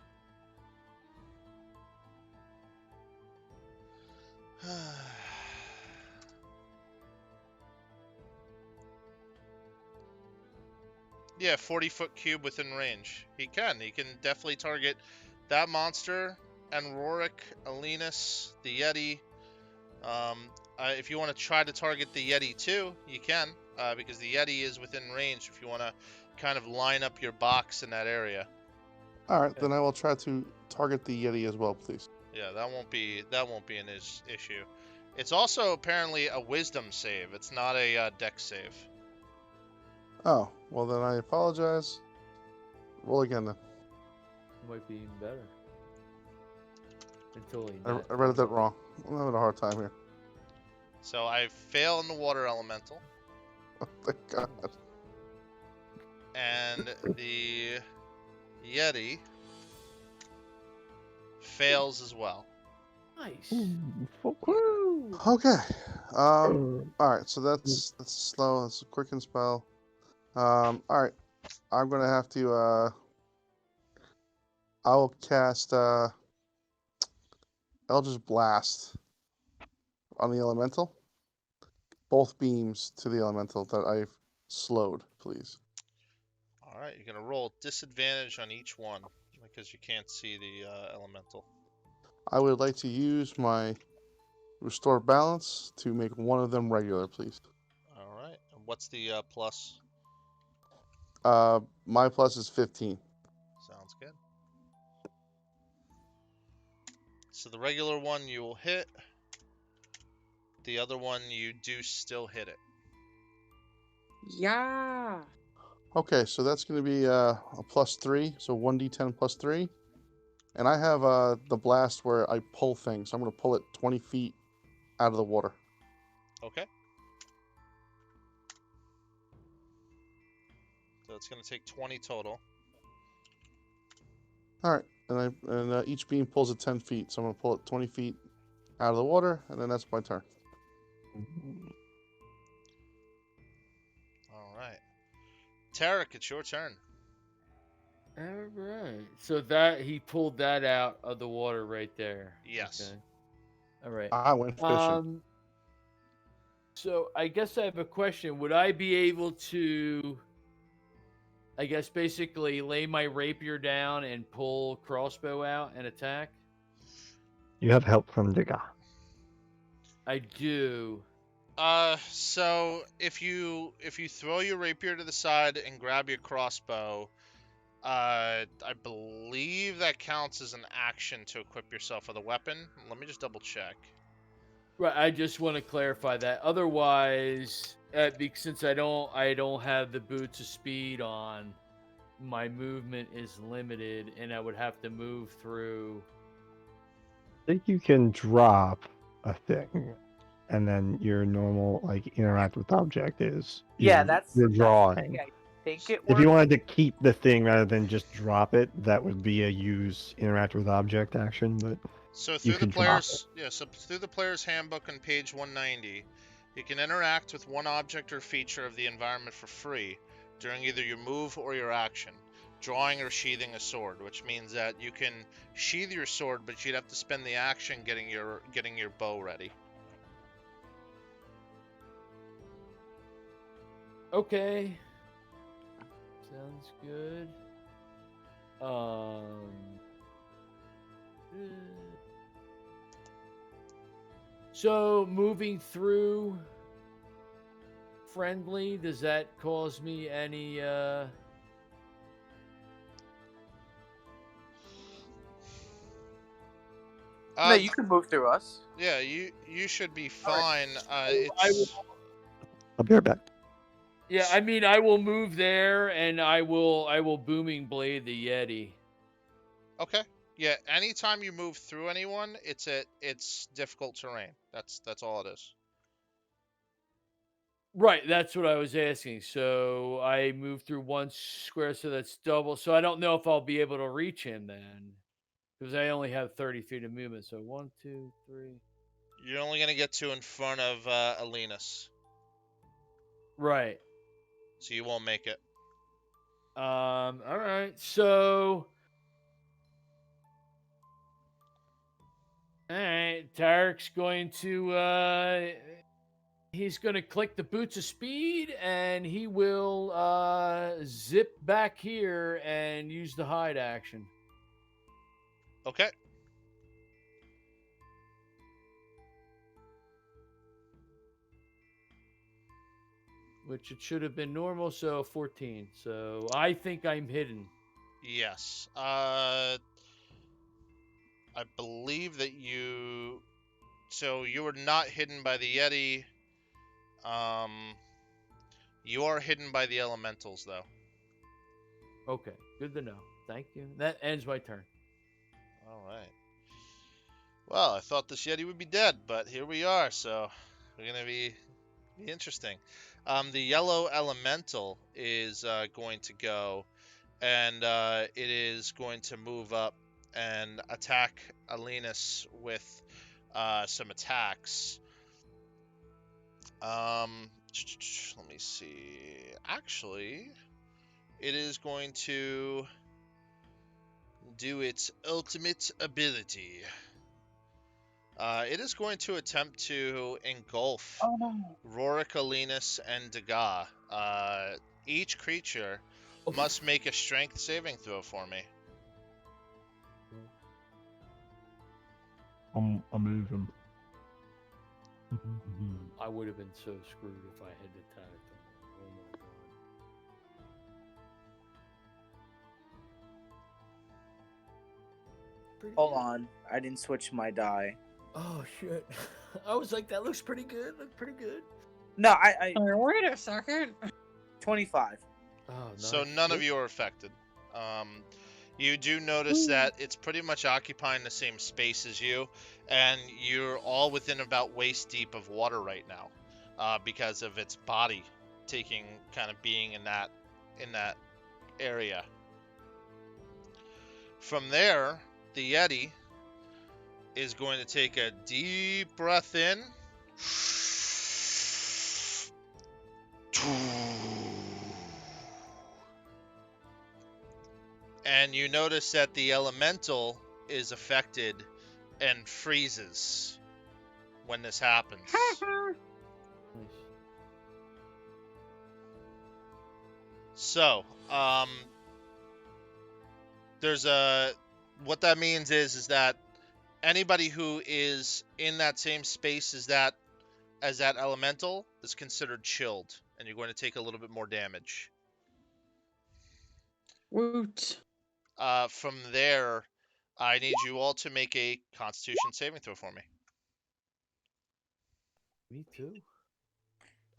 Yeah, 40-foot cube within range. He can definitely target that monster, and Rorik, Alinus, the Yeti. If you want to try to target the Yeti too, you can, because the Yeti is within range if you want to kind of line up your box in that area. Alright, then I will try to target the Yeti as well, please. Yeah, that won't be an issue. It's also apparently a wisdom save. It's not a dex save. Oh, well then I apologize. Roll again then. Might be even better. Until he I read that wrong. I'm having a hard time here. So I fail in the water elemental, Oh, thank God. and the Yeti fails as well. Nice. Woo! Okay. Alright, so that's slow, that's a quicken spell. Alright. I'm gonna have to I will cast Eldritch Blast on the elemental. Both beams to the elemental that I've slowed, please. All right, you're gonna roll disadvantage on each one because you can't see the elemental. I would like to use my Restore Balance to make one of them regular, please. All right, and what's the plus? My plus is 15. Sounds good. So the regular one you will hit. The other one you do still hit it. Yeah. Okay, so that's going to be a +3, so 1d10 plus 3. And I have the blast where I pull things. So I'm going to pull it 20 feet out of the water. Okay. So it's going to take 20 total. All right, and each beam pulls it 10 feet. So I'm going to pull it 20 feet out of the water, and then that's my turn. All right. Tarek, it's your turn. All right. So that he pulled that out of the water right there. Yes. Okay. All right. I went fishing. So I guess I have a question. Would I be able to, I guess, basically lay my rapier down and pull crossbow out and attack? You have help from Digga. I do. So if you throw your rapier to the side and grab your crossbow, I believe that counts as an action to equip yourself with a weapon. Let me just double check. Right. I just want to clarify that. Otherwise, since I don't have the boots of speed on, my movement is limited, and I would have to move through. I think you can drop a thing, and then your normal interact with object is Yeah, you're that's the drawing. way I think it If works. you wanted to keep the thing rather than just drop it, that would be a use interact with object action. But So through the can drop player's so through the player's handbook on page 190, you can interact with one object or feature of the environment for free during either your move or your action, drawing or sheathing a sword, which means that you can sheath your sword, but you'd have to spend the action getting your bow ready. Okay. Sounds good. So moving through friendly, does that cause me any No, you can move through us. Yeah, you should be All right. fine. I It's I'll be right back. Yeah, I mean, I will move there, and I will booming blade the Yeti. okay. Yeah, anytime you move through anyone, it's difficult terrain. That's all it is. Right, that's what I was asking. So I move through one square, so that's double. So I don't know if I'll be able to reach him then, because I only have 30 feet of movement. So 1, 2, 3. You're only gonna get to in front of Alinus, Right. so you won't make it. All right. So, all right. Tarek's going to he's going to click the boots of speed, and he will zip back here and use the hide action. Okay. Which it should have been normal, so 14. So I think I'm hidden. Yes. I believe that you. So you were not hidden by the Yeti. You are hidden by the elementals, though. Okay, good to know. Thank you. That ends my turn. All right. Well, I thought this Yeti would be dead, but here we are. So we're gonna be interesting. The yellow elemental is going to go, and it is going to move up and attack Alinus with some attacks. Let me see. Actually, it is going to do its ultimate ability. It is going to attempt to engulf Oh no. Rorik, Alinus, and Daga. Each creature must make a strength saving throw for me. I'm moving. I would have been so screwed if I had attacked him. Oh my god. Hold on, I didn't switch my die. Oh shit. I was like, that looks pretty good. Look pretty good. No, I Wait a second. 25. Oh, So nice. none of you are affected. You do notice that it's pretty much occupying the same space as you, and you're all within about waist deep of water right now, because of its body being in that area. From there, the Yeti is going to take a deep breath in. And you notice that the elemental is affected and freezes when this happens. Nice. So, what that means is that anybody who is in that same space as that elemental is considered chilled, and you're going to take a little bit more damage. Woot. From there, I need you all to make a Constitution saving throw for me. Me too.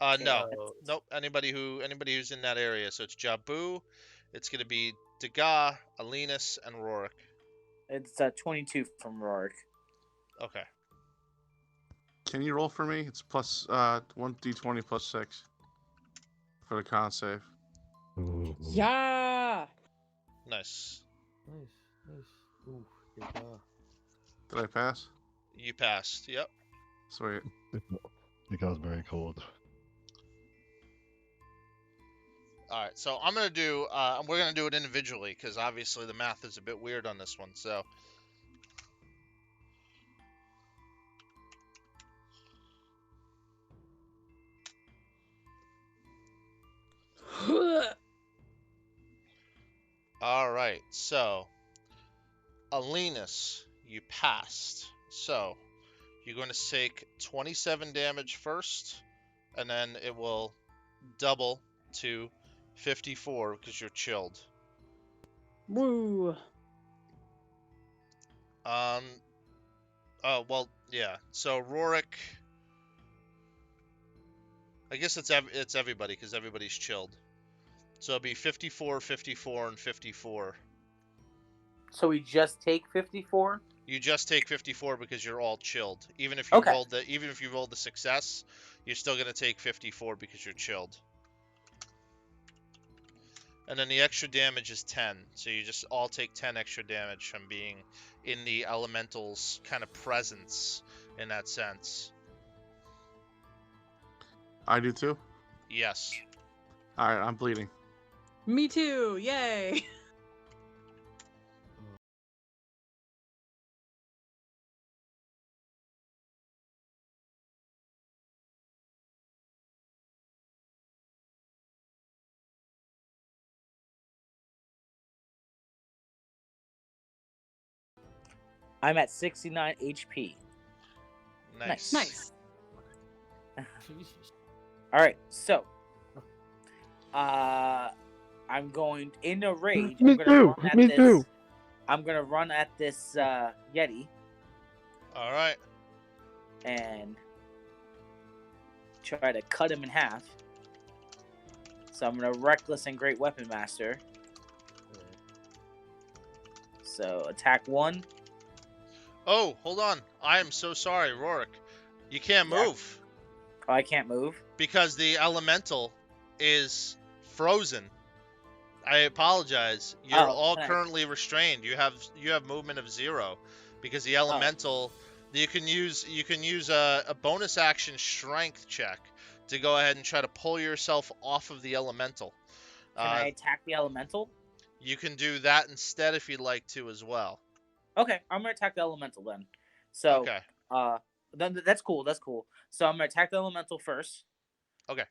No, Oh. nope. Anybody who's in that area. So it's Jabu, it's gonna be Degas, Alinus, and Rorik. It's 22 from Rorik. Okay. Can you roll for me? It's plus 1d20 plus 6 for the con save. Ooh. Yeah. Nice. Nice. Ooh, good job. Did I pass? You passed. Yep. Sweet. Because very cold. All right. So I'm gonna do. We're gonna do it individually because obviously the math is a bit weird on this one. So. All right. So. Alinus, you passed. So. You're going to take 27 damage first, and then it will double to 54 because you're chilled. Woo. Oh well, yeah. So Rorik, I guess it's everybody because everybody's chilled. So it'll be 54, 54, and 54. So we just take 54? You just take 54 because you're all chilled. Even if you Okay. rolled the success, you're still gonna take 54 because you're chilled. And then the extra damage is 10, so you just all take 10 extra damage from being in the elemental's kind of presence in that sense. I do too? Yes. Alright, I'm bleeding. Me too. Yay. I'm at 69 HP. Nice. Nice. Jesus. All right, so I'm going in a rage. Me I'm gonna too. run at Me this. too. I'm gonna run at this Yeti All right. and try to cut him in half. So I'm gonna reckless and great weapon master. So attack 1. Oh, hold on. I am so sorry, Rorik. You can't Yeah. move Oh, I can't move. because the elemental is frozen. I apologize. You're Oh, all nice. currently restrained. You have movement of 0 because the elemental. You can use a bonus action strength check to go ahead and try to pull yourself off of the elemental. Can I attack the elemental? You can do that instead if you'd like to as well. Okay, I'm gonna attack the elemental then. So Okay. then that's cool. That's cool. So I'm gonna attack the elemental first. Okay.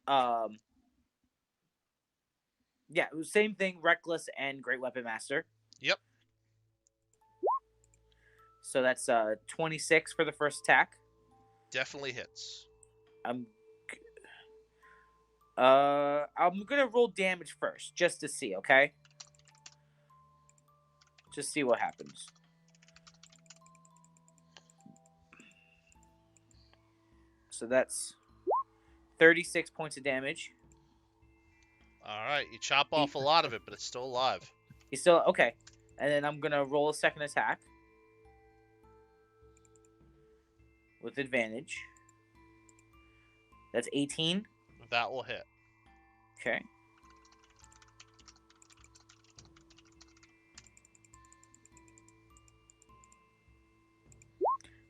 Yeah, same thing. Reckless and great weapon master. Yep. So that's 26 for the first attack. Definitely hits. I'm gonna roll damage first, just to see. Okay. Just see what happens. So that's 36 points of damage. All right. You chop off a lot of it, but it's still alive. He's still okay. And then I'm gonna roll a second attack with advantage. That's 18. That will hit. Okay.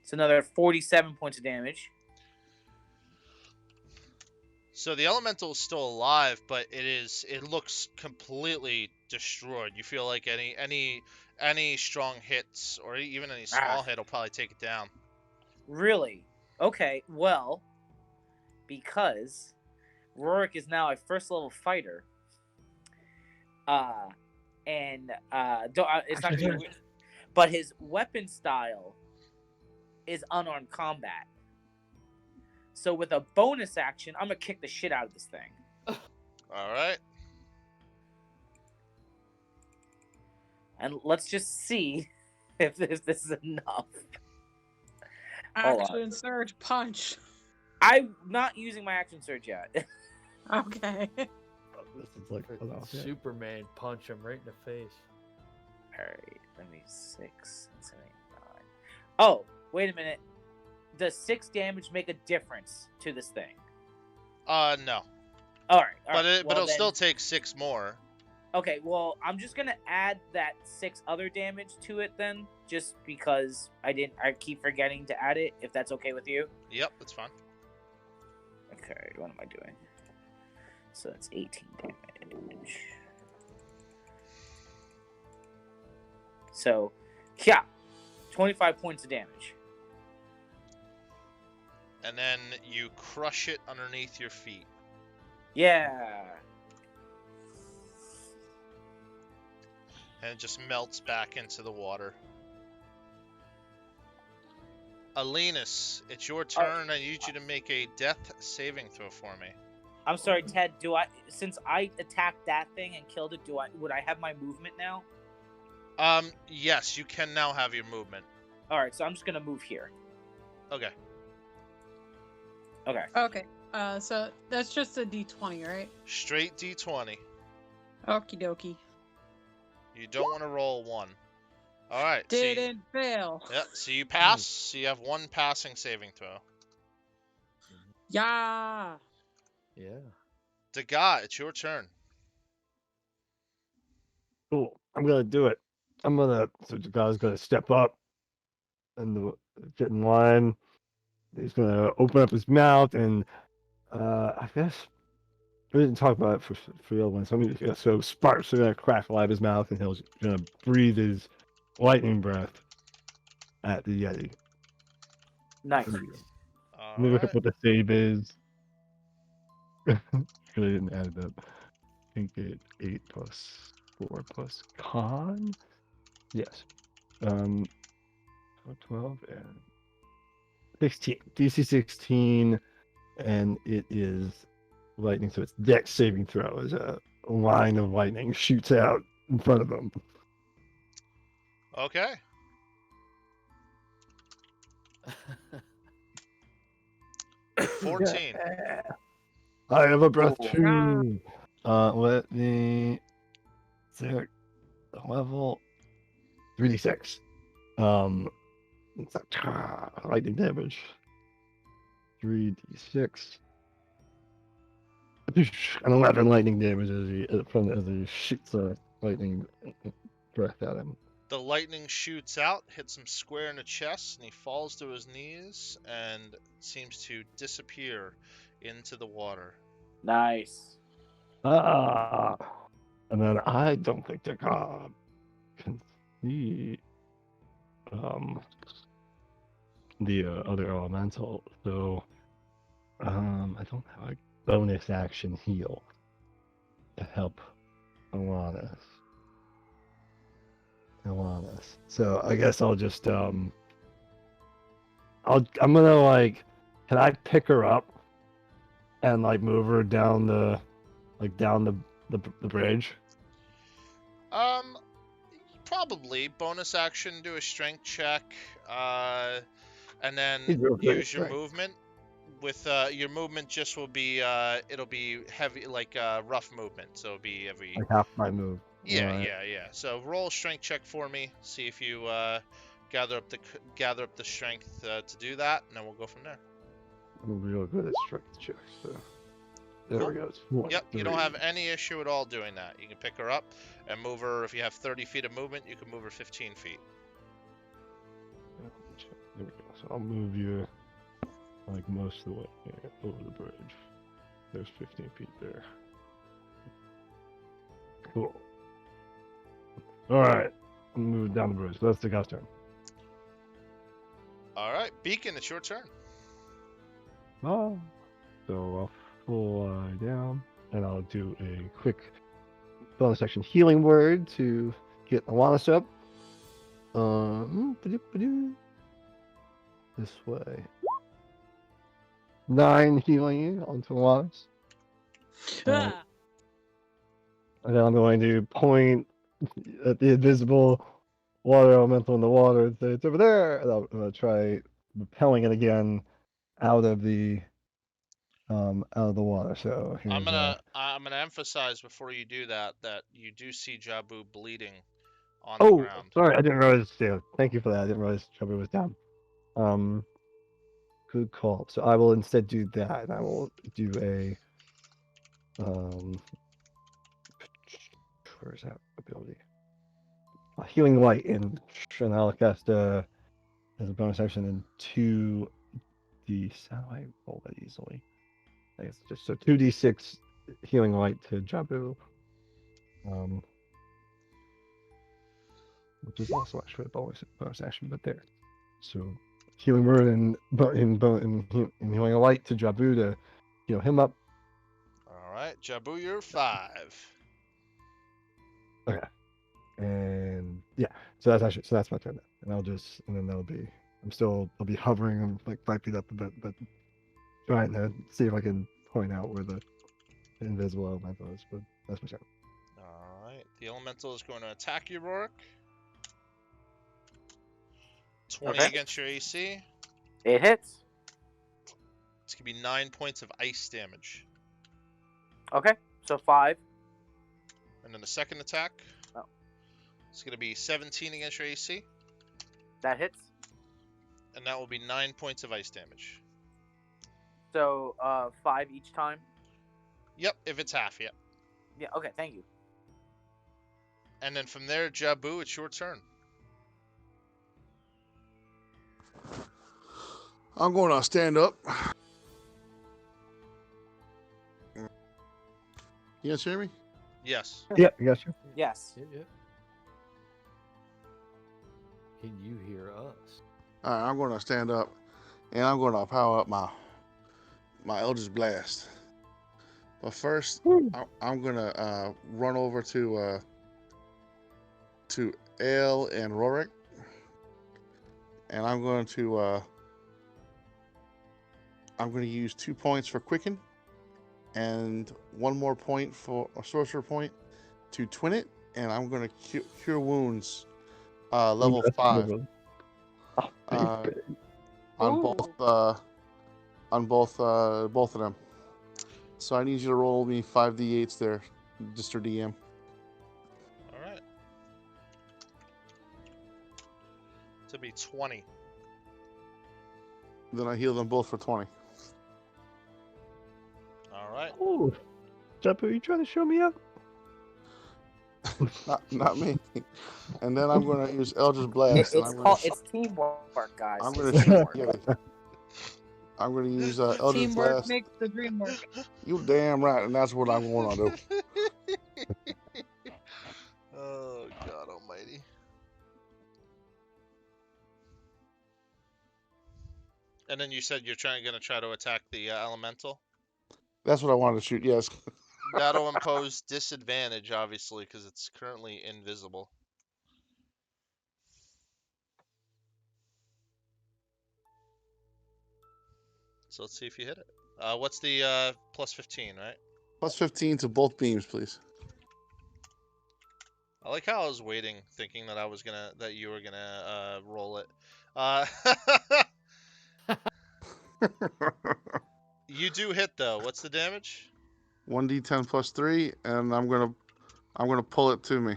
It's another 47 points of damage. So the elemental is still alive, but it looks completely destroyed. You feel like any strong hits or even any small hit will probably take it down. Really? Okay, well, because Rorik is now a first level fighter, it's not gonna be, but his weapon style is unarmed combat. So with a bonus action, I'm gonna kick the shit out of this thing. All right. And let's just see if this is enough. Hold on. Action surge punch. I'm not using my action surge yet. Okay. This is like Superman punch him right in the face. Alright, let me 6, 7, 8, 9. Oh, wait a minute. Does 6 damage make a difference to this thing? No. Alright. But it'll then, still take 6 more. Okay, well, I'm just gonna add that 6 other damage to it then, just because I keep forgetting to add it, if that's okay with you. Yep, that's fine. Okay, what am I doing? So that's 18 damage. So, yeah, 25 points of damage. And then you crush it underneath your feet. Yeah. And it just melts back into the water. Alinus, it's your turn. I need you to make a death saving throw for me. I'm sorry, Ted. Since I attacked that thing and killed it, would I have my movement now? Yes, you can now have your movement. All right, so I'm just gonna move here. Okay. Okay. Okay. So that's just a D20, right? Straight D20. Okie dokie. You don't want to roll 1. All right. Didn't fail. Yep. So you pass. So you have 1 passing saving throw. Yeah. Yeah. Dagat, it's your turn. Cool. I'm gonna do it. So the guy's gonna step up and get in line. He's gonna open up his mouth and I guess we didn't talk about it for the other one. So sparks are gonna crack out of his mouth and he's gonna breathe his lightning breath at the Yeti. Nice. Let me All look right. up what the save is. I didn't add it up. I think it's 8 plus 4 plus con. Yes. 12 and 16. DC 16, and it is lightning, so it's dex saving throw. As a line of lightning shoots out in front of him. Okay. $14. Yeah. I have a breath Cool. too. Let me check the level 3d6. It's lightning damage. 3d6. And 11 lightning damage as he shoots a lightning breath at him. The lightning shoots out, hits him square in the chest, and he falls to his knees and seems to disappear into the water. Nice. And then I don't think the god can see the other elemental, so I don't have a bonus action heal to help Alanis. So I guess I'll just I'm gonna can I pick her up and move her down the bridge? Probably bonus action, do a strength check, and then He's real great use your strength. movement. With your movement, just will be it'll be heavy, rough movement. So it'll be every. Like half my move. Yeah, Right. yeah. So roll a strength check for me. See if you gather up the strength to do that, and then we'll go from there. I'm real good at strength checks. So there Cool. we go. It's 1, Yep, you don't 3. have any issue at all doing that. You can pick her up and move her. If you have 30 feet of movement, you can move her 15 feet. There we go. So I'll move you most of the way over the bridge. There's 15 feet there. Cool. All right. I'm moving down the road. So that's the guy's turn. All right, Beacon, it's your turn. Oh. So I'll fly down, and I'll do a quick bonus action healing word to get Alanis up. This way. 9 healing onto Alanis. And then I'm going to point at the invisible water elemental in the water and say, it's over there. And I'm going to try repelling it again out of the water. So I'm here's gonna emphasize before you do that you do see Jabu bleeding on the oh, ground. sorry, I didn't realize. Yeah, thank you for that. I didn't realize Chubby was down. Good call. So I will instead do that, and I will do a where's that ability? A healing light, and I'll cast as a bonus action into the how do I roll that easily? I guess just so 2d6 healing light to Jabu. Which is also actually a bonus action, but there. So healing word and healing a light to Jabu to heal him up. All right, Jabu, you're 5. Okay. And yeah, so that's my turn then. And then I'll be hovering. I'm like 5 feet up a bit, but trying to see if I can point out where the invisible elemental is. But that's my turn. All right, the elemental is going to attack you, Rourke. 20 Okay. against your AC. It hits. It's gonna be 9 points of ice damage. Okay, so 5. And then the second attack. Oh. It's gonna be 17 against your AC. That hits. And that will be 9 points of ice damage. So 5 each time. Yep, if it's half, yep. Yeah. Okay. Thank you. And then from there, Jabu, it's your turn. I'm going to stand up. You guys hear me? Yes. Yeah, I got you. Yes. Yeah. Can you hear us? All right, I'm going to stand up, and I'm going to power up my Eldritch Blast. But first, I'm going to run over to Ale and Rorik, and I'm going to use 2 points for Quicken, and 1 more point for a Sorcerer point to twin it, and I'm going to cure wounds level 5 on both of them. So I need you to roll me 5d8s there, Mr. DM. All right. To be 20. Then I heal them both for 20. All right. Oh, Jabu, are you trying to show me up? Not me. And then I'm going to use Eldritch Blast. It's teamwork, guys. I'm It's going to teamwork. shoot. I'm going to use Eldritch Teamwork Blast. makes the dream work. You damn right, and that's what I'm going to do. Oh, God almighty. And then you said you're gonna try to attack the elemental? That's what I wanted to shoot, yes. That'll impose disadvantage, obviously, because it's currently invisible. So let's see if you hit it. What's the plus 15, right? Plus 15 to both beams, please. I like how I was waiting, thinking that you were gonna roll it. You do hit though. What's the damage? 1d10 plus 3, and I'm gonna pull it to me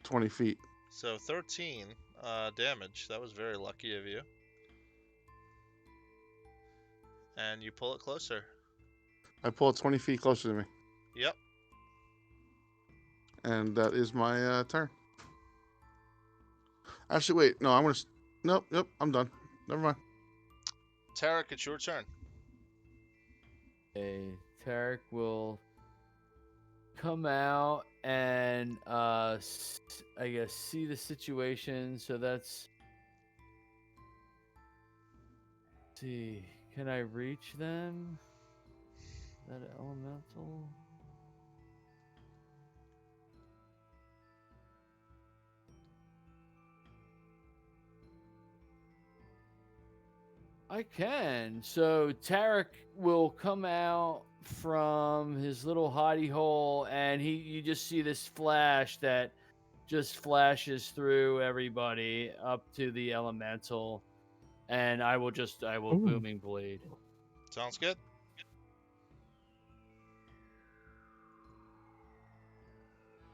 20 feet. So 13 damage. That was very lucky of you. And you pull it closer. I pull it 20 feet closer to me. Yep. And that is my turn. Actually, wait. No, I'm gonna. Nope. I'm done. Never mind. Tarek, it's your turn. Tarek will come out and I guess see the situation. So that's see. Can I reach them? That elemental. I can. So Tarek will come out from his little hidey hole, and you just see this flash that just flashes through everybody up to the elemental, and I will Ooh. booming blade. Sounds good.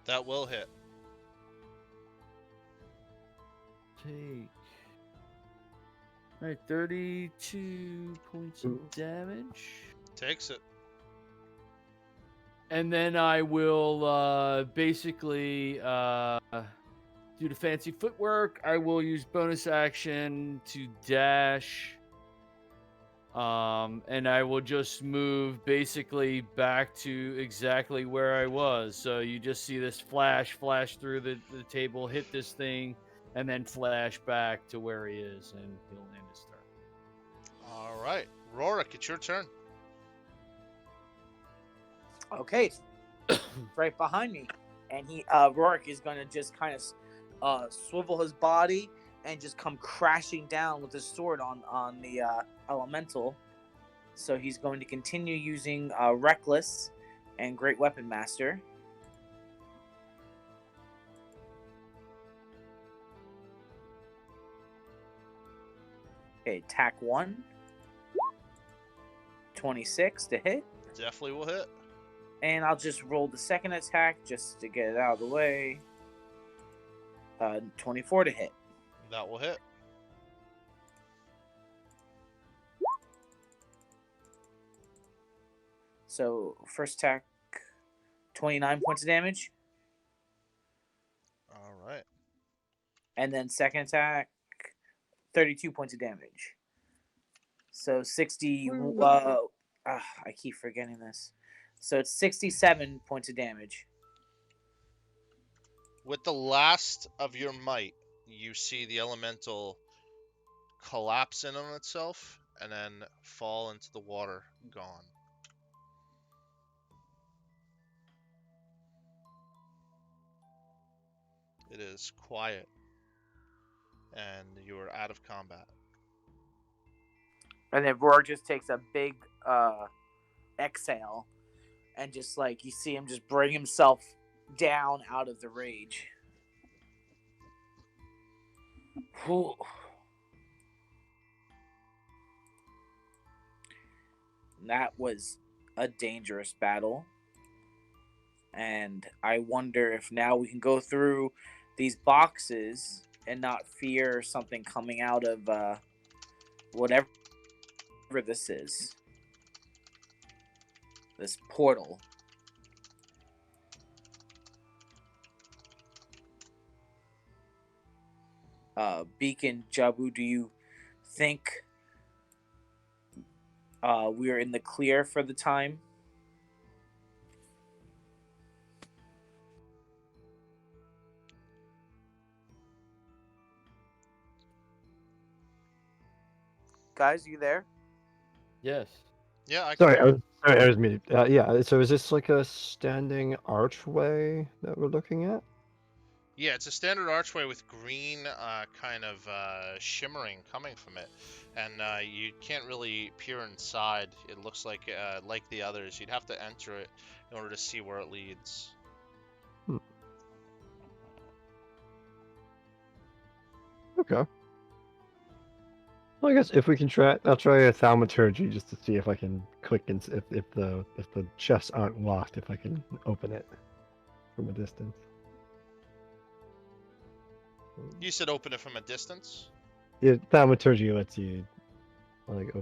That will hit. Take. All right, 32 points of damage. Takes it. And then I will basically do the fancy footwork. I will use bonus action to dash. And I will just move basically back to exactly where I was. So you just see this flash through the table, hit this thing, and then flash back to where he is, and he'll end his turn. All right. Rorik, it's your turn. Okay, it's right behind me, and Rorik is gonna just kind of swivel his body and just come crashing down with his sword on the elemental. So he's going to continue using Reckless and Great Weapon Master. Okay, attack 1. 26 to hit. Definitely will hit. And I'll just roll the second attack just to get it out of the way. 24 to hit. That will hit. So first attack, 29 points of damage. All right. And then second attack, 32 points of damage. So 60. I keep forgetting this. So it's 67 points of damage. With the last of your might, you see the elemental collapse in on itself and then fall into the water, gone. It is quiet, and you are out of combat. And then Roar just takes a big exhale, and just like you see him just bring himself down out of the rage. Whew. That was a dangerous battle. And I wonder if now we can go through these boxes and not fear something coming out of whatever this is. This portal. Beacon, Jabu, do you think we are in the clear for the time? Guys, you there? Yes. Yeah, I can Sorry, hear you. I was muted. Yeah, so is this like a standing archway that we're looking at? Yeah, it's a standard archway with green kind of shimmering coming from it. And you can't really peer inside. It looks like the others. You'd have to enter it in order to see where it leads. Okay. Well, I guess if we can I'll try a thaumaturgy just to see if I can click and if the chests aren't locked, if I can open it from a distance. You said open it from a distance? Yeah, thaumaturgy lets you like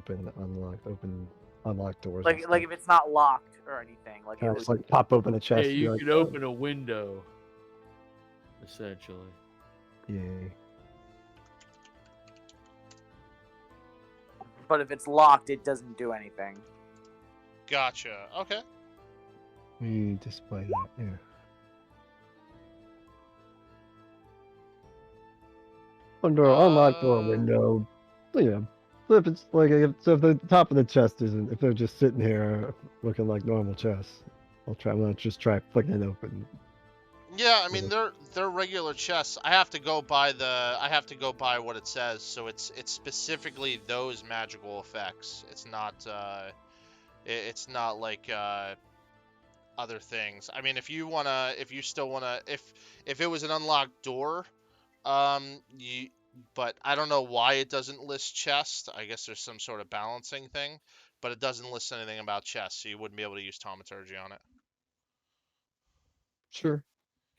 unlock doors. Like if it's not locked or anything. Like kind it of would... just like pop open a chest. Yeah, you like, could open a window, essentially. Yay. But if it's locked, it doesn't do anything. Gotcha. Okay. We display that here. Under unlock door window. Yeah. So if it's like if the top of the chest isn't, if they're just sitting here looking like normal chests, I'm gonna just try flicking it open. Yeah, I mean they're regular chests. I have to go by what it says. So it's specifically those magical effects. It's not like other things. I mean, if you still wanna, if it was an unlocked door, you, but I don't know why it doesn't list chest. I guess there's some sort of balancing thing, but it doesn't list anything about chest, so you wouldn't be able to use thaumaturgy on it. Sure.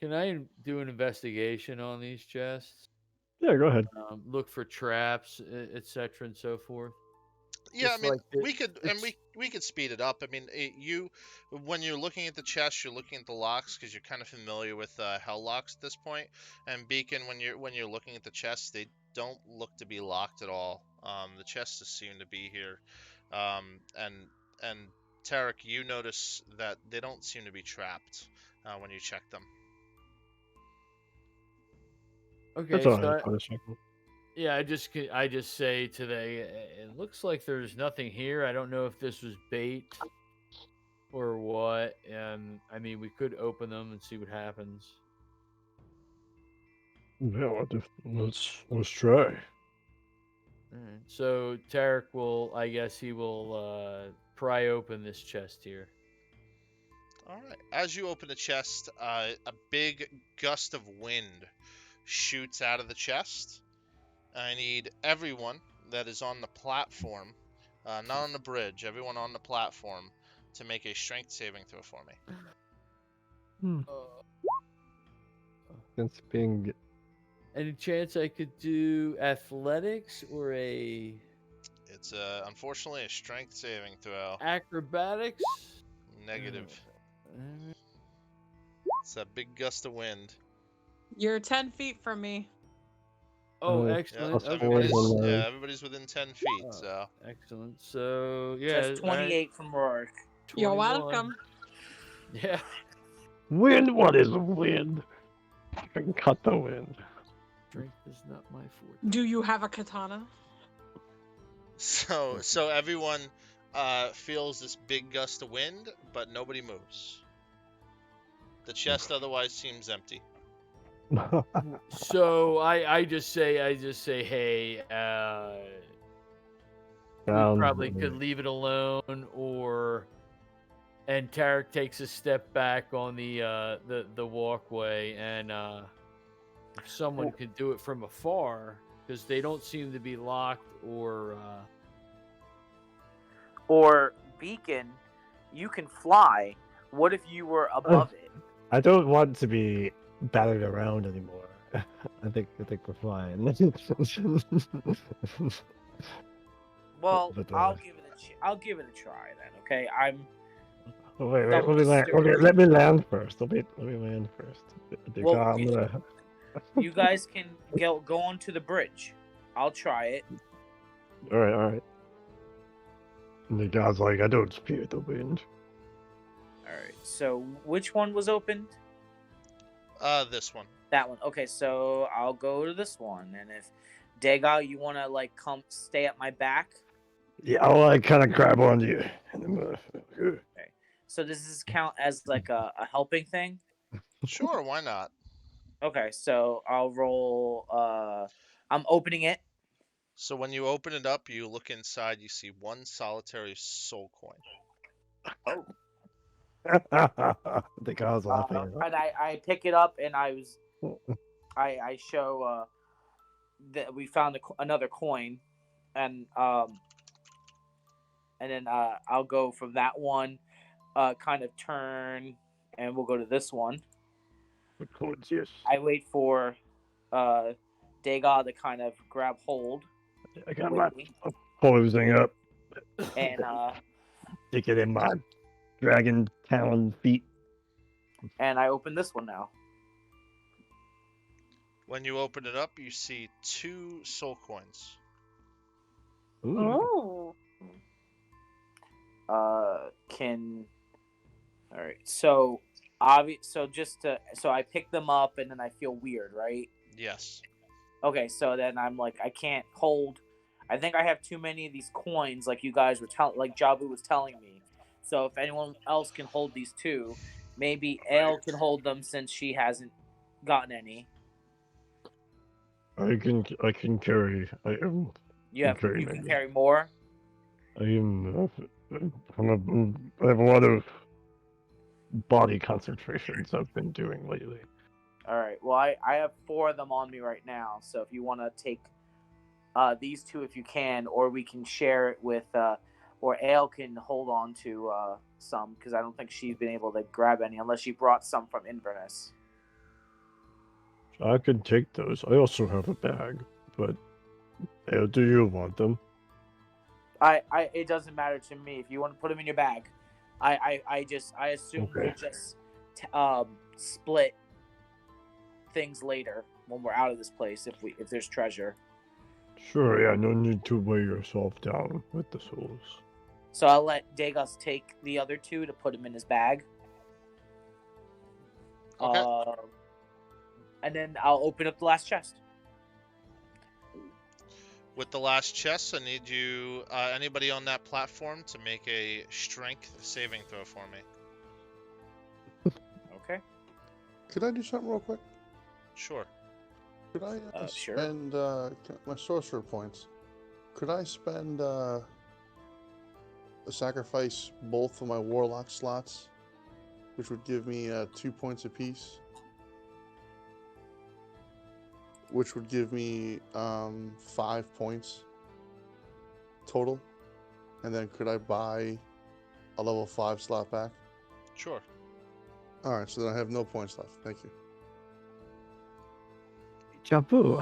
Can I do an investigation on these chests? Yeah, go ahead. Look for traps, etc., and so forth. Yeah, I Just mean, like we could, and we could speed it up. I mean, when you're looking at the chest, you're looking at the locks because you're kind of familiar with hell locks at this point. And Beacon, when you're looking at the chests, they don't look to be locked at all. The chests just seem to be here. And Tarek, you notice that they don't seem to be trapped when you check them. Okay, That's all so right. yeah, I just say today, it looks like there's nothing here. I don't know if this was bait or what. And I mean, we could open them and see what happens. Yeah, let's try. All right. So Tarek will, I guess he will pry open this chest here. All right. As you open the chest, a big gust of wind shoots out of the chest. I need everyone that is on the platform, not on the bridge, everyone on the platform, to make a strength saving throw for me. Since being Any chance I could do athletics or a It's unfortunately a strength saving throw. acrobatics? Negative. Uh, It's a big gust of wind. You're 10 feet from me. Oh, Yeah, excellent. plus Okay. four, Everybody's within 10 feet. So Excellent. So yeah, Just 28 from Rourke. You're 21. welcome. Yeah. Wind? What is wind? I can cut the wind. Strength is not my forte. Do you have a katana? so everyone feels this big gust of wind, but nobody moves. The chest otherwise seems empty. So I just say, hey, we probably could leave it alone, and Tarek takes a step back on the walkway, and if someone could do it from afar, because they don't seem to be locked Or Beacon, you can fly. What if you were above it? I don't want to be battered around anymore. I think we're fine. Well, But, I'll give it a try then. Okay, I'm. wait, Don't let me land first. Let me land first. Well, I'm gonna... You guys can go onto the bridge. I'll try it. All right. And the guy's like, I don't fear the wind. All right. So which one was opened? This one. That one. Okay, so I'll go to this one, and if Daga, you want to like come stay at my back. Yeah, I'll like kind of grab onto you. And then, Okay. So does this count as like a helping thing? Sure, why not? Okay, so I'll roll. I'm opening it. So when you open it up, you look inside. You see one solitary soul coin. Oh. The guy's laughing. And I pick it up, and I show that we found another coin, and then I'll go from that one, kind of turn, and we'll go to this one. What coins? Yes. I wait for Daga to kind of grab hold. I got my posing up. And stick it in my dragon talon feet. And I open this one now. When you open it up, you see 2 soul coins. Ooh. All All right. So so I pick them up and then I feel weird, right? Yes. Okay, so then I'm like, I can't hold. I think I have too many of these coins, like you guys were like Jabu was telling me. So if anyone else can hold these two, maybe Ale can hold them since she hasn't gotten any. I can carry. I am. You Carry can many. carry more. I am. I have a lot of body concentrations I've been doing lately. All right. Well, I have 4 of them on me right now. So if you want to take these 2 if you can, or we can share it with, or Ale can hold on to some because I don't think she's been able to grab any unless she brought some from Inverness. I can take those. I also have a bag, but do you want them? It doesn't matter to me if you want to put them in your bag. I assume Okay. we'll just split things later when we're out of this place if there's treasure. Sure, yeah, no need to weigh yourself down with the souls. So I'll let Dagos take the other 2 to put them in his bag. Okay. And then I'll open up the last chest. With the last chest, I need you, anybody on that platform, to make a strength saving throw for me. Okay. Could I do something real quick? Sure. Could I Sure. spend my sorcerer points? Could I spend sacrifice both of my warlock slots, which would give me 2 points apiece, which would give me 5 points total, and then could I buy a level 5 slot back? Sure. All right, so then I have no points left. Thank you. Jabu,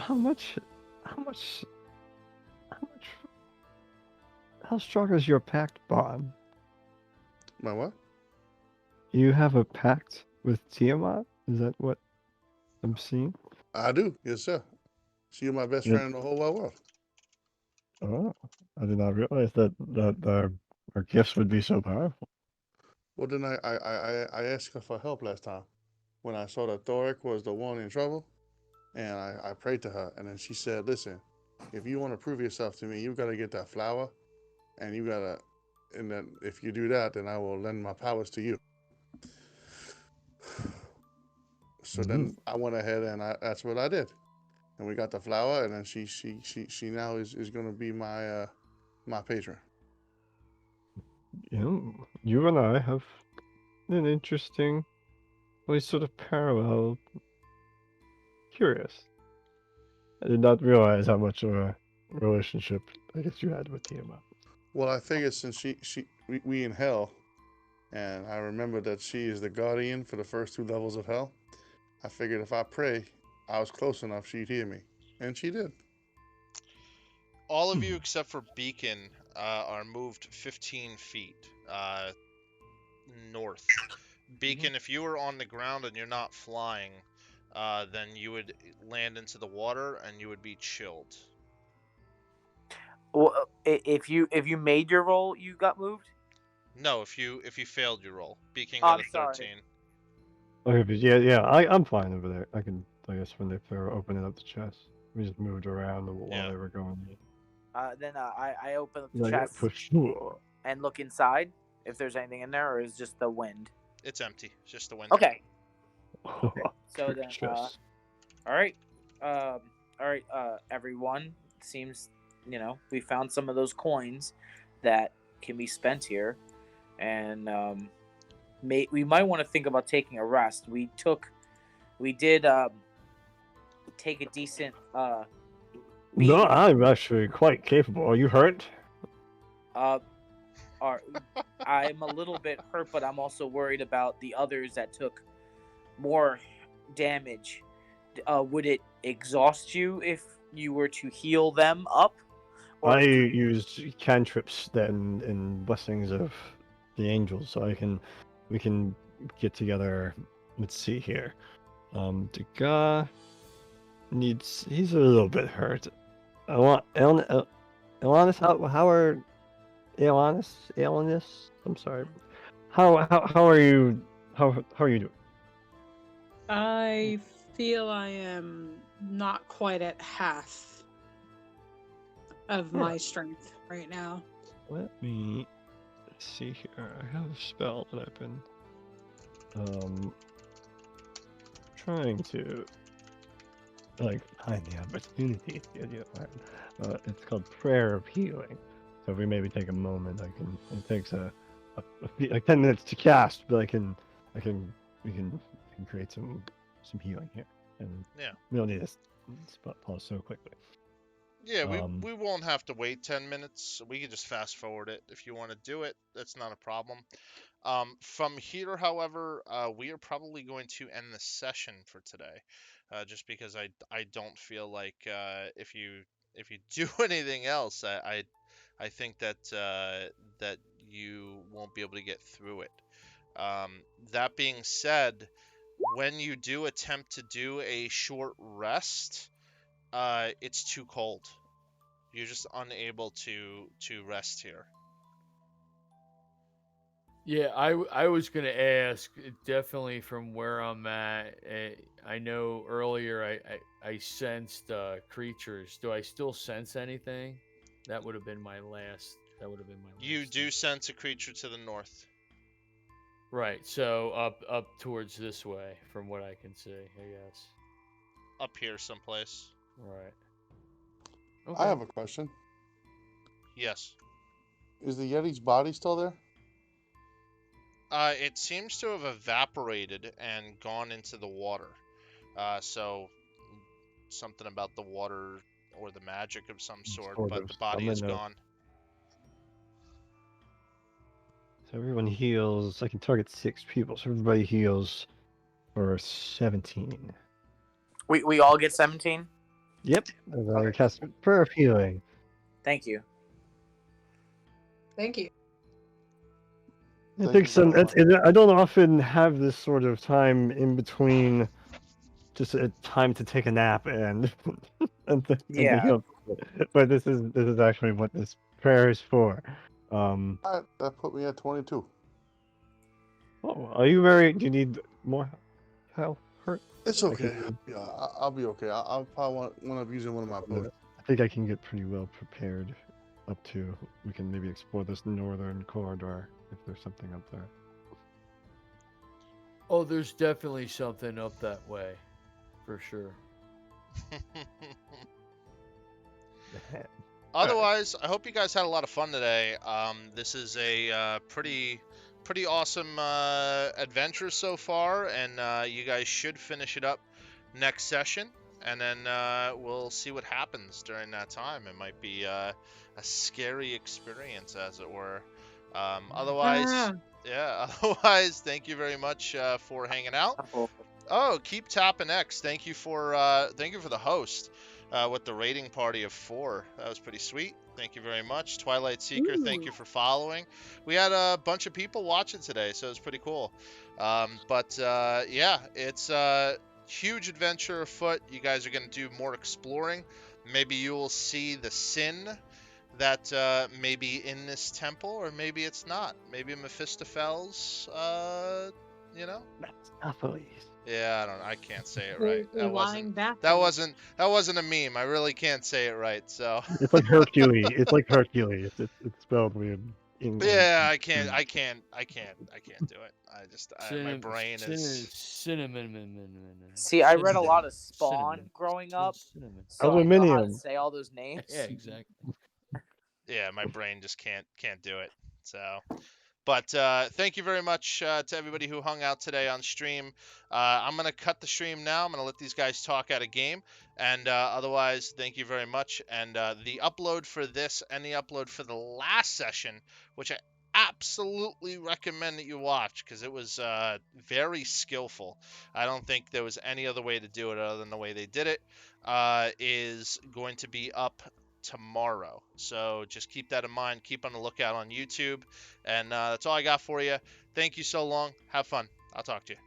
how strong is your pact bond? My what? You have a pact with Tiamat? Is that what I'm seeing? I do, yes, sir. She's my best friend in the whole wide world. Oh, I did not realize that our gifts would be so powerful. Well, then I asked her for help last time when I saw that Thoric was the one in trouble, and I prayed to her, and then she said, "Listen, if you want to prove yourself to me, you got to get that flower, and then if you do that, then I will lend my powers to you." So then I went ahead and that's what I did, and we got the flower, and then she now is going to be my my patron. You and I have an interesting, sort of parallel. Curious. I did not realize how much of a relationship I guess you had with Tiamat. Well, I figured since we in hell, and I remember that she is the guardian for the first 2 levels of hell, I figured if I pray, I was close enough, she'd hear me. And she did. All of you except for Beacon are moved 15 feet north. Beacon, if you were on the ground and you're not flying, then you would land into the water and you would be chilled. Well, if you made your roll, you got moved. No, if you failed your roll, Beacon Oh, got I'm a sorry. 13. Okay, but yeah, I'm fine over there. I guess when they were opening up the chest, we just moved around while they were going. Then I open up the Yeah, chest for sure. and look inside if there's anything in there, or is it just the wind? It's empty, just the wind. Okay. So Trick then, chest. all right, everyone. Seems we found some of those coins that can be spent here, and we might want to think about taking a rest. We did take a decent. No, I'm actually quite capable. Are you hurt? I'm a little bit hurt, but I'm also worried about the others that took more damage. Would it exhaust you if you were to heal them up? I used cantrips then in Blessings of the Angels, so we can get together. Let's see here. The guy he's a little bit hurt. I want Elanus. How are Elanus? I'm sorry. How are you how are you doing? I feel I am not quite at half of All my right. strength right now. Let me see here. I have a spell that I've been trying to find the opportunity to get you learn. It's called Prayer of Healing. So if we maybe take a moment, it takes like 10 minutes to cast, but we can create some healing here. And Yeah. we don't need to pause so quickly. Yeah, we won't have to wait 10 minutes. We can just fast forward it. If you want to do it, that's not a problem. From here, however, we are probably going to end the session for today, just because I don't feel like if you do anything else, I think that that you won't be able to get through it. That being said, when you do attempt to do a short rest, it's too cold. You're just unable to rest here. Yeah, I was gonna ask. Definitely from where I'm at. I know earlier I sensed creatures. Do I still sense anything? That would have been my last. That would have been my last. You do thing. sense a creature to the north. Right. So up towards this way, from what I can see, I guess. Up here someplace. Right. I have a question. Yes. Is the Yeti's body still there? It seems to have evaporated and gone into the water. So something about the water or the magic of some sort, but the body is gone. So everyone heals. I can target 6 people, so everybody heals for 17. We all get 17. Yep. I cast Prayer of Healing. Thank you. Thank you. I think I don't often have this sort of time in between, just a time to take a nap and to heal. But this is actually what this prayer is for. That put me at 22. Oh, are you very? Do you need more health? Hurt? It's okay. Yeah, I'll be okay. I'll probably want to use one of my potions. I think I can get pretty well prepared. Up to, we can maybe explore this northern corridor if there's something up there. Oh, there's definitely something up that way, for sure. Otherwise, I hope you guys had a lot of fun today. This is a pretty awesome adventure so far, and you guys should finish it up next session, and then we'll see what happens during that time. It might be a scary experience, as it were. Otherwise, otherwise, thank you very much for hanging out. Oh, keep tapping X. Thank you for the host with the raiding party of 4. That was pretty sweet. Thank you very much. Twilight Seeker, thank you for following. We had a bunch of people watching today, so it's pretty cool. Yeah, it's a huge adventure afoot. You guys are going to do more exploring. Maybe you will see the sin that may be in this temple, or maybe it's not. Maybe Mephistopheles, Mephistopheles. Yeah, I don't know. I can't say it right. That wasn't a meme. I really can't say it right. So it's like Hercules. It's spelled weird. Yeah, I can't do it. My brain is cinnamon. See, I read a lot of Spawn growing up, so Aluminium. I know how to say all those names. Yeah, exactly. Yeah, my brain just can't do it. So, but thank you very much to everybody who hung out today on stream. I'm gonna cut the stream now. I'm gonna let these guys talk out a game, and otherwise, thank you very much. And the upload for this and the upload for the last session, which I absolutely recommend that you watch because it was very skillful. I don't think there was any other way to do it other than the way they did it. Is going to be up tomorrow, so just keep that in mind. Keep on the lookout on YouTube, and that's all I got for you. Thank you so long. Have fun. I'll talk to you.